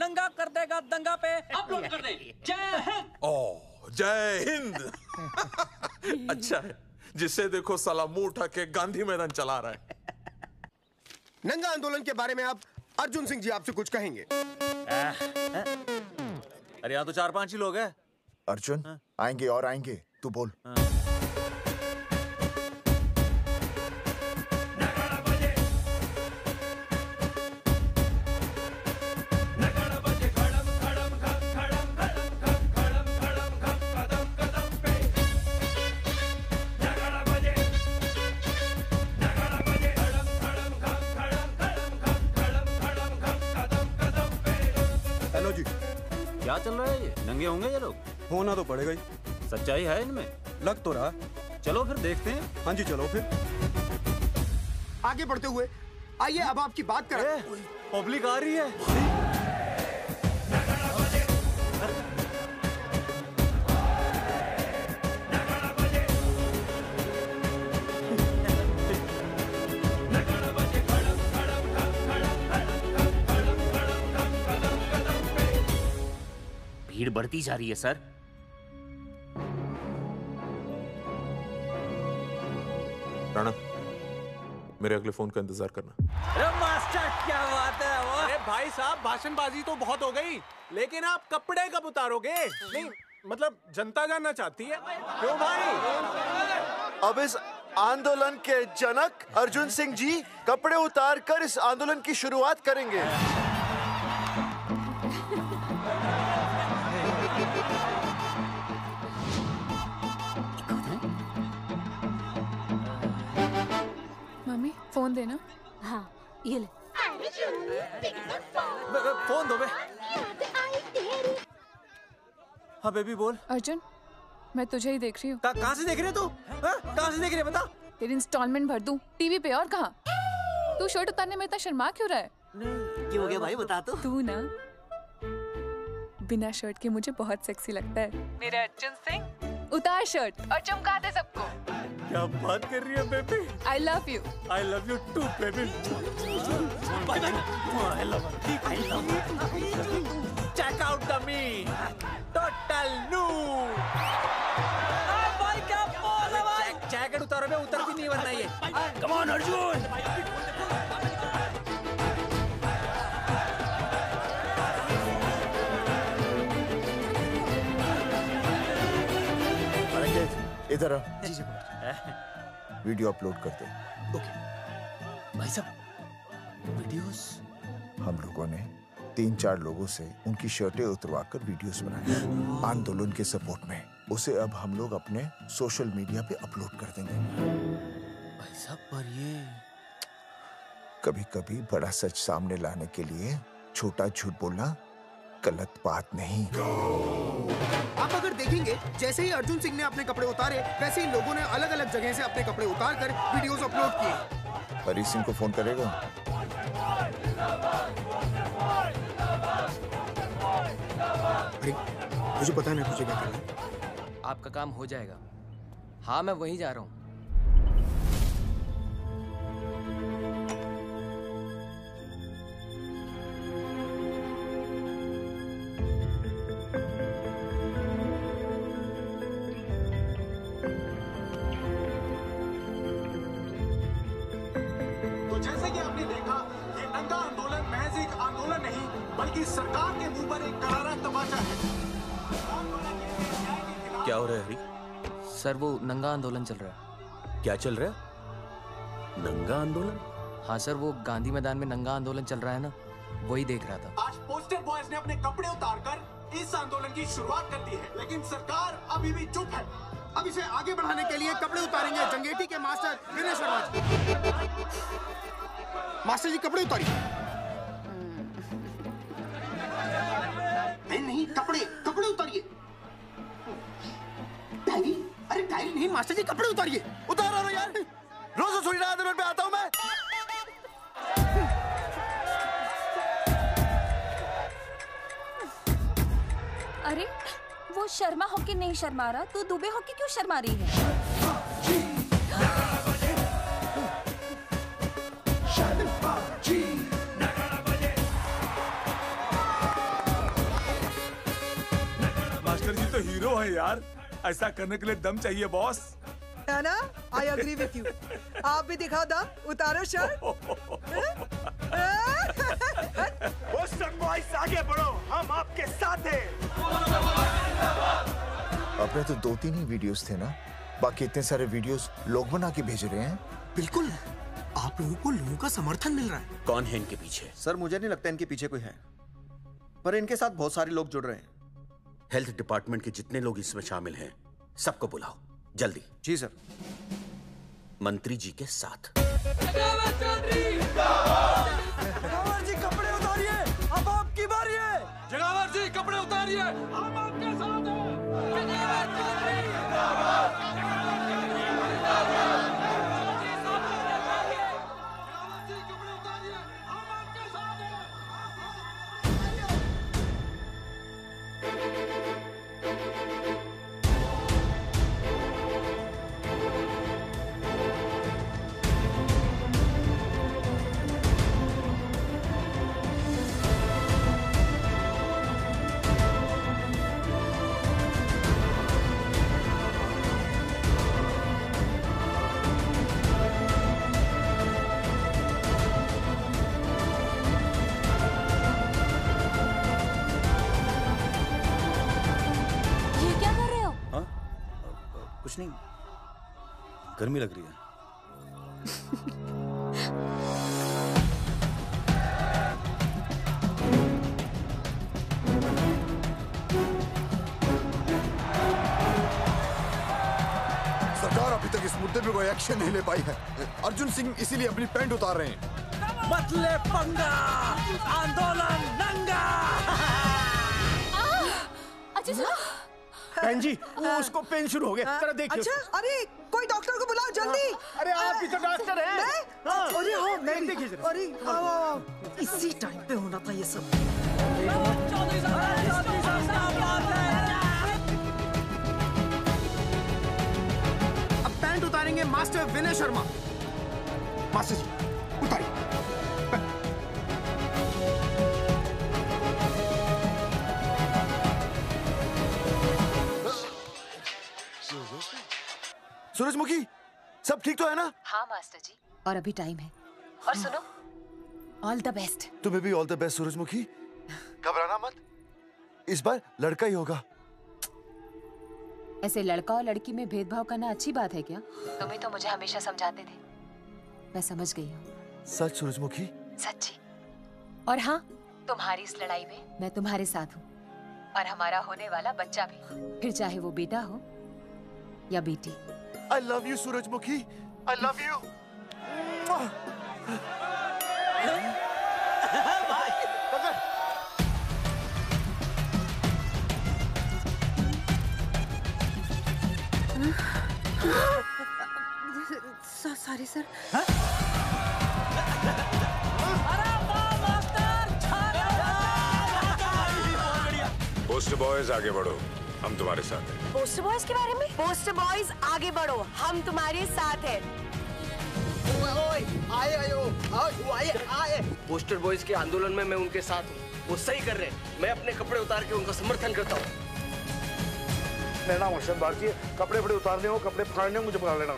नंगा कर देगा दंगा पे अपलोड कर दें। जय हिंद। ओह, जय हिंद। अच्छा है, जिसे देखो साला मुंह उठा के गांधी मैदान चला रहा है। नंगा आंदोलन के बारे में आप अर्जुन सिंह जी आपसे कुछ कहेंगे। अरे यहाँ तो 4-5 ही लोग हैं। अर्जुन आएंगे और आएंगे, तू बोल। हेलो जी, क्या चल रहा है? ये नंगे होंगे ये लोग? होना तो पड़ेगा ही। सच्चाई है इनमें? लग तो रहा। चलो फिर देखते हैं। हाँ जी, चलो फिर आगे बढ़ते हुए आइए अब आपकी बात करें। पब्लिक आ रही है। भीड़ बढ़ती जा रही है सर। राणा, मेरे अगले फोन का इंतजार करना। अरे मास्टर, क्या बात है वो? अरे भाई साहब, भाषणबाजी तो बहुत हो गई, लेकिन आप कपड़े कब उतारोगे? नहीं मतलब जनता जानना चाहती है। क्यों भाई? अब इस आंदोलन के जनक अर्जुन सिंह जी कपड़े उतार कर इस आंदोलन की शुरुआत करेंगे। मम्मी फोन देना। हाँ ये ले। फोन दो बे। हाँ बेबी बोल। अर्जुन, मैं तुझे ही देख रही हूँ। कहाँ से देख रही है तू? कहाँ से देख रही है बता? तेरी इंस्टॉलमेंट भर दूं टीवी पे और कहाँ? तू शर्ट उतारने में इतना शर्मा क्यों रहा है? क्यों हो गया भाई, बता तो। तू ना बिना शर्ट के मुझे बहुत सेक्सी लगता है। मेरे अर्जुन सिंह, उतार शर्ट और चमका दे सबको। क्या बात कर रही है baby? I love you. I love you too baby. Check out the me, total new. भाई क्या बोल है भाई? जैकेट उतारो बे, उतर भी नहीं वरना ये। Come on Arjun. इधर आ। वीडियो अपलोड करते। भाई साहब, वीडियोस? हम लोगों ने 3-4 लोगों से उनकी शर्टें उतरवाकर वीडियोस बनाए आंदोलन के सपोर्ट में। उसे अब हम लोग अपने सोशल मीडिया पे अपलोड कर देंगे। भाई साहब, पर ये कभी-कभी बड़ा सच सामने लाने के लिए छोटा झूठ बोलना गलत बात नहीं। आप अगर देखेंगे, जैसे ही अर्जुन सिंह ने अपने कपड़े उतारे, वैसे ही लोगों ने अलग अलग जगह से अपने कपड़े उतार कर वीडियोस अपलोड किए। हरी सिंह को फोन करेगा? अरे मुझे पता नहीं तुझे क्या करना है। आपका काम हो जाएगा। हाँ मैं वहीं जा रहा हूँ। जैसे कि आपने देखा, ये नंगा आंदोलन महज एक आंदोलन नहीं, बल्कि सरकार के मुंह पर एक करारा तमाचा है। क्या हो रहा है हरी? सर वो नंगा आंदोलन चल रहा है। क्या चल रहा है? नंगा आंदोलन? हाँ सर, वो गांधी मैदान में नंगा आंदोलन चल रहा है ना, वही देख रहा था। आज पोस्टर बॉयज ने अपने कपड़े उतारकर इस आंदोलन की शुरुआत कर दी है, लेकिन सरकार अभी भी चुप है। अब इसे आगे बढ़ाने के लिए कपड़े उतारेंगे जंगेटी के मास्टर विनय शर्मा जी। मास्टर जी कपड़े उतारिए। नहीं, कपड़े कपड़े उतारिए। डायरी? अरे डायरी नहीं मास्टर जी, कपड़े उतारिए। उतारो यार। रोज थोड़ी ना आंदोलन पे आता हूं मैं। अरे वो शर्मा होके नहीं शर्मा रहा, तू दुबे होके क्यों शर्मा रही है? मास्टर जी तो हीरो है यार, ऐसा करने के लिए दम चाहिए बॉस। है ना? I agree with you. आप भी दिखाओ दम, उतारो शर्ट। बोस्टन बॉयज आगे बढ़ो, हम आपके साथ हैं। अपने तो 2-3 ही वीडियोस थे ना, बाकी इतने सारे वीडियोस लोग बना के भेज रहे हैं। बिल्कुल, आप लोगों को लोगों का समर्थन मिल रहा है। कौन है इनके पीछे? सर मुझे नहीं लगता इनके पीछे कोई है, पर इनके साथ बहुत सारे लोग जुड़ रहे हैं। हेल्थ डिपार्टमेंट के जितने लोग इसमें शामिल हैं, सबको बुलाओ जल्दी। जी सर। मंत्री जी के साथ। जगावर जी कपड़े उतारिए, अब आपकी बारी है। जगावर जी कपड़े उतारिए, हम आपके साथ हैं। कुछ नहीं, गर्मी लग रही है। सरकार अभी तक इस मुद्दे पे कोई एक्शन नहीं ले पाई है। अर्जुन सिंह इसीलिए अपनी पैंट उतार रहे हैं। मत ले पंगा, आंदोलन नंगा। बहन जी, वो उसको पेन शुरू हो गया, जरा देखिए। अच्छा, अरे कोई डॉक्टर को बुलाओ जल्दी। अरे आप ही तो डॉक्टर हैं। अरे हाँ, मैं देखिए भी। जरा। अरे आओ, इसी टाइम पे होना था ये सब। अब पैंट उतारेंगे मास्टर विनय शर्मा। मास्टर जी उतारिए। सूरजमुखी, सब ठीक तो है ना? हाँ मास्टर जी, और अभी टाइम है। और सुनो, ऑल द बेस्ट। तुम्हें भी ऑल द बेस्ट सूरजमुखी। घबराना मत, इस बार लड़का ही होगा। ऐसे लड़का और लड़की में भेदभाव करना अच्छी बात है क्या? तुम ही तो मुझे हमेशा समझाते थे। मैं समझ गई हूँ। सच सूरजमुखी? सच्ची। और हाँ, तुम्हारी इस लड़ाई में मैं तुम्हारे साथ हूँ, और हमारा होने वाला बच्चा भी, फिर चाहे वो बेटा हो या बेटी। I love you, सूरजमुखी। I love you. Sorry sir. Post boys आगे बढ़ो, हम तुम्हारे साथ हैं। पोस्टर बॉयज के बारे में? पोस्टर बॉयज आगे बढ़ो, हम तुम्हारे साथ हैं। आए। पोस्टर बॉयज के आंदोलन में मैं उनके साथ हूँ, वो सही कर रहे हैं। मैं अपने कपड़े उतार के उनका समर्थन करता हूँ। मेरा नाम अर्शद भारती है। कपड़े बड़े उतारने हो, कपड़े फाड़ने हो, मुझे बुला लेना।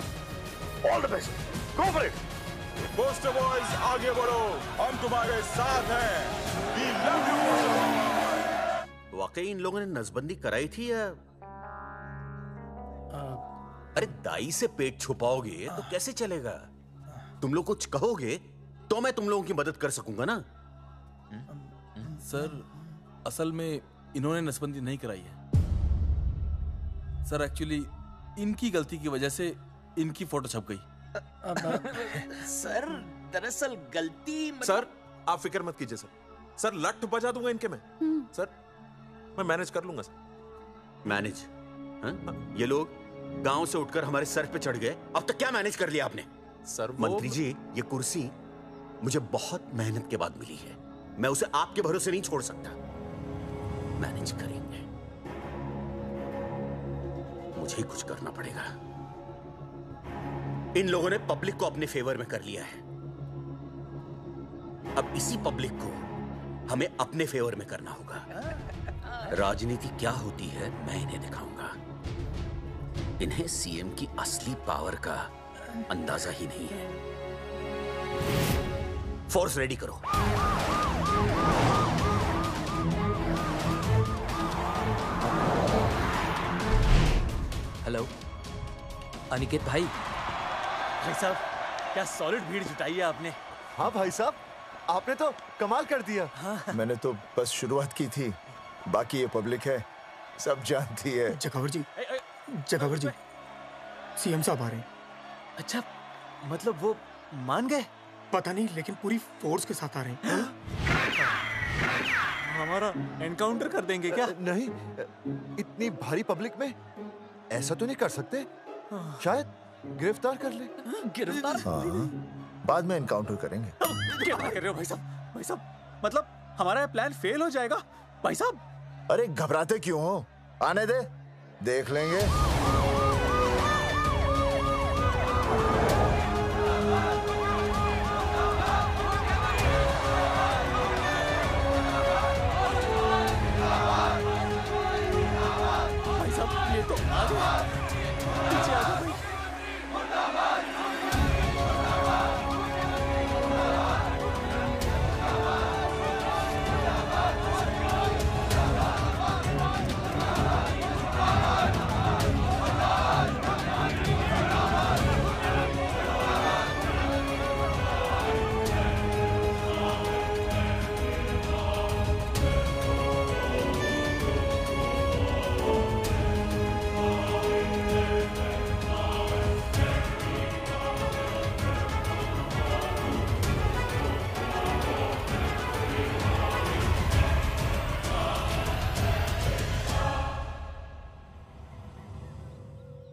All the best, go for it. Poster boys आगे बढ़ो, हम तुम्हारे साथ हैं। We love you, poster boys. वाकई इन लोगों ने नसबंदी कराई थी या? अरे दाई से पेट छुपाओगे तो कैसे चलेगा? तुम लोग कुछ कहोगे तो मैं तुम लोगों की मदद कर सकूंगा ना। सर, असल में इन्होंने नसबंदी नहीं कराई है सर। एक्चुअली इनकी गलती की वजह से इनकी फोटो छप गई। सर दरअसल गलती सर आप फिक्र मत कीजिए सर। सर लट बजा दूंगा इनके में। सर मैं मैनेज कर लूंगा सर। मैनेज? हाँ? ये लोग गांव से उठकर हमारे सर पे चढ़ गए, अब तक क्या मैनेज कर लिया आपने? सर मंत्री जी, ये कुर्सी मुझे बहुत मेहनत के बाद मिली है। मैं उसे आपके भरोसे नहीं छोड़ सकता। मैनेज करेंगे। मुझे ही कुछ करना पड़ेगा। इन लोगों ने पब्लिक को अपने फेवर में कर लिया है। अब इसी पब्लिक को हमें अपने फेवर में करना होगा। राजनीति क्या होती है मैं इन्हें दिखाऊंगा। इन्हें सीएम की असली पावर का अंदाजा ही नहीं है। फोर्स रेडी करो। हेलो अनिकेत भाई। भाई साहब क्या सॉलिड भीड़ जुटाई है आपने। हाँ भाई साहब, आपने तो कमाल कर दिया। मैंने तो बस शुरुआत की थी, बाकी ये पब्लिक है, सब जानती है। जगावर जी, जगावर जी, सीएम साहब आ रहे हैं। अच्छा, मतलब वो मान गए? पता नहीं, लेकिन पूरी फोर्स के साथ आ रहे हैं। हमारा एनकाउंटर कर देंगे क्या? नहीं, इतनी भारी पब्लिक में ऐसा तो नहीं कर सकते। शायद गिरफ्तार कर ले। गिरफ्तार? हाँ, बाद में एनकाउंटर करेंगे। क्या बात कर रहे हो भाई साहब? भाई साहब, मतलब हमारा प्लान फेल हो जाएगा भाई साहब? अरे घबराते क्यों हो? आने दे, देख लेंगे। भाई साहब ये तो आ गया। पीछे आ जाओ भाई।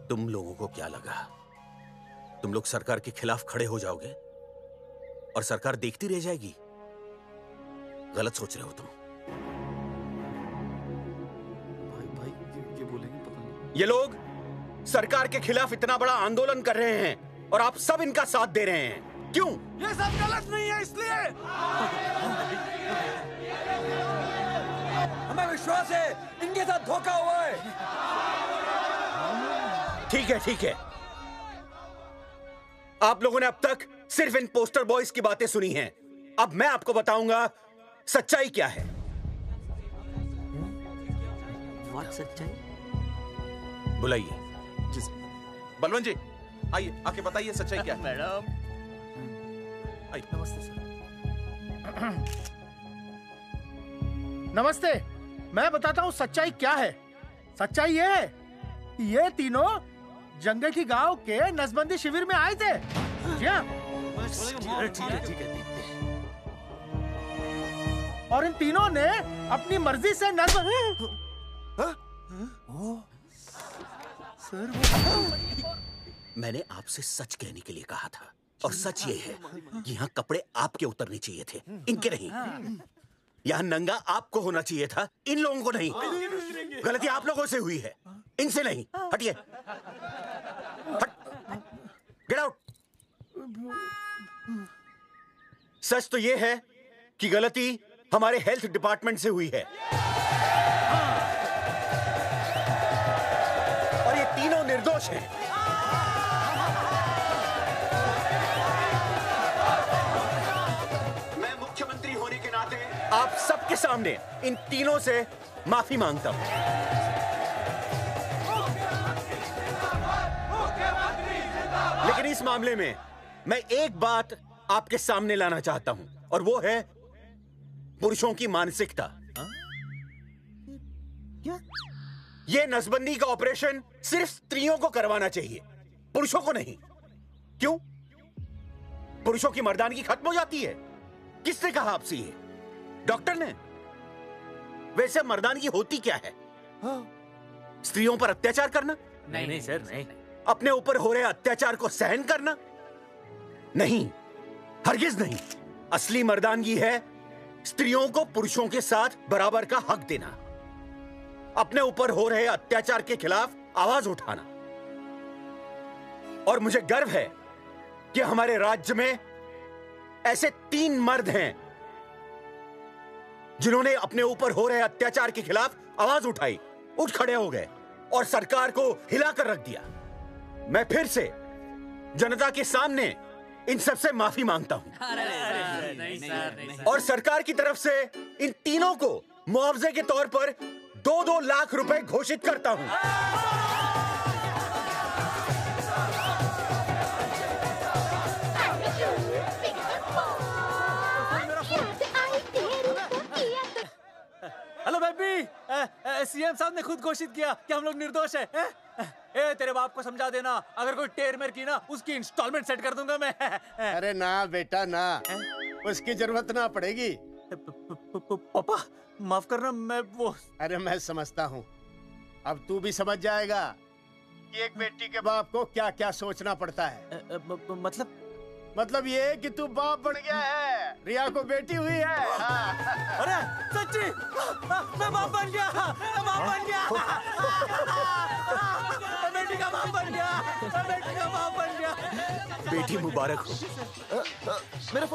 तुम लोगों को क्या लगा तुम लोग सरकार के खिलाफ खड़े हो जाओगे और सरकार देखती रह जाएगी? गलत सोच रहे हो तुम। भाई ये बोलेंगे पता नहीं। ये लोग सरकार के खिलाफ इतना बड़ा आंदोलन कर रहे हैं और आप सब इनका साथ दे रहे हैं। क्यों? ये सब गलत नहीं है इसलिए। हमें विश्वास है इनके साथ धोखा हुआ है। ठीक है, ठीक है। आप लोगों ने अब तक सिर्फ इन पोस्टर बॉयज की बातें सुनी हैं। अब मैं आपको बताऊंगा सच्चाई क्या है। व्हाट सच्चाई? बुलाइए। बलवंत जी आइए, आके बताइए सच्चाई क्या है। मैडम आइए। नमस्ते सर। नमस्ते, मैं बताता हूँ सच्चाई क्या है। सच्चाई ये है कि ये तीनों जंगल की गांव के नसबंदी शिविर में आए थे। जी हाँ। ठीक है। और इन तीनों ने अपनी मर्जी से मैंने आपसे सच कहने के लिए कहा था और सच ये है कि यहाँ कपड़े आपके उतरने चाहिए थे, इनके नहीं। यहाँ नंगा आपको होना चाहिए था, इन लोगों को नहीं। गलती आप लोगों से हुई है, इनसे नहीं। हटिए, हट, गेट आउट। सच तो ये है कि गलती हमारे हेल्थ डिपार्टमेंट से हुई है और ये तीनों निर्दोष हैं। मैं मुख्यमंत्री होने के नाते आप सबके सामने इन तीनों से माफी मांगता हूं। लेकिन इस मामले में मैं एक बात आपके सामने लाना चाहता हूं और वो है पुरुषों की मानसिकता। ये नसबंदी का ऑपरेशन सिर्फ स्त्रियों को करवाना चाहिए, पुरुषों को नहीं। क्यों? पुरुषों की मर्दानगी खत्म हो जाती है। किसने कहा आपसे ये? डॉक्टर ने? वैसे मर्दानगी होती क्या है? स्त्रियों पर अत्याचार करना? नहीं सर, नहीं। अपने ऊपर हो रहे अत्याचार को सहन करना? नहीं, हरगिज नहीं। असली मर्दानगी है स्त्रियों को पुरुषों के साथ बराबर का हक देना, अपने ऊपर हो रहे अत्याचार के खिलाफ आवाज उठाना। और मुझे गर्व है कि हमारे राज्य में ऐसे 3 मर्द हैं जिन्होंने अपने ऊपर हो रहे अत्याचार के खिलाफ आवाज उठाई, उठ खड़े हो गए और सरकार को हिलाकर रख दिया। मैं फिर से जनता के सामने इन सबसे माफी मांगता हूं और सरकार की तरफ से इन तीनों को मुआवजे के तौर पर 2-2 लाख रुपए घोषित करता हूं। हेलो बेबी, सीएम साहब ने खुद घोषित किया कि हम लोग निर्दोष हैं। ए, तेरे बाप को समझा देना, अगर कोई टेर मेर की ना, उसकी इंस्टॉलमेंट सेट कर दूंगा मैं। अरे ना बेटा ना, उसकी जरूरत ना पड़ेगी। पापा माफ करना, मैं वो। अरे मैं समझता हूँ, अब तू भी समझ जाएगा कि एक बेटी के बाप को क्या क्या सोचना पड़ता है। मतलब ये कि तू बाप बन गया है, रिया को बेटी हुई है। अरे सच्ची, मैं बाप बन गया, मैं बाप बन गया, मैं बेटी का बाप बन गया, मैं बेटी का बाप बन गया। बेटी मुबारक हो। मेरा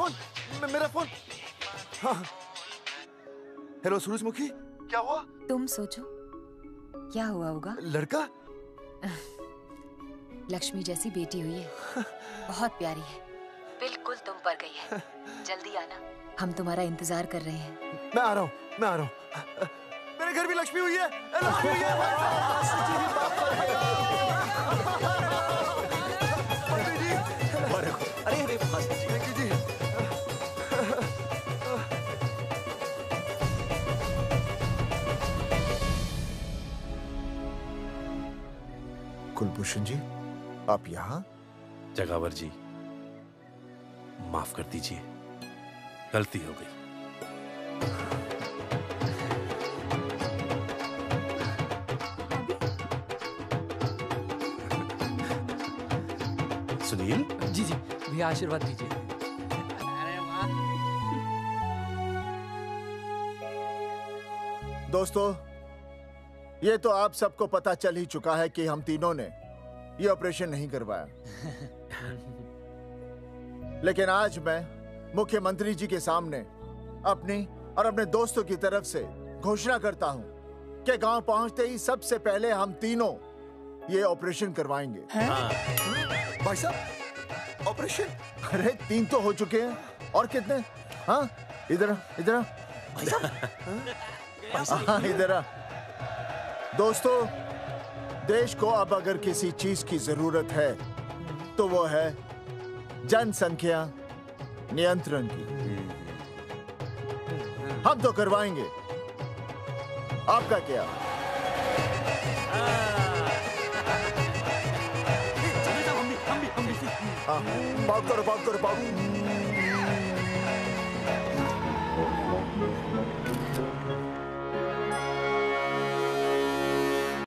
फोन। हाँ। हेलो सूरजमुखी, क्या हुआ? तुम सोचो क्या हुआ होगा। लड़का? लक्ष्मी जैसी बेटी हुई है, बहुत प्यारी है, बिल्कुल तुम पर गई है। जल्दी आना, हम तुम्हारा इंतजार कर रहे हैं। मैं आ रहा हूँ। मेरे घर भी लक्ष्मी हुई है, लक्ष्मी हुई है। कुलभूषण जी, आप यहाँ? जगावर जी, माफ कर दीजिए, गलती हो गई। सुनील जी भैया आशीर्वाद दीजिए। दोस्तों, ये तो आप सबको पता चल ही चुका है कि हम तीनों ने ये ऑपरेशन नहीं करवाया। लेकिन आज मैं मुख्यमंत्री जी के सामने अपनी और अपने दोस्तों की तरफ से घोषणा करता हूं कि गांव पहुंचते ही सबसे पहले हम तीनों ये ऑपरेशन करवाएंगे। भाई साहब, ऑपरेशन? अरे 3 तो हो चुके हैं, और कितने? हाँ, इधर इधर। दोस्तों, देश को अब अगर किसी चीज की जरूरत है तो वो है जनसंख्या नियंत्रण की। हम तो करवाएंगे, आपका क्या? पाव करो।